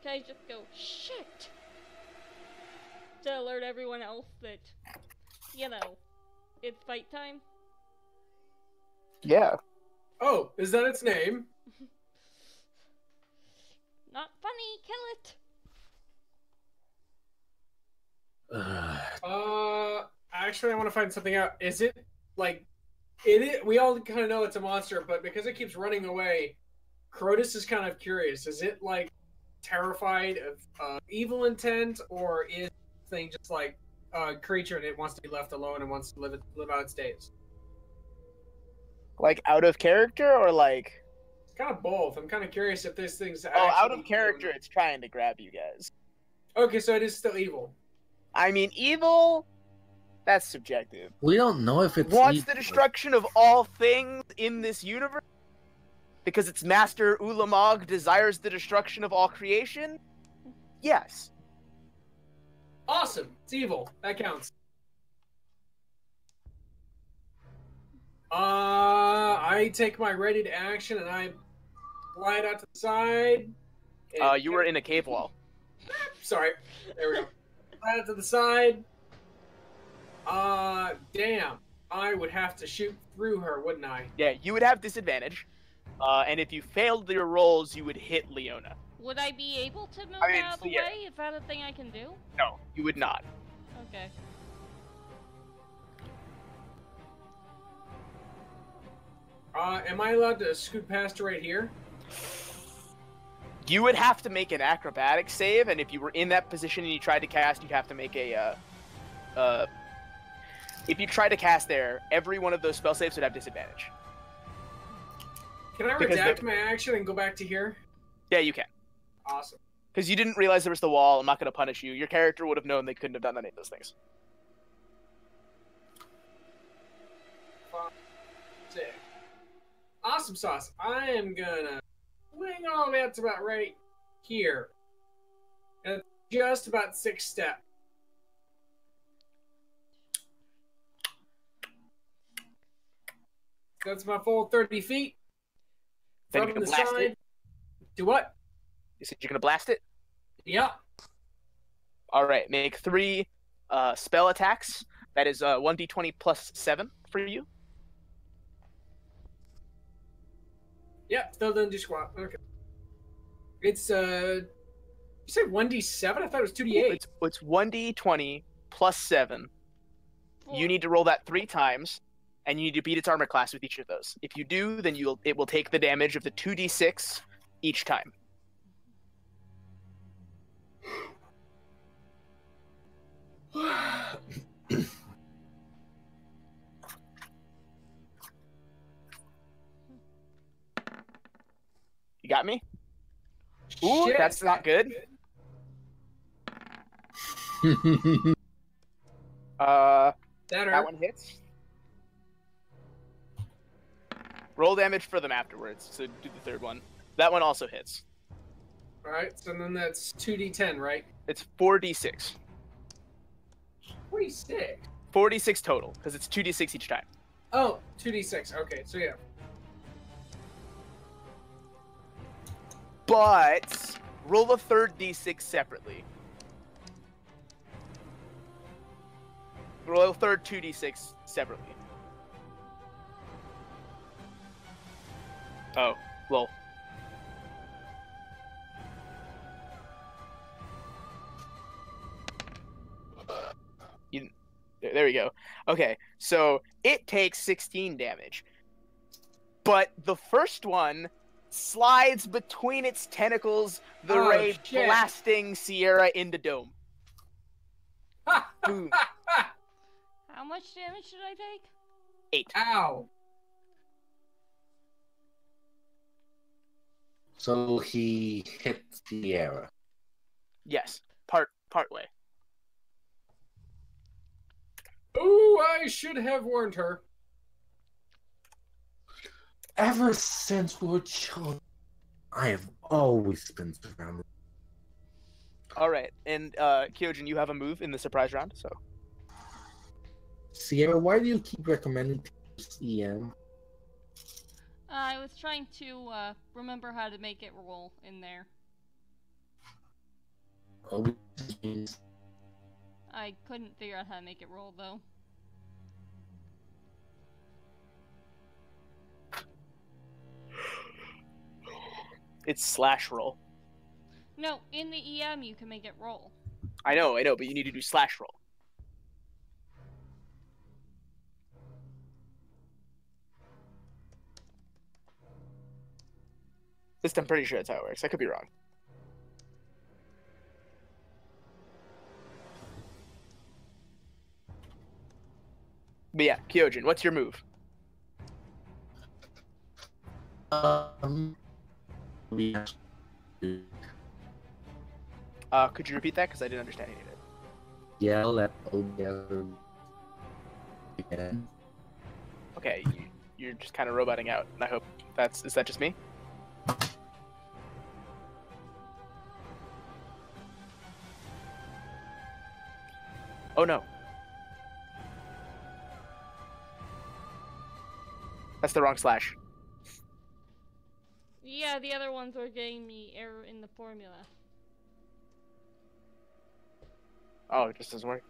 Can I just go shit to alert everyone else that, you know, it's fight time? Yeah. Oh, is that its name? Not funny. Kill it. Actually, I want to find something out. Is it like it? We all kind of know it's a monster, but because it keeps running away, Crotus is kind of curious. Is it like terrified of evil intent, or is this thing just like a creature and it wants to be left alone and wants to live out its days? Like out of character or like It's kind of both. I'm kind of curious if this thing's out actually of character, it's trying to grab you guys. Okay, so it is still evil. I mean, evil, that's subjective. We don't know if it's Wants evil. the destruction of all things in this universe? Because its master Ulamog desires the destruction of all creation? Yes. Awesome. It's evil. That counts. I take my ready to action and I glide out to the side. You were in a cave wall. Sorry. There we go. Glide out to the side. Damn. I would have to shoot through her, wouldn't I? Yeah, you would have disadvantage. And if you failed your rolls, you would hit Leona. Would I be able to move out of the yeah. way? Is that a thing I can do? No, you would not. Okay. Am I allowed to scoot past her right here? You would have to make an acrobatic save, and if you were in that position and you tried to cast, you'd have to make a, if you tried to cast there, every one of those spell saves would have disadvantage. Can I redact my action and go back to here? Yeah, you can. Awesome. Because you didn't realize there was the wall, I'm not going to punish you. Your character would have known they couldn't have done any of those things. 5, 6. Awesome sauce. I am gonna swing all the way up to about right here. And just about 6 steps. That's my full 30 feet. Then From you're going the to blast side. it. Do what? You said you're going to blast it? Yep. Alright, make 3 spell attacks. That is 1d20 plus 7 for you. Yep, still doesn't do squat. Okay. It's, you said 1d7? I thought it was 2d8. It's 1d20 plus 7. Four. You need to roll that 3 times, and you need to beat its armor class with each of those. If you do, then it will take the damage of the 2d6 each time. You got me? Ooh, Shit. that's not good. That one hits. Roll damage for them afterwards, so do the third one. That one also hits. Alright, so then that's 2d10, right? It's 4d6. 46. 4d6 total, because it's 2d6 each time. Oh, 2d6. Okay, so yeah. But roll the third d6 separately. Roll the third 2d6 separately. Oh, lol. There we go. Okay, so it takes 16 damage. But the first one slides between its tentacles, the ray shit. blasting Sierra into dome. Boom. How much damage did I take? 8. Ow. So he hit Sierra. Yes, part way. Ooh, I should have warned her. Ever since we were children, I have always been surrounded. All right, and Kyojin, you have a move in the surprise round, so. Sierra, why do you keep recommending EM? I was trying to remember how to make it roll in there. Oh, which means I couldn't figure out how to make it roll though. It's slash roll. No, in the EM you can make it roll. I know, but you need to do slash roll. This I'm pretty sure that's how it works. I could be wrong. But yeah, Kyojin, what's your move? we have to- Could you repeat that? Because I didn't understand any of it. yell at OBS again. Okay, you're just kind of roboting out. And I hope is that just me? Oh no. That's the wrong slash. Yeah, the other ones were getting me error in the formula. Oh, it just doesn't work.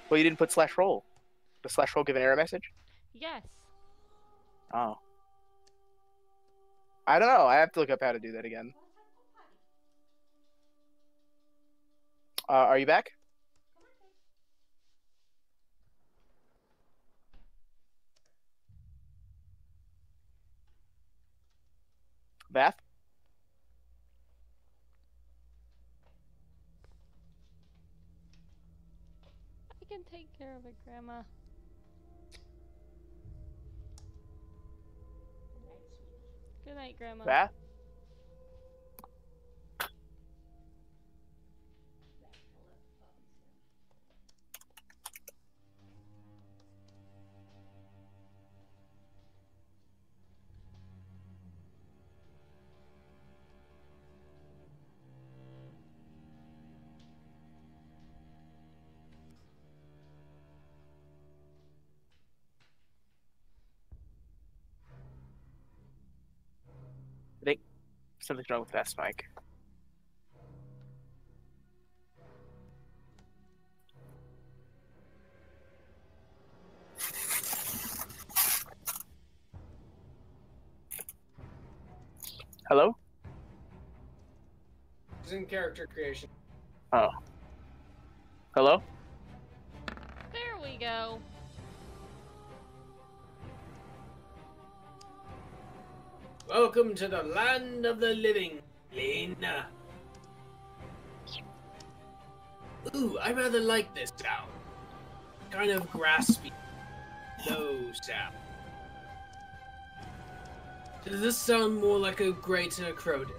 Well, you didn't put slash roll. Does slash roll give an error message? Yes. Oh. I don't know. I have to look up how to do that again. Are you back? Bath? I can take care of it, Grandma. Good night, Grandma. Bath? I think something's wrong with Bath's mic. Hello? It's in character creation. Oh. Hello? There we go. Welcome to the land of the living, Lena. Ooh, I rather like this sound. Kind of graspy, low sound. Does this sound more like a greater Crowden?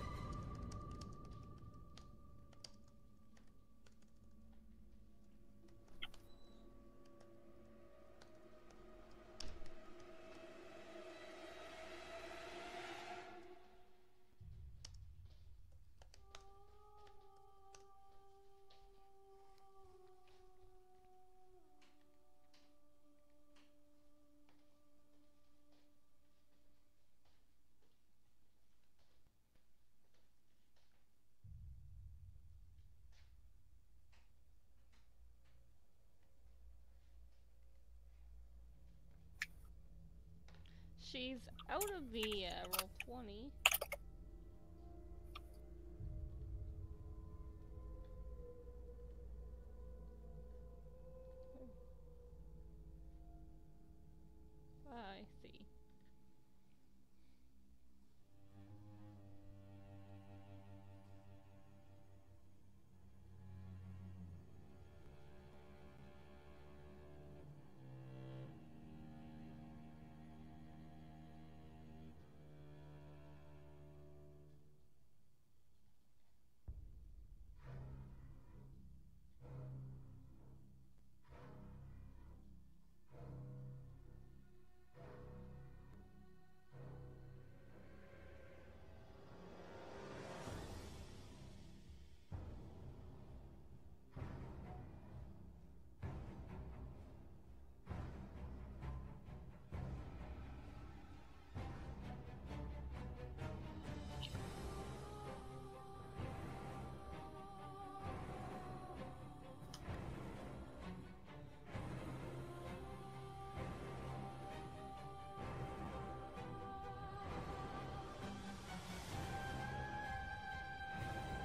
She's out of the roll 20. I see.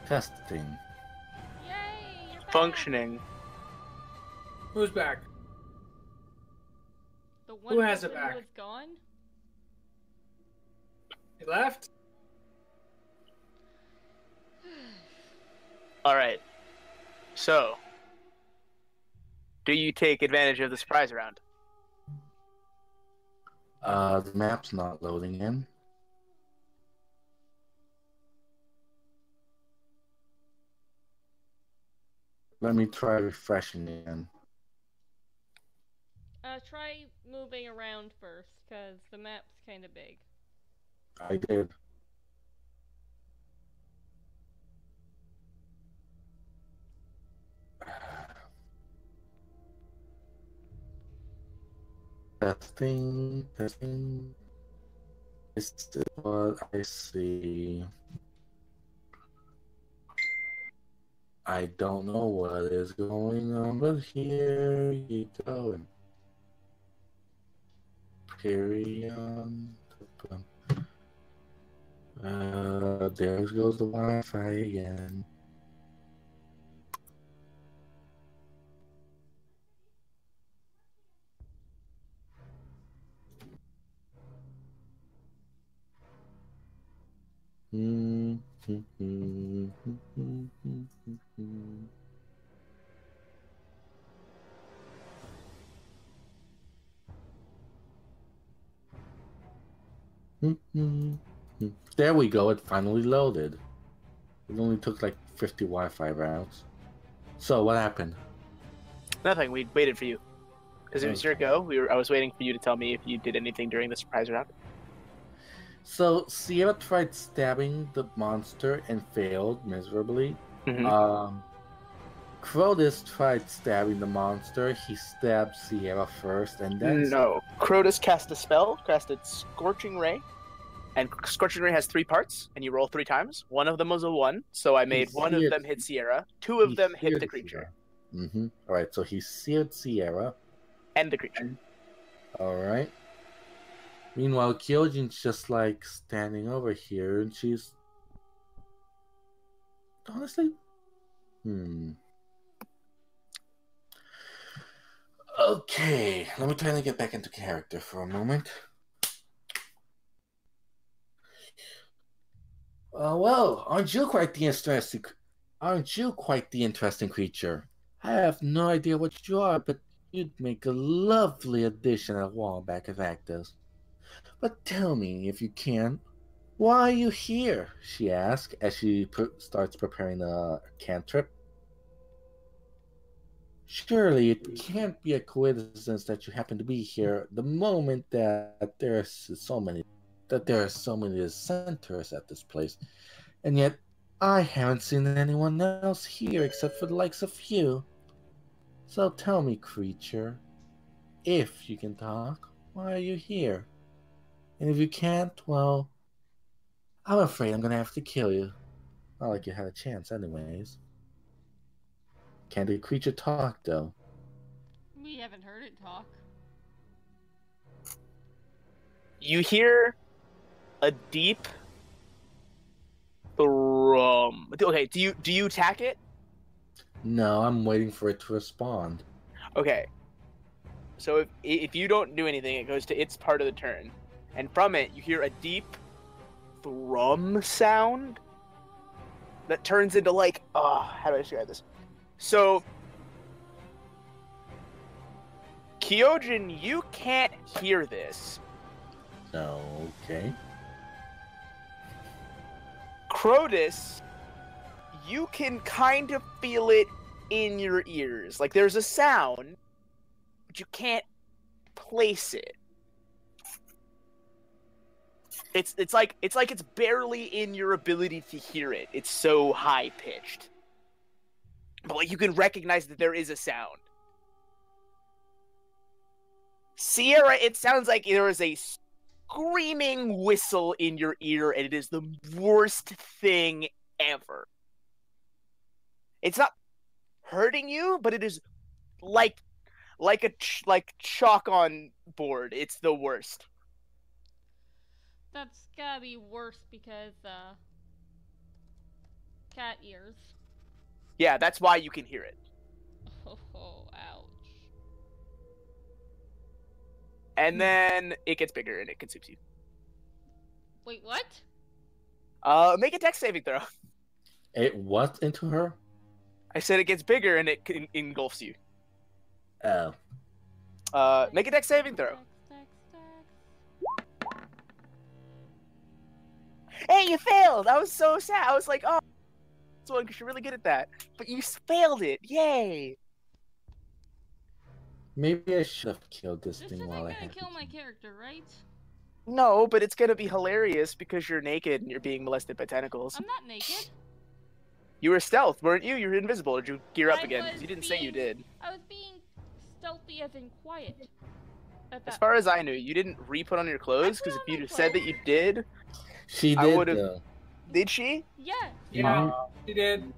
Testing. Yay, you're back. Functioning. Who's back? The one Who has person it back? who was gone? He left? Alright. So, do you take advantage of the surprise round? The map's not loading in. Let me try refreshing again. Try moving around first, because the map's kind of big. I did. Testing, testing. This is what I see. I don't know what is going on, but here you go. Period. There goes the Wi-Fi again. There we go, it finally loaded. It only took like 50 Wi-Fi routes. So what happened? Nothing. We waited for you because it was your go. I was waiting for you to tell me if you did anything during the surprise round. So Sierra tried stabbing the monster and failed miserably. Mm-hmm. Crotus tried stabbing the monster. He stabbed Sierra first, and then No. Crotus cast a spell, casted Scorching Ray, and Scorching Ray has 3 parts, and you roll 3 times. One of them was a 1, so I made one of them hit Sierra. 2 of them hit the creature. All right, so he seared Sierra and the creature. All right. Meanwhile, Kyojin's just like standing over here, and she's honestly, Okay, let me try to get back into character for a moment. Well, aren't you quite the interesting creature? I have no idea what you are, but you'd make a lovely addition at Wallback of Actors. But tell me, if you can, why are you here? She asks as she starts preparing a cantrip. Surely it can't be a coincidence that you happen to be here the moment that there are so many dissenters at this place, and yet I haven't seen anyone else here except for the likes of you. So tell me, creature, if you can talk, why are you here? And if you can't, well, I'm afraid I'm gonna have to kill you. Not like you had a chance anyways. Can the creature talk, though? We haven't heard it talk. You hear a deep thrum. Okay, do you attack it? No, I'm waiting for it to respond. Okay. So if you don't do anything, it goes to its part of the turn. And from it, you hear a deep thrum sound that turns into like, how do I describe this? So, Kyojin, you can't hear this. Okay. Crotus, you can kind of feel it in your ears. Like there's a sound, but you can't place it. It's like it's barely in your ability to hear it. It's so high pitched. But like you can recognize that there is a sound. Sierra, it sounds like there is a screaming whistle in your ear, and it is the worst thing ever. It's not hurting you, but it is like chalk on board. It's the worst. That's gotta be worse because cat ears. Yeah, that's why you can hear it. Oh, ouch. And then it gets bigger and it consumes you. Wait, what? Make a dex saving throw. It what into her? I said it gets bigger and it engulfs you. Oh. Make a dex saving throw. Dex. Hey, you failed! I was so sad. I was like, oh. +1 because you're really good at that. But you failed it. Yay! Maybe I should have killed this This thing isn't while I gonna had kill it. my character, right? No, but it's gonna be hilarious because you're naked and you're being molested by tentacles. I'm not naked. You were stealth, weren't you? You were invisible. Or did you gear up I again? was Because you didn't say you did. I was being stealthy as in quiet. At As that far as point. I knew, you didn't re-put on your clothes. put Because on if my you'd have said that clothes. you did, She I did, would've- though. did she? Yes, Yeah, she did.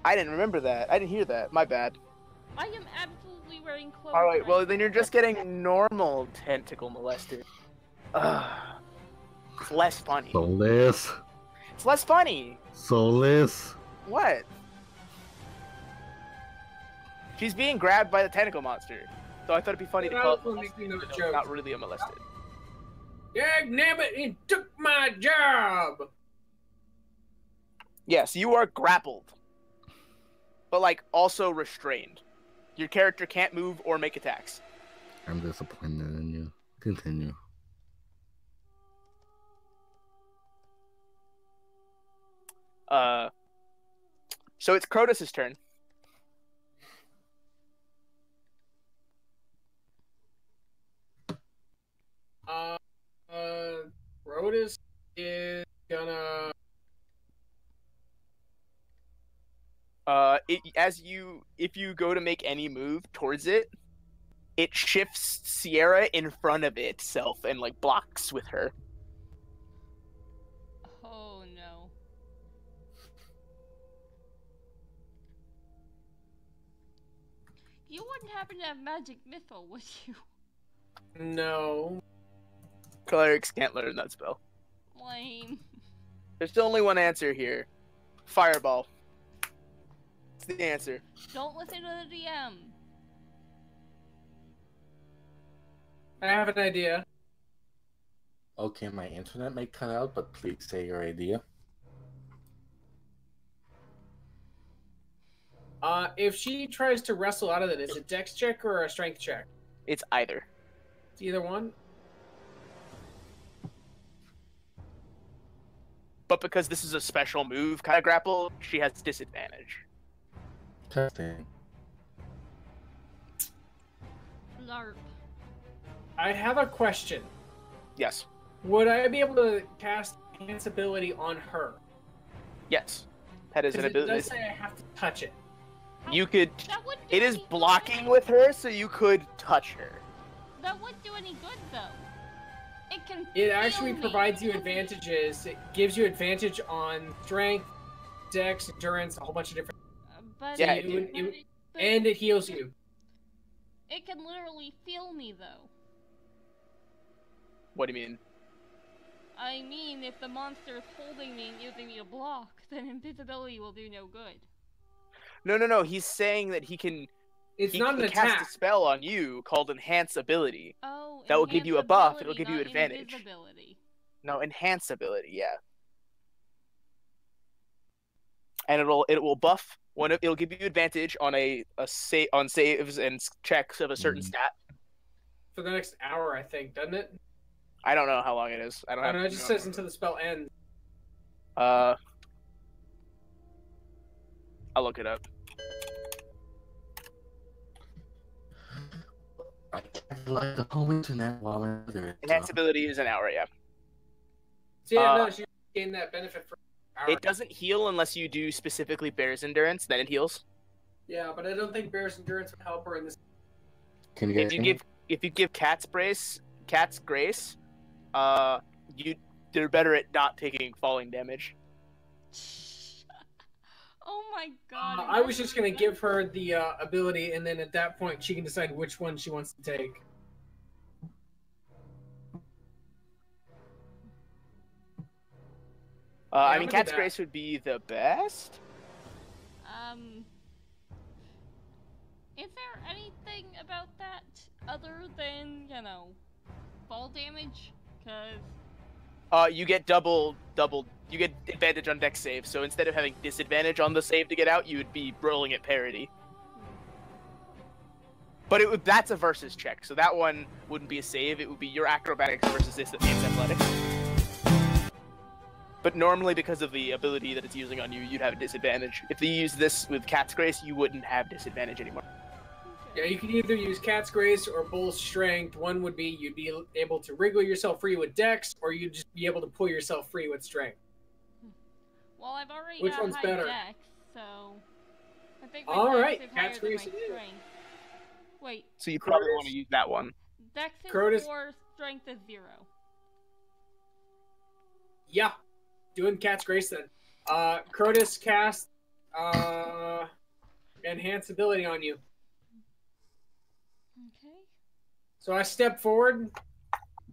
I didn't remember that. I didn't hear that. My bad. I am absolutely wearing clothes. All right. Well, right then you're now. just getting normal tentacle molested. Ugh. It's less funny. Soulless. It's less funny. Soulless. What? She's being grabbed by the tentacle monster. So I thought it'd be funny to Yeah, call I it was making those molested, jokes. not really a molested. Dag nabbit, he took my job! Yes, you are grappled. But, like, also restrained. Your character can't move or make attacks. I'm disappointed in you. Continue. So it's Crotus's turn. Rotus is gonna... If you go to make any move towards it, it shifts Sierra in front of itself and, like, blocks with her. Oh no. You wouldn't happen to have magic missile, would you? No. Clerics can't learn that spell. Lame. There's only one answer here. Fireball. It's the answer. Don't listen to the DM. I have an idea. Okay, my internet may cut out, but please say your idea. If she tries to wrestle out of it, is it dex check or a strength check? It's either. It's either one. But because this is a special move kind of grapple, she has disadvantage. Testing. LARP. I have a question. Yes. Would I be able to cast Enhance ability on her? Yes. That is an 'Cause it ability. does say I have to touch it. You could. That wouldn't do It is any good. blocking with her, so you could touch her. That wouldn't do any good though. It can. It actually feel me. provides you advantages. It gives you advantage on strength, dex, endurance, a whole bunch of different... But Yeah, but And it heals you. it can literally feel me though. What do you mean? I mean, if the monster is holding me and using me to block, then invisibility will do no good. No. He's saying that he can. It's He not can an cast attack. a spell on you called Enhance Ability. Oh, That will give you a buff, enhance it'll give you ability, not advantage. invisibility. No, Enhance Ability, yeah. And it will buff when it'll give you advantage on on saves and checks of a certain stat. For the next hour, I think, doesn't it? I don't know how long it is. I don't I have. don't know, it just says until the spell ends. I'll look it up. I can't like the whole internet while I'm there. Enhance Ability is an hour, yeah. So yeah, Uh, no, she gained that benefit for an hour. It doesn't heal unless you do specifically Bear's Endurance, then it heals. Yeah, but I don't think Bear's Endurance would help her in this. Can you guys If you give Cat's Grace, they're better at not taking falling damage. Oh my god. I was just gonna give her the ability, and then at that point, she can decide which one she wants to take. I I'm mean, gonna do Cat's that. Grace would be the best. Is there anything about that other than, you know, fall damage? Cause You get you get advantage on dex save, so instead of having disadvantage on the save to get out, you would be rolling at parity. But that's a versus check, so that one wouldn't be a save, it would be your acrobatics versus its athletics. But normally, because of the ability that it's using on you, you'd have a disadvantage. If you use this with Cat's Grace, you wouldn't have disadvantage anymore. Yeah, you can either use Cat's Grace or Bull Strength. One would be you'd be able to wriggle yourself free with Dex, or you'd just be able to pull yourself free with Strength. Well, I've already Which got one's high better? Dex, so I think my All Dex right, is higher Cat's than my Grace it is. Strength. Wait, So you probably Crotus. want to use that one. Dex is Crotus. 4, Strength is 0. Yeah, doing Cat's Grace then. Crotus cast Enhance ability on you. Okay. So I step forward,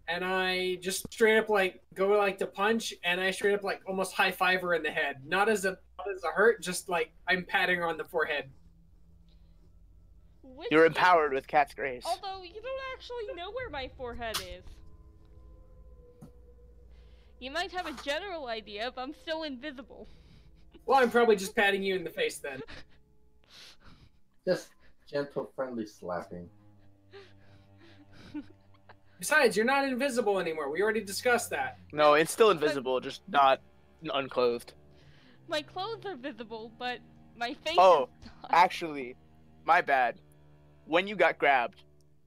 and I just straight up go like to punch, and I straight up almost high five her in the head. Not as a hurt, just I'm patting her on the forehead. You're empowered with Cat's Grace. Although you don't actually know where my forehead is. You might have a general idea, but I'm still invisible. Well, I'm probably just patting you in the face then. Just gentle, friendly slapping. Besides, you're not invisible anymore. We already discussed that. No, it's still invisible, just not unclothed. My clothes are visible, but my face Oh, is not. actually, my bad. When you got grabbed,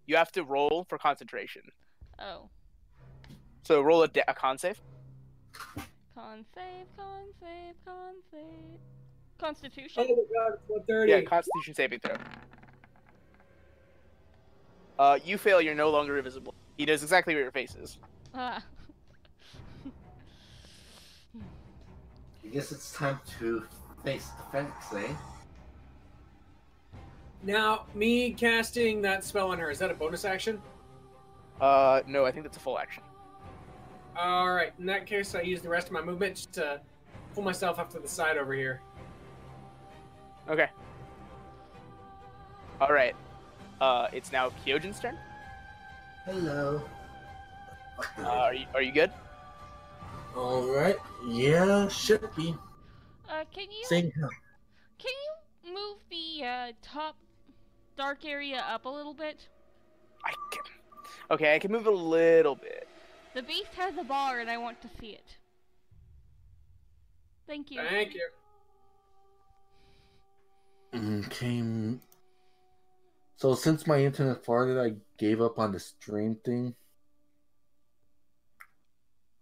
you have to roll for concentration. Oh. So roll a con save. Con save. Constitution? Oh my god, it's 130. Yeah, Constitution saving throw. You fail, you're no longer invisible. He knows exactly where your face is. Ah. I guess it's time to face the facts, eh? Now, me casting that spell on her, is that a bonus action? No, I think that's a full action. Alright, in that case, I use the rest of my movement just to pull myself up to the side over here. Okay. Alright. It's now Kyojin's turn. Hello. Are you good? Alright. Yeah, should be. Can you Same here. move the top dark area up a little bit? Okay, I can move a little bit. The beast has a bar and I want to see it. Thank you. Thank you. Okay. So since my internet farted, I gave up on the stream thing.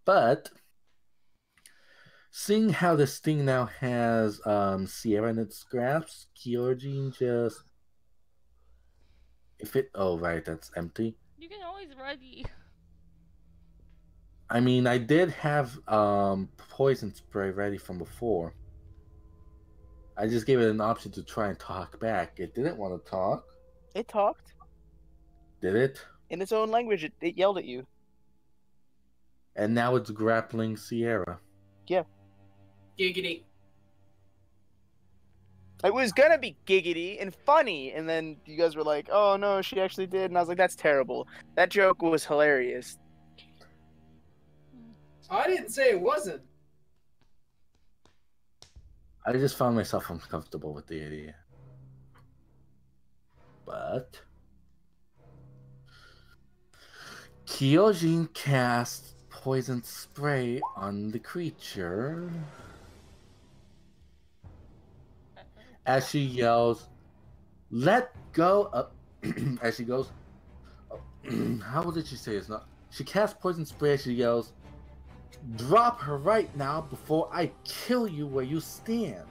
But seeing how this thing now has Sierra in its grasp, Kyojin just oh right, that's empty. You can always ready. I mean, I did have poison spray ready from before. I just gave it an option to try and talk back. It didn't want to talk. It talked. Did it? In its own language, it yelled at you. And now it's grappling Sierra. Yeah. Giggity. It was gonna be giggity and funny, and then you guys were like, oh no, she actually did. And I was like, that's terrible. That joke was hilarious. I didn't say it wasn't. I just found myself uncomfortable with the idea. But Kyojin casts poison spray on the creature as she yells, "Let go of!" As she goes, how did she say it's not? She casts poison spray as she yells, "Drop her right now before I kill you where you stand."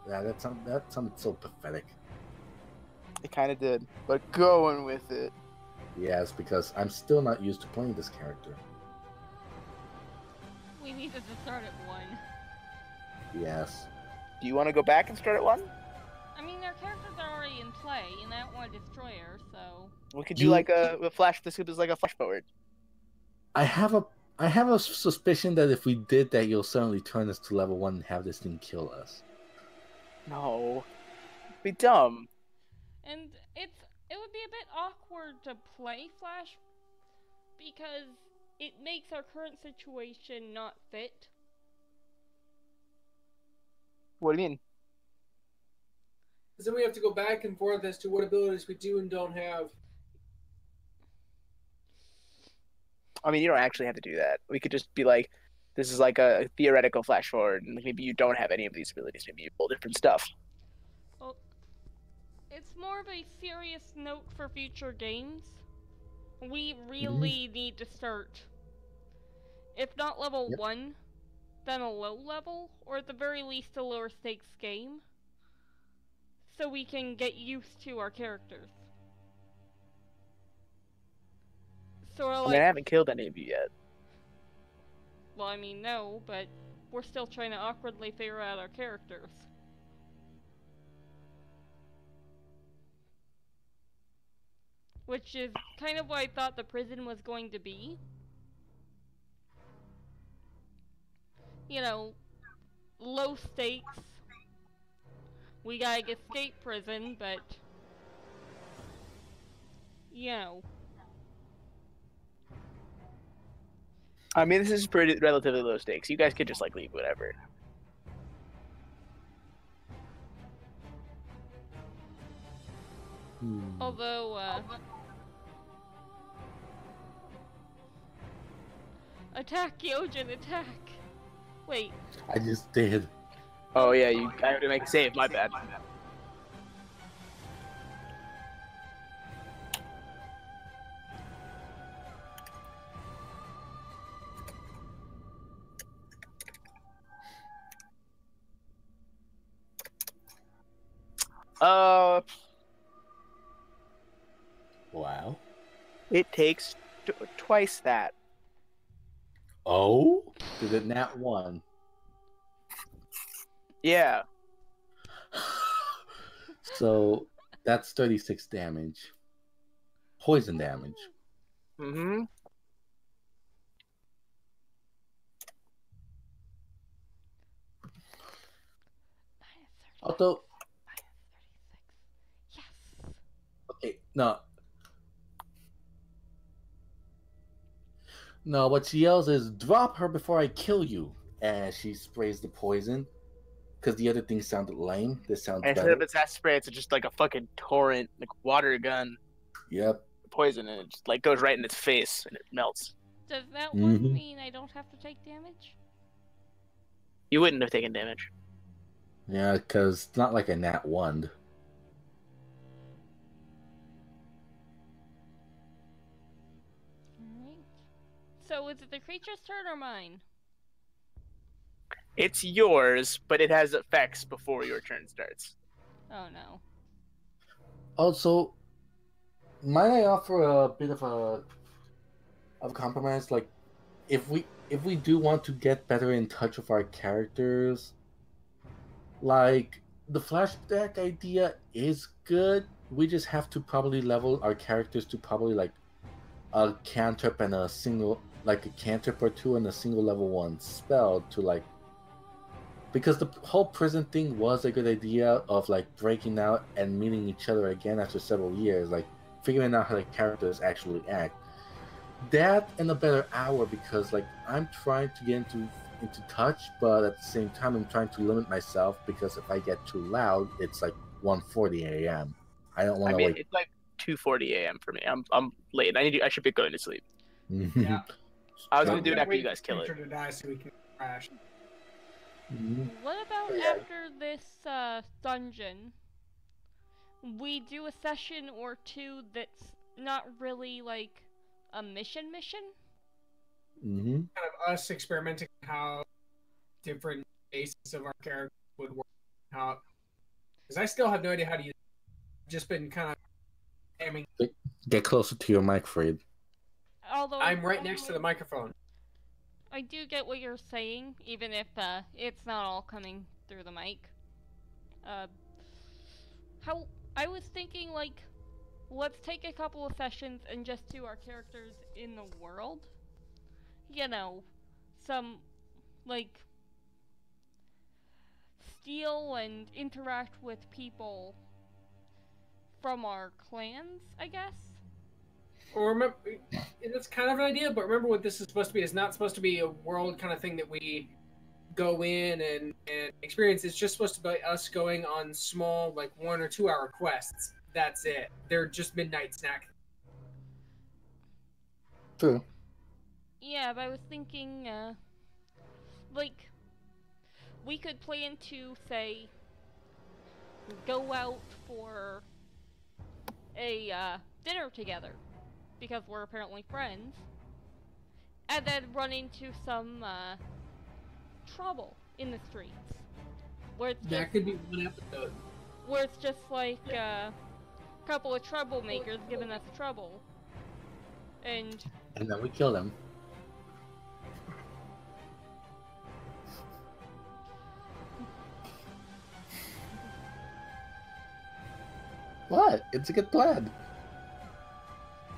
That sounded so pathetic. It kind of did, but going with it. Yes, because I'm still not used to playing this character. We needed to start at 1. Yes. Do you want to go back and start at 1? I mean, their characters are already in play, and I don't want to destroy her, so... We could do like a flash. This is like a flash forward. I have a suspicion that if we did that, you'll suddenly turn us to level 1 and have this thing kill us. No. It'd be dumb. And it would be a bit awkward to play Flash, because it makes our current situation not fit. What do you mean? Because then we have to go back and forth as to what abilities we do and don't have. I mean, you don't actually have to do that. We could just be like, This is like a theoretical flash forward, and maybe you don't have any of these abilities. Maybe you pull different stuff. Well, it's more of a serious note for future games. We really need to start, if not level 1, then a low level, or at the very least a lower stakes game, so we can get used to our characters. Sort of I mean, I haven't killed any of you yet. Well, I mean, no, but we're still trying to awkwardly figure out our characters. Which is kind of what I thought the prison was going to be. You know, low stakes. We gotta escape prison, but... You know. I mean, this is pretty relatively low stakes. You guys could just like leave whatever. Although, attack, Kyojin, attack! Wait. I just did. Oh yeah, I have to make a save. My bad. Wow. It takes twice that. Oh? Did it nat 1? Yeah. So that's 36 damage. Poison damage. Mm-hmm. Although, Yes! okay, no. No, what she yells is, drop her before I kill you. And she sprays the poison. Because the other thing sounded lame. This sounds And instead better. of its acid spray, it's just like a fucking torrent, like water gun. Yep. Poison, and it just like goes right in its face, and it melts. Does that one mean I don't have to take damage? You wouldn't have taken damage. Yeah, because it's not like a nat 1. Alright. So is it the creature's turn or mine? It's yours, but it has effects before your turn starts. Oh no. Also, might I offer a bit of a compromise? Like, if we do want to get better in touch with our characters, like the flashback idea is good. We just have to probably level our characters to probably like a cantrip and a single, like a cantrip or two and a single level 1 spell to like. Because the whole prison thing was a good idea of like breaking out and meeting each other again after several years, like figuring out how the characters actually act. That and a better hour, because like I'm trying to get into touch, but at the same time I'm trying to limit myself, because if I get too loud, it's like 1:40 a.m. I don't want to wake. It's like 2:40 a.m. for me. I'm late. I should be going to sleep. Yeah. I was gonna do it after you guys kill it. To die so we can crash. What about after this dungeon, we do a session or two that's not really like a mission? Kind of us experimenting how different bases of our character would work. How, because I still have no idea how to use it. I've just been kind of aiming. Get closer to your mic, Fred. Although I'm right next to the microphone. I do get what you're saying, even if it's not all coming through the mic. How I was thinking, like, let's take a couple of sessions and just do our characters in the world. You know, some, like, steal and interact with people from our clans, I guess? Well, remember, that's kind of an idea, but remember what this is supposed to be. It's not supposed to be a world kind of thing that we go in and experience. It's just supposed to be us going on small, like 1 or 2 hour quests. That's it. They're just midnight snack. True. Yeah, but I was thinking, like, we could plan to, say, go out for a dinner together, because we're apparently friends, and then run into some trouble in the streets, where it's That could be one episode. where it's just like a couple of troublemakers giving us trouble, and then we kill them. What? It's a good plan.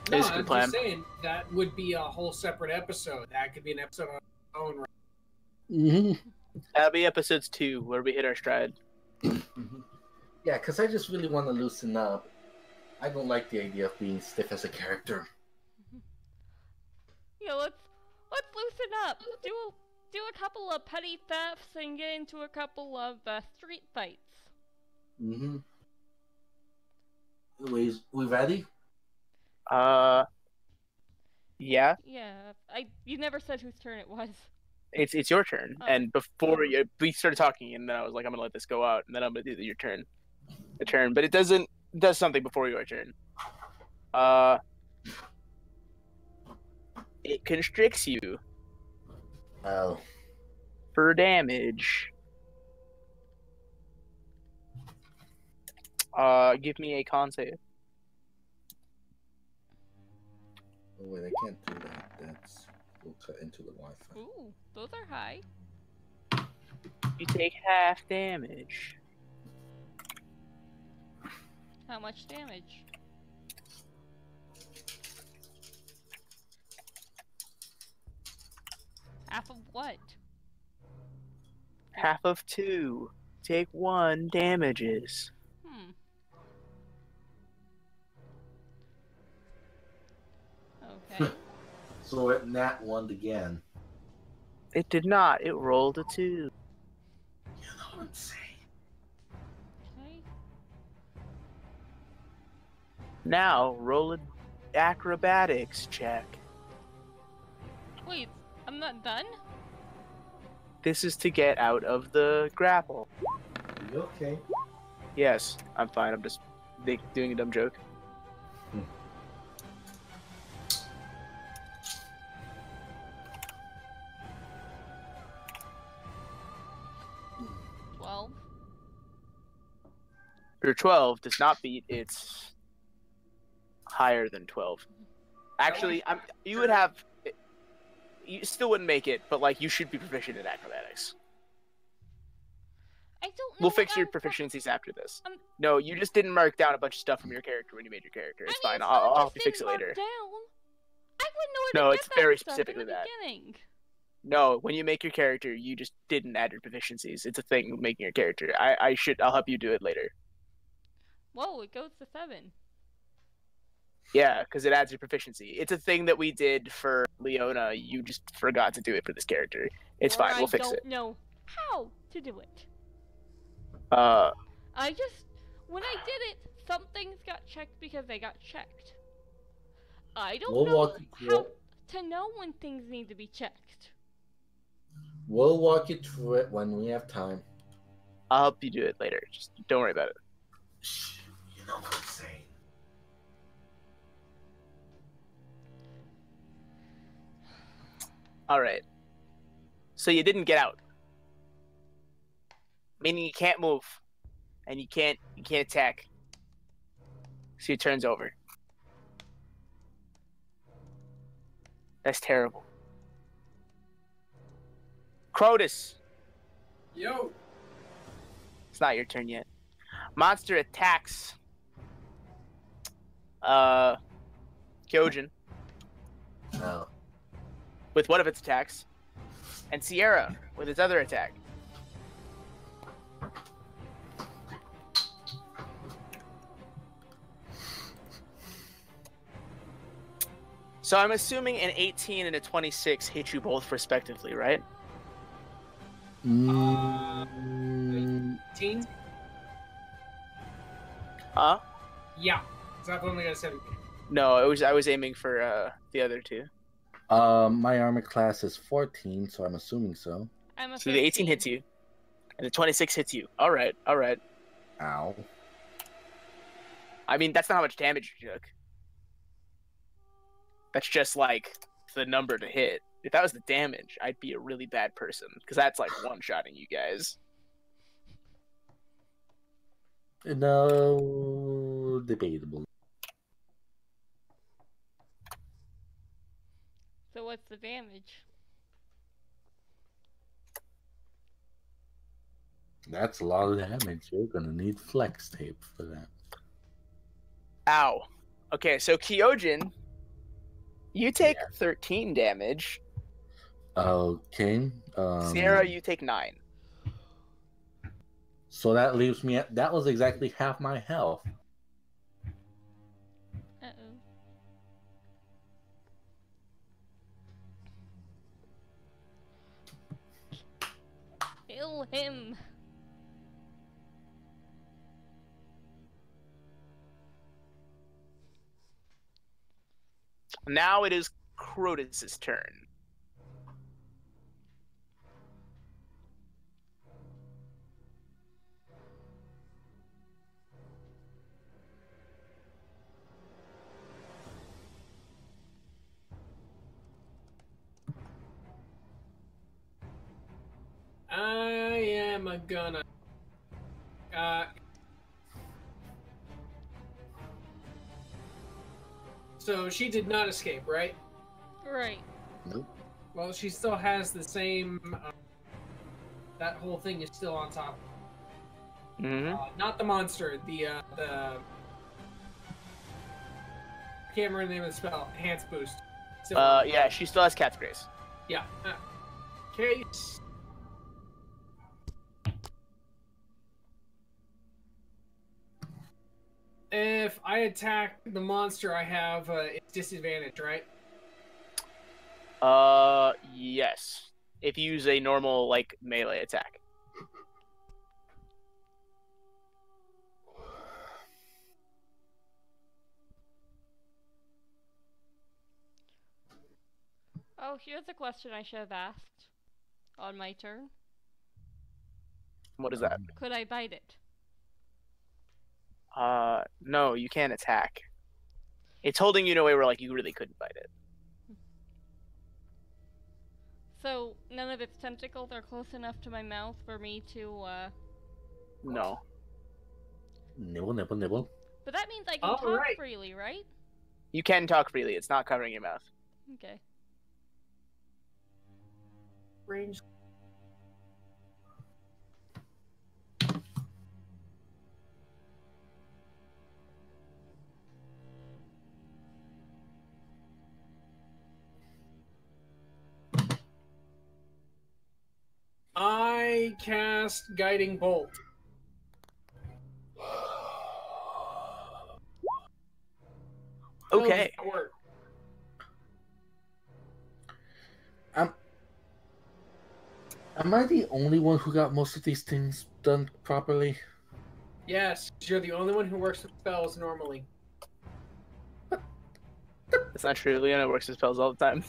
No, It's a good I'm plan. just saying that would be a whole separate episode. That could be an episode on its own. Right? Mm-hmm. That'll be episodes 2 where we hit our stride. Yeah, because I just really want to loosen up. I don't like the idea of being stiff as a character. yeah, let's loosen up. Do a couple of petty thefts and get into a couple of street fights. Mm-hmm. We ready? Yeah, Yeah, you never said whose turn it was. it's your turn. Oh. And before we started talking, and then I was like, I'm gonna let this go out, and then I'm gonna do your turn. A turn, but it does something before your turn. It constricts you Oh. for damage. Give me a con save. Oh, wait, I can't do that. That's... We'll cut into the Wi-Fi. Ooh, those are high. You take half damage. How much damage? Half of what? Half of 2. Take 1 damages. Okay. So it nat 1 again. It did not. It rolled a 2. You know what I'm saying? Okay. Now roll an acrobatics check. Wait, I'm not done? This is to get out of the grapple. You okay? Yes, I'm fine. I'm just doing a dumb joke. 12. Your 12 does not beat. It's higher than 12. Actually, you would have. You still wouldn't make it, but like you should be proficient in acrobatics. I don't know. We'll fix your what I'm proficiencies after this. Um, No, you just didn't mark down a bunch of stuff from your character when you made your character. It's fine. it's I'll not help you just fix it being later. marked down. I wouldn't know where No, to it's get that very stuff specifically in the that. beginning. No, when you make your character, you just didn't add your proficiencies. It's a thing making your character. I'll help you do it later. Whoa, it goes to 7. Yeah, because it adds your proficiency. It's a thing that we did for Leona. You just forgot to do it for this character. It's Or fine. We'll I fix don't it. know how to do it. When I did it, some things got checked because they got checked. I don't We'll know walk you how through it. to know when things need to be checked. We'll walk you through it when we have time. I'll help you do it later. Just don't worry about it. Shh, you know what I'm saying. All right. So you didn't get out, meaning you can't move, and you can't attack. So your turn's over. That's terrible. Crotus, Yo, it's not your turn yet. Monster attacks. Kyojin No. with one of its attacks, and Sierra with its other attack. So I'm assuming an 18 and a 26 hit you both respectively, right? Mm, 18? Huh? Yeah. So I've only got a 17. No, I was aiming for the other two. my armor class is 14, so I'm assuming so. I'm a So the 18 15. hits you, and the 26 hits you. All right, all right. Ow. I mean, that's not how much damage you took. That's just like the number to hit. If that was the damage, I'd be a really bad person because that's like one-shotting you guys. No, debatable. So what's the damage? That's a lot of damage. You're gonna need flex tape for that. Ow. Okay, so Kyojin, you take 13 damage. Okay. Sierra, you take 9. So that leaves me at, that was exactly half my health. Uh-oh. Kill him! Now it is Crotus's turn. I am gonna. So she did not escape, right? Right. Nope. Well, she still has the same. That whole thing is still on top. Mm-hmm. Not the monster. The. I can't remember the name of the spell. Enhanced boost. Still on. Yeah, she still has Cat's Grace. Yeah. Case. If I attack the monster, I have it's disadvantage, right? Yes. If you use a normal, like, melee attack. Oh, here's a question I should have asked on my turn. What is that? Could I bite it? No, you can't attack. It's holding you in a way where, like, you really couldn't bite it. So, none of its tentacles are close enough to my mouth for me to, No. Nibble, nibble, nibble. But that means I can All talk right. freely, right? You can talk freely. It's not covering your mouth. Okay. Range. I cast Guiding Bolt. Okay. How does that work? Am I the only one who got most of these things done properly? Yes, you're the only one who works with spells normally. That's not true. Leona works with spells all the time.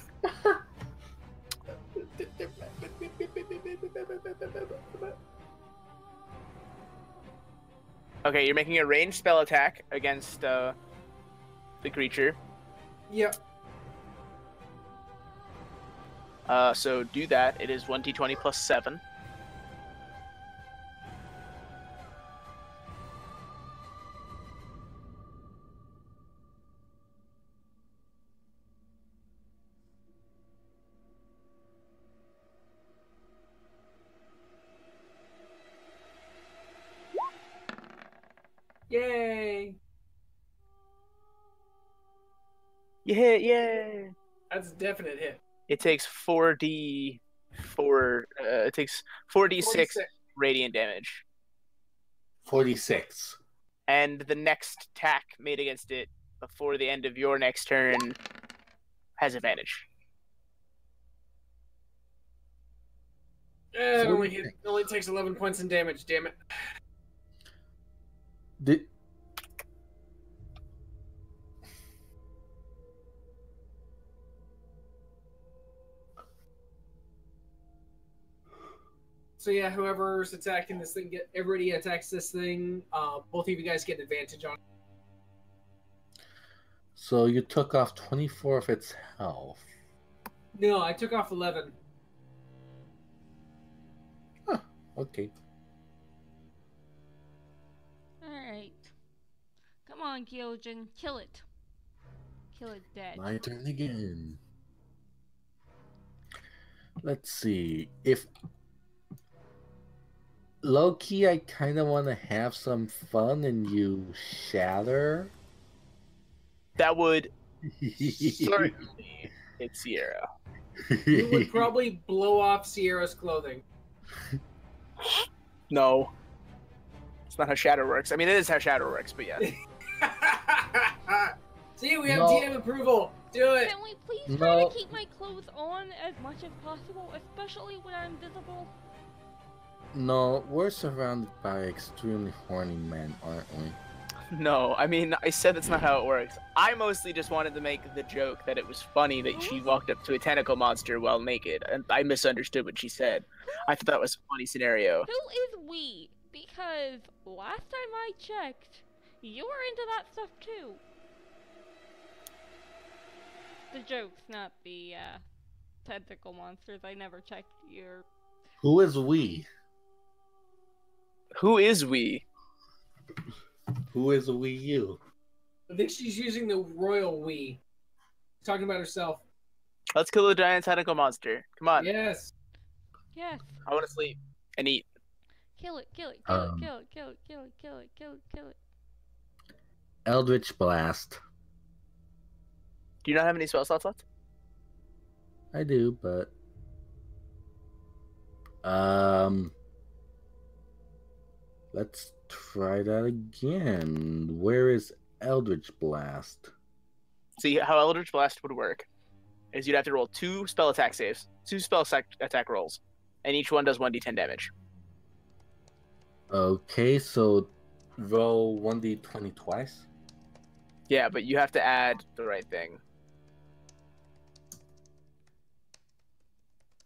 Okay, you're making a ranged spell attack against the creature. Yep. So do that. It is 1d20 plus 7. Yay! You hit, yay! That's a definite hit. It takes 4d4. It takes 4d6 46. radiant damage, 46. and the next attack made against it before the end of your next turn has advantage. It only 46. only takes 11 points in damage. Damn it. Did So yeah, whoever's attacking this thing, everybody attacks this thing. Both of you guys get advantage on it. So you took off 24 of its health. No, I took off 11. Huh, okay. Alright. Come on, Gyojin, kill it. Kill it dead. My turn again. Let's see. If low-key, I kind of want to have some fun and you shatter. That would certainly hit Sierra. You would probably blow off Sierra's clothing. No. It's not how Shatter works. I mean, it is how Shatter works, but yeah. See, we have No. DM approval. Do it. Can we please try to keep my clothes on as much as possible, especially when I'm visible? No, we're surrounded by extremely horny men, aren't we? No, I mean, I said that's not how it works. I mostly just wanted to make the joke that it was funny that she walked up to a tentacle monster while naked, and I misunderstood what she said. I thought that was a funny scenario. Who is we? Because last time I checked, you were into that stuff too. The joke's not the tentacle monsters. I never checked your... Who is we? Who is we? Who is we you? I think she's using the royal we. Talking about herself. Let's kill the giant tentacle monster. Come on. Yes. Yes. I want to sleep and eat. Kill it, kill it, kill it, kill it, kill it, kill it, kill it, kill it, kill it. Eldritch Blast. Do you not have any spell slots left? I do, but let's try that again. Where is Eldritch Blast? See, how Eldritch Blast would work is you'd have to roll 2 spell attack saves, 2 spell attack rolls, and each one does 1d10 damage. Okay, so roll 1d20 twice. Yeah, but you have to add the right thing.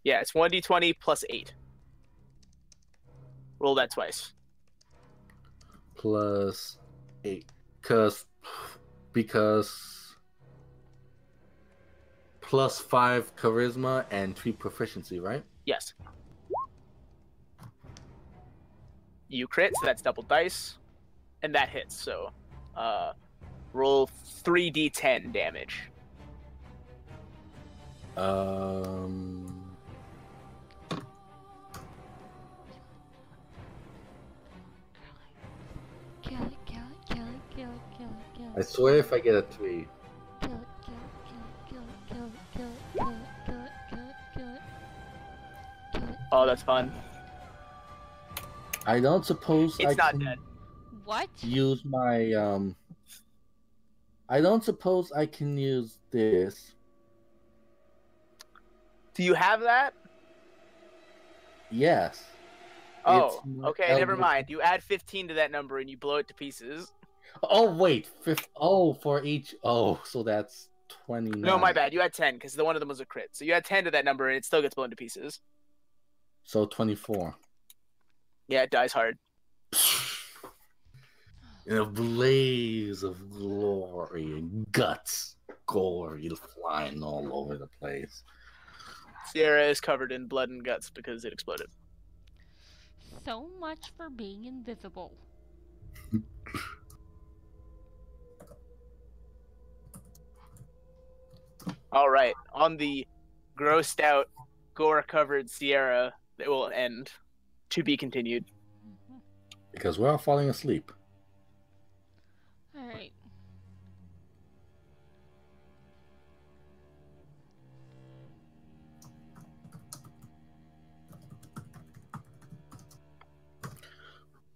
Yeah, it's 1d20 plus 8. Roll that twice. Plus 8. Because plus 5 charisma and 3 proficiency, right? Yes. You crit, so that's double dice, and that hits. So, roll 3d10 damage. Kill it, kill it, kill it, kill it, kill it, kill I it. swear if I get a 3. Kill it, kill it, kill it, kill it, kill it, kill it, kill it, kill it, kill it, kill it. Oh, that's fun. I don't suppose It's I not can dead. What? use my I don't suppose I can use this. Do you have that? Yes. Oh, It's my okay, never Eldritch- mind. You add 15 to that number and you blow it to pieces. Oh wait, for each. Oh, so that's 29. No, my bad. You had 10 because the one of them was a crit. So you add 10 to that number and it still gets blown to pieces. So 24. Yeah, it dies hard. In a blaze of glory and guts, gore flying all over the place. Sierra is covered in blood and guts because it exploded. So much for being invisible. All right, on the grossed out, gore-covered Sierra, it will end. To be continued. Because we're all falling asleep. Alright.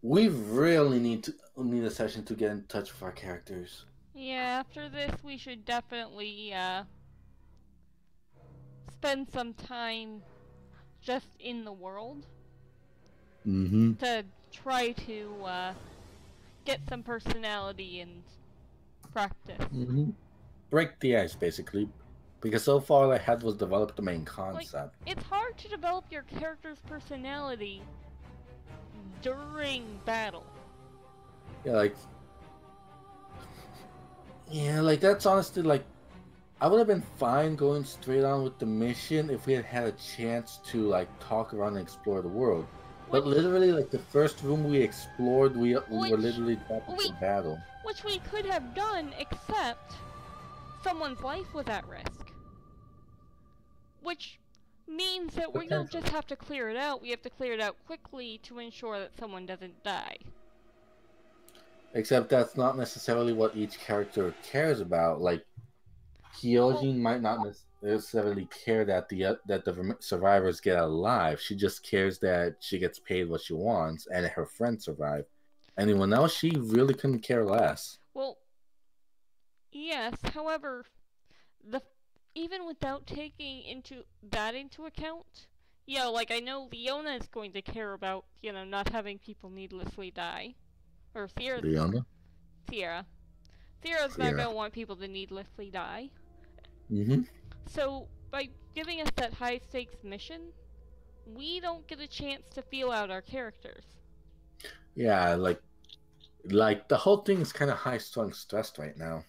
We really need a session to get in touch with our characters. Yeah, after this we should definitely spend some time just in the world Mm-hmm. to try to get some personality and practice. Mm-hmm. Break the ice, basically. Because so far all I had was develop the main Like, concept. it's hard to develop your character's personality during battle. Like that's honestly like, I would have been fine going straight on with the mission if we had had a chance to like talk around and explore the world. But Which- literally, like the first room we explored, we were Which literally dropped into battle. Which we could have done, except someone's life was at risk. Which means that we don't just have to clear it out, we have to clear it out quickly to ensure that someone doesn't die. Except that's not necessarily what each character cares about. Like, Hyojin might not necessarily care that the survivors get alive. She just cares that she gets paid what she wants and her friends survive. Anyone else, she really couldn't care less. Well, yes, however, even without taking into account, like I know Leona is going to care about, not having people needlessly die. Or Sierra. Leona? Sierra's not gonna want people to needlessly die. Mm-hmm. So, by giving us that high-stakes mission, we don't get a chance to feel out our characters. Yeah, like the whole thing is kind of high-strung stressed right now.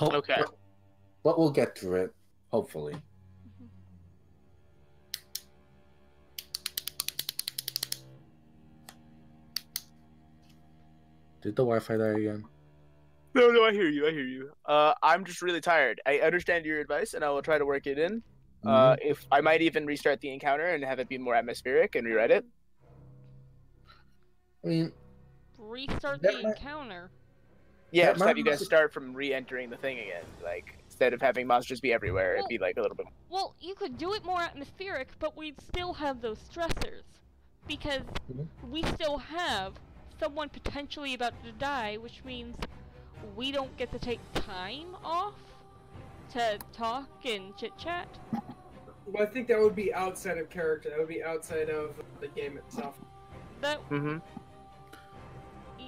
Okay. But we'll get through it, hopefully. Did the Wi-Fi die again? No, I hear you. I'm just really tired. I understand your advice, and I will try to work it in. If I might even restart the encounter and have it be more atmospheric and rewrite it. I mean, restart the encounter. Yeah, just have you guys start from re-entering the thing again. Like, instead of having monsters be everywhere, it'd be like a little bit. Well, you could do it more atmospheric, but we'd still have those stressors. Because we still have someone potentially about to die, which means we don't get to take time off to talk and chit-chat. Well, I think that would be outside of character. That would be outside of the game itself.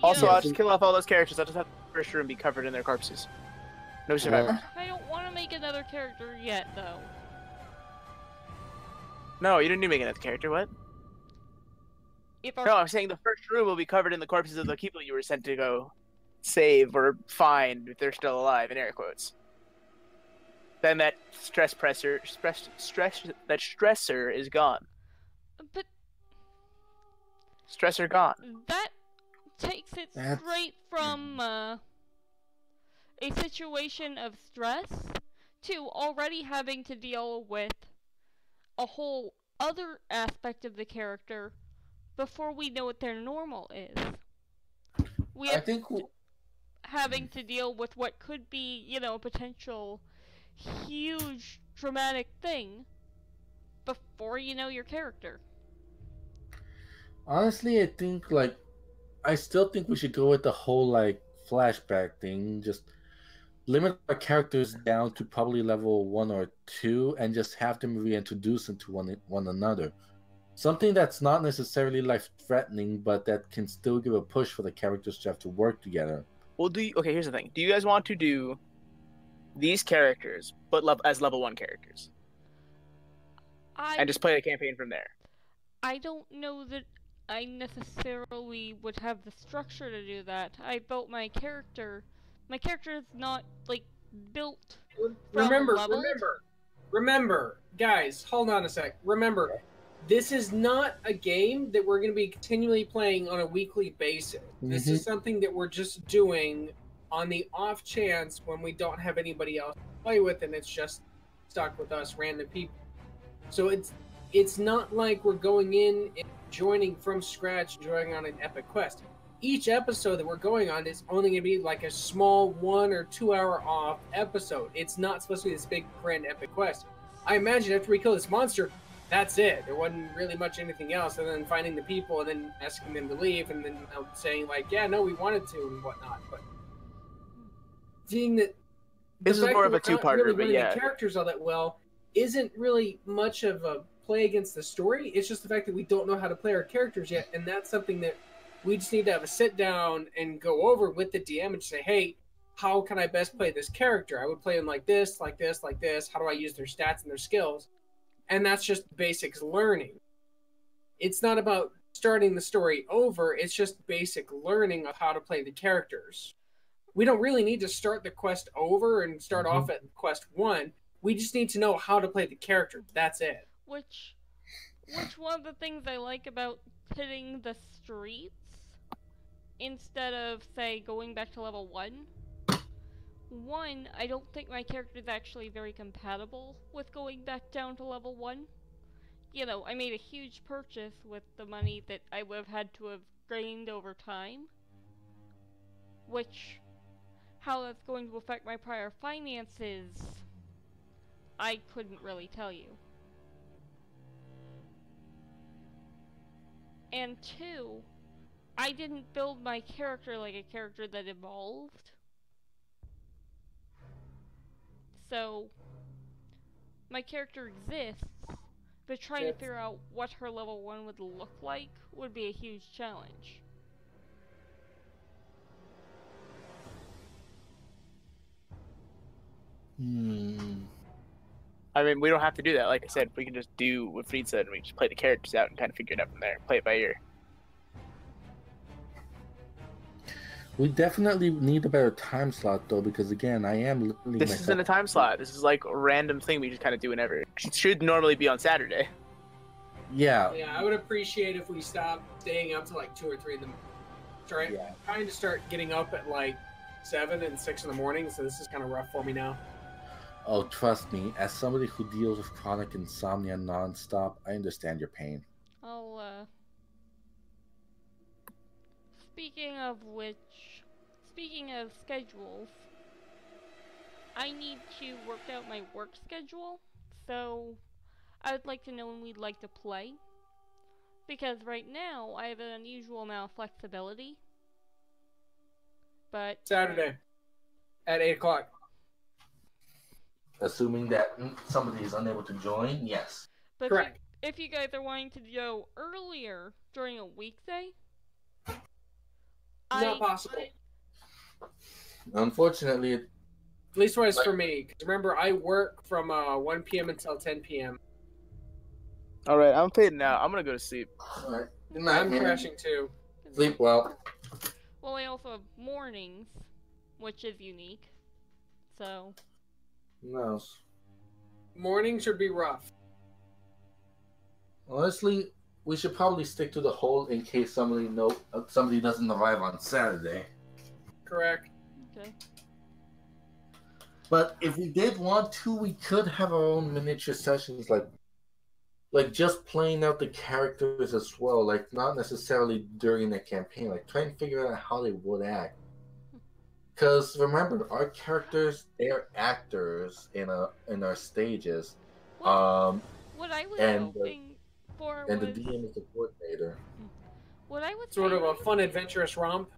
Also, I'll just kill off all those characters. I'll just have the first room be covered in their corpses. No survivors. I don't want to make another character yet, though. No, you didn't need to make another character. What? No, I'm saying the first room will be covered in the corpses of the people you were sent to go save or find if they're still alive, in air quotes. Then that stressor is gone. But stressor gone. That takes it straight from a situation of stress to already having to deal with a whole other aspect of the character before we know what their normal is. We have having to deal with what could be, a potential huge traumatic thing before you know your character. Honestly, I still think we should go with the whole flashback thing. Just limit our characters down to probably level 1 or 2 and just have them reintroduce into one another. Something that's not necessarily life-threatening, but that can still give a push for the characters to have to work together. Well, okay, here's the thing. Do you guys want to do these characters, but as level 1 characters? And just play the campaign from there? I don't know that I necessarily would have the structure to do that. I built my character. My character is not, built Remember, guys, hold on a sec. Remember, this is not a game that we're going to be continually playing on a weekly basis. This is something that we're just doing on the off chance when we don't have anybody else to play with and it's just stuck with us random people. So it's not like we're going in and joining from scratch, joining on an epic quest. Each episode that we're going on is only going to be like a small 1 or 2 hour off episode. It's not supposed to be this big grand epic quest. I imagine after we kill this monster, that's it. There wasn't really much anything else, and then finding the people, and then asking them to leave, and then saying yeah, no, we wanted to, and whatnot. But seeing that this is more of a two-parter, really but yeah, the characters all that well isn't really much of a play against the story. It's just the fact that we don't know how to play our characters yet, and that's something that we just need to have a sit down and go over with the DM and say, hey, how can I best play this character? I would play them like this, like this, like this. How do I use their stats and their skills? And that's just basics learning. It's not about starting the story over. It's just basic learning of how to play the characters. We don't really need to start the quest over and start off at quest 1. We just need to know how to play the characters. That's it. Which one of the things I like about hitting the streets instead of, say, going back to level 1. One, I don't think my character is actually very compatible with going back down to level 1. You know, I made a huge purchase with the money that I would have had to have gained over time. Which, how that's going to affect my prior finances, I couldn't really tell you. And two, I didn't build my character like a character that evolved. So, my character exists, but trying to figure out what her level 1 would look like would be a huge challenge. I mean, we don't have to do that. Like I said, we can just do what Freed said, and we just play the characters out and kind of figure it out from there. Play it by ear. We definitely need a better time slot, though, because again, I am literally. This isn't a time slot. This is like a random thing we just kind of do whenever. It should normally be on Saturday. Yeah. Yeah, I would appreciate if we stopped staying up to like 2 or 3 in the morning. Trying to start getting up at like 7 and 6 in the morning, so this is kind of rough for me now. Oh, trust me, as somebody who deals with chronic insomnia nonstop, I understand your pain. Speaking of schedules, I need to work out my work schedule, so I would like to know when we'd like to play. Because right now, I have an unusual amount of flexibility. But Saturday at 8 o'clock. Assuming that somebody is unable to join, yes. But correct. If you guys are wanting to go earlier during a weekday, not possible. Unfortunately, at least wise for me. Because remember, I work from 1 p.m. until 10 p.m. All right, I'm fading out. I'm gonna go to sleep. All right. Good night, I'm crashing too. Sleep well. Well, I also have mornings, which is unique. So. No. Morning should be rough. Honestly, we should probably stick to the whole in case somebody doesn't arrive on Saturday. Correct. Okay. But if we did want to, we could have our own miniature sessions, like just playing out the characters as well, like not necessarily during the campaign, like trying to figure out how they would act. Because remember, our characters, they're actors in our stages. What I was hoping for was... And the DM is the coordinator. What I was sort of a fun, adventurous romp.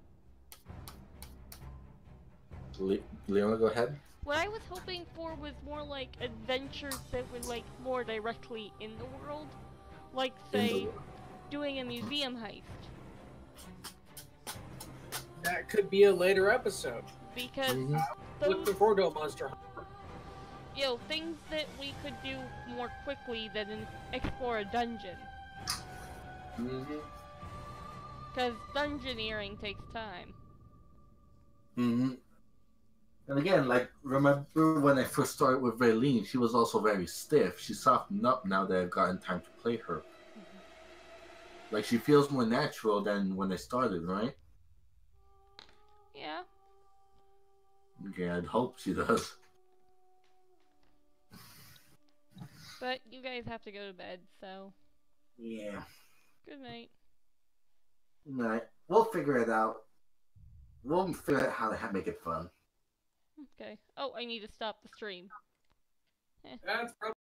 Leona, go ahead. What I was hoping for was more like adventures that were like more directly in the world. Like, say, doing a museum heist. That could be a later episode. Because looking forward to a monster hunt. You know, things that we could do more quickly than explore a dungeon. Because dungeoneering takes time. And again, like, remember when I first started with Raylene, she was also very stiff. She softened up now that I've gotten time to play her. Like, she feels more natural than when I started, right? Yeah. Okay, I'd hope she does. But you guys have to go to bed, so... Yeah. Good night. Good night. We'll figure it out. We'll figure out how to make it fun. Okay. Oh, I need to stop the stream. That's probably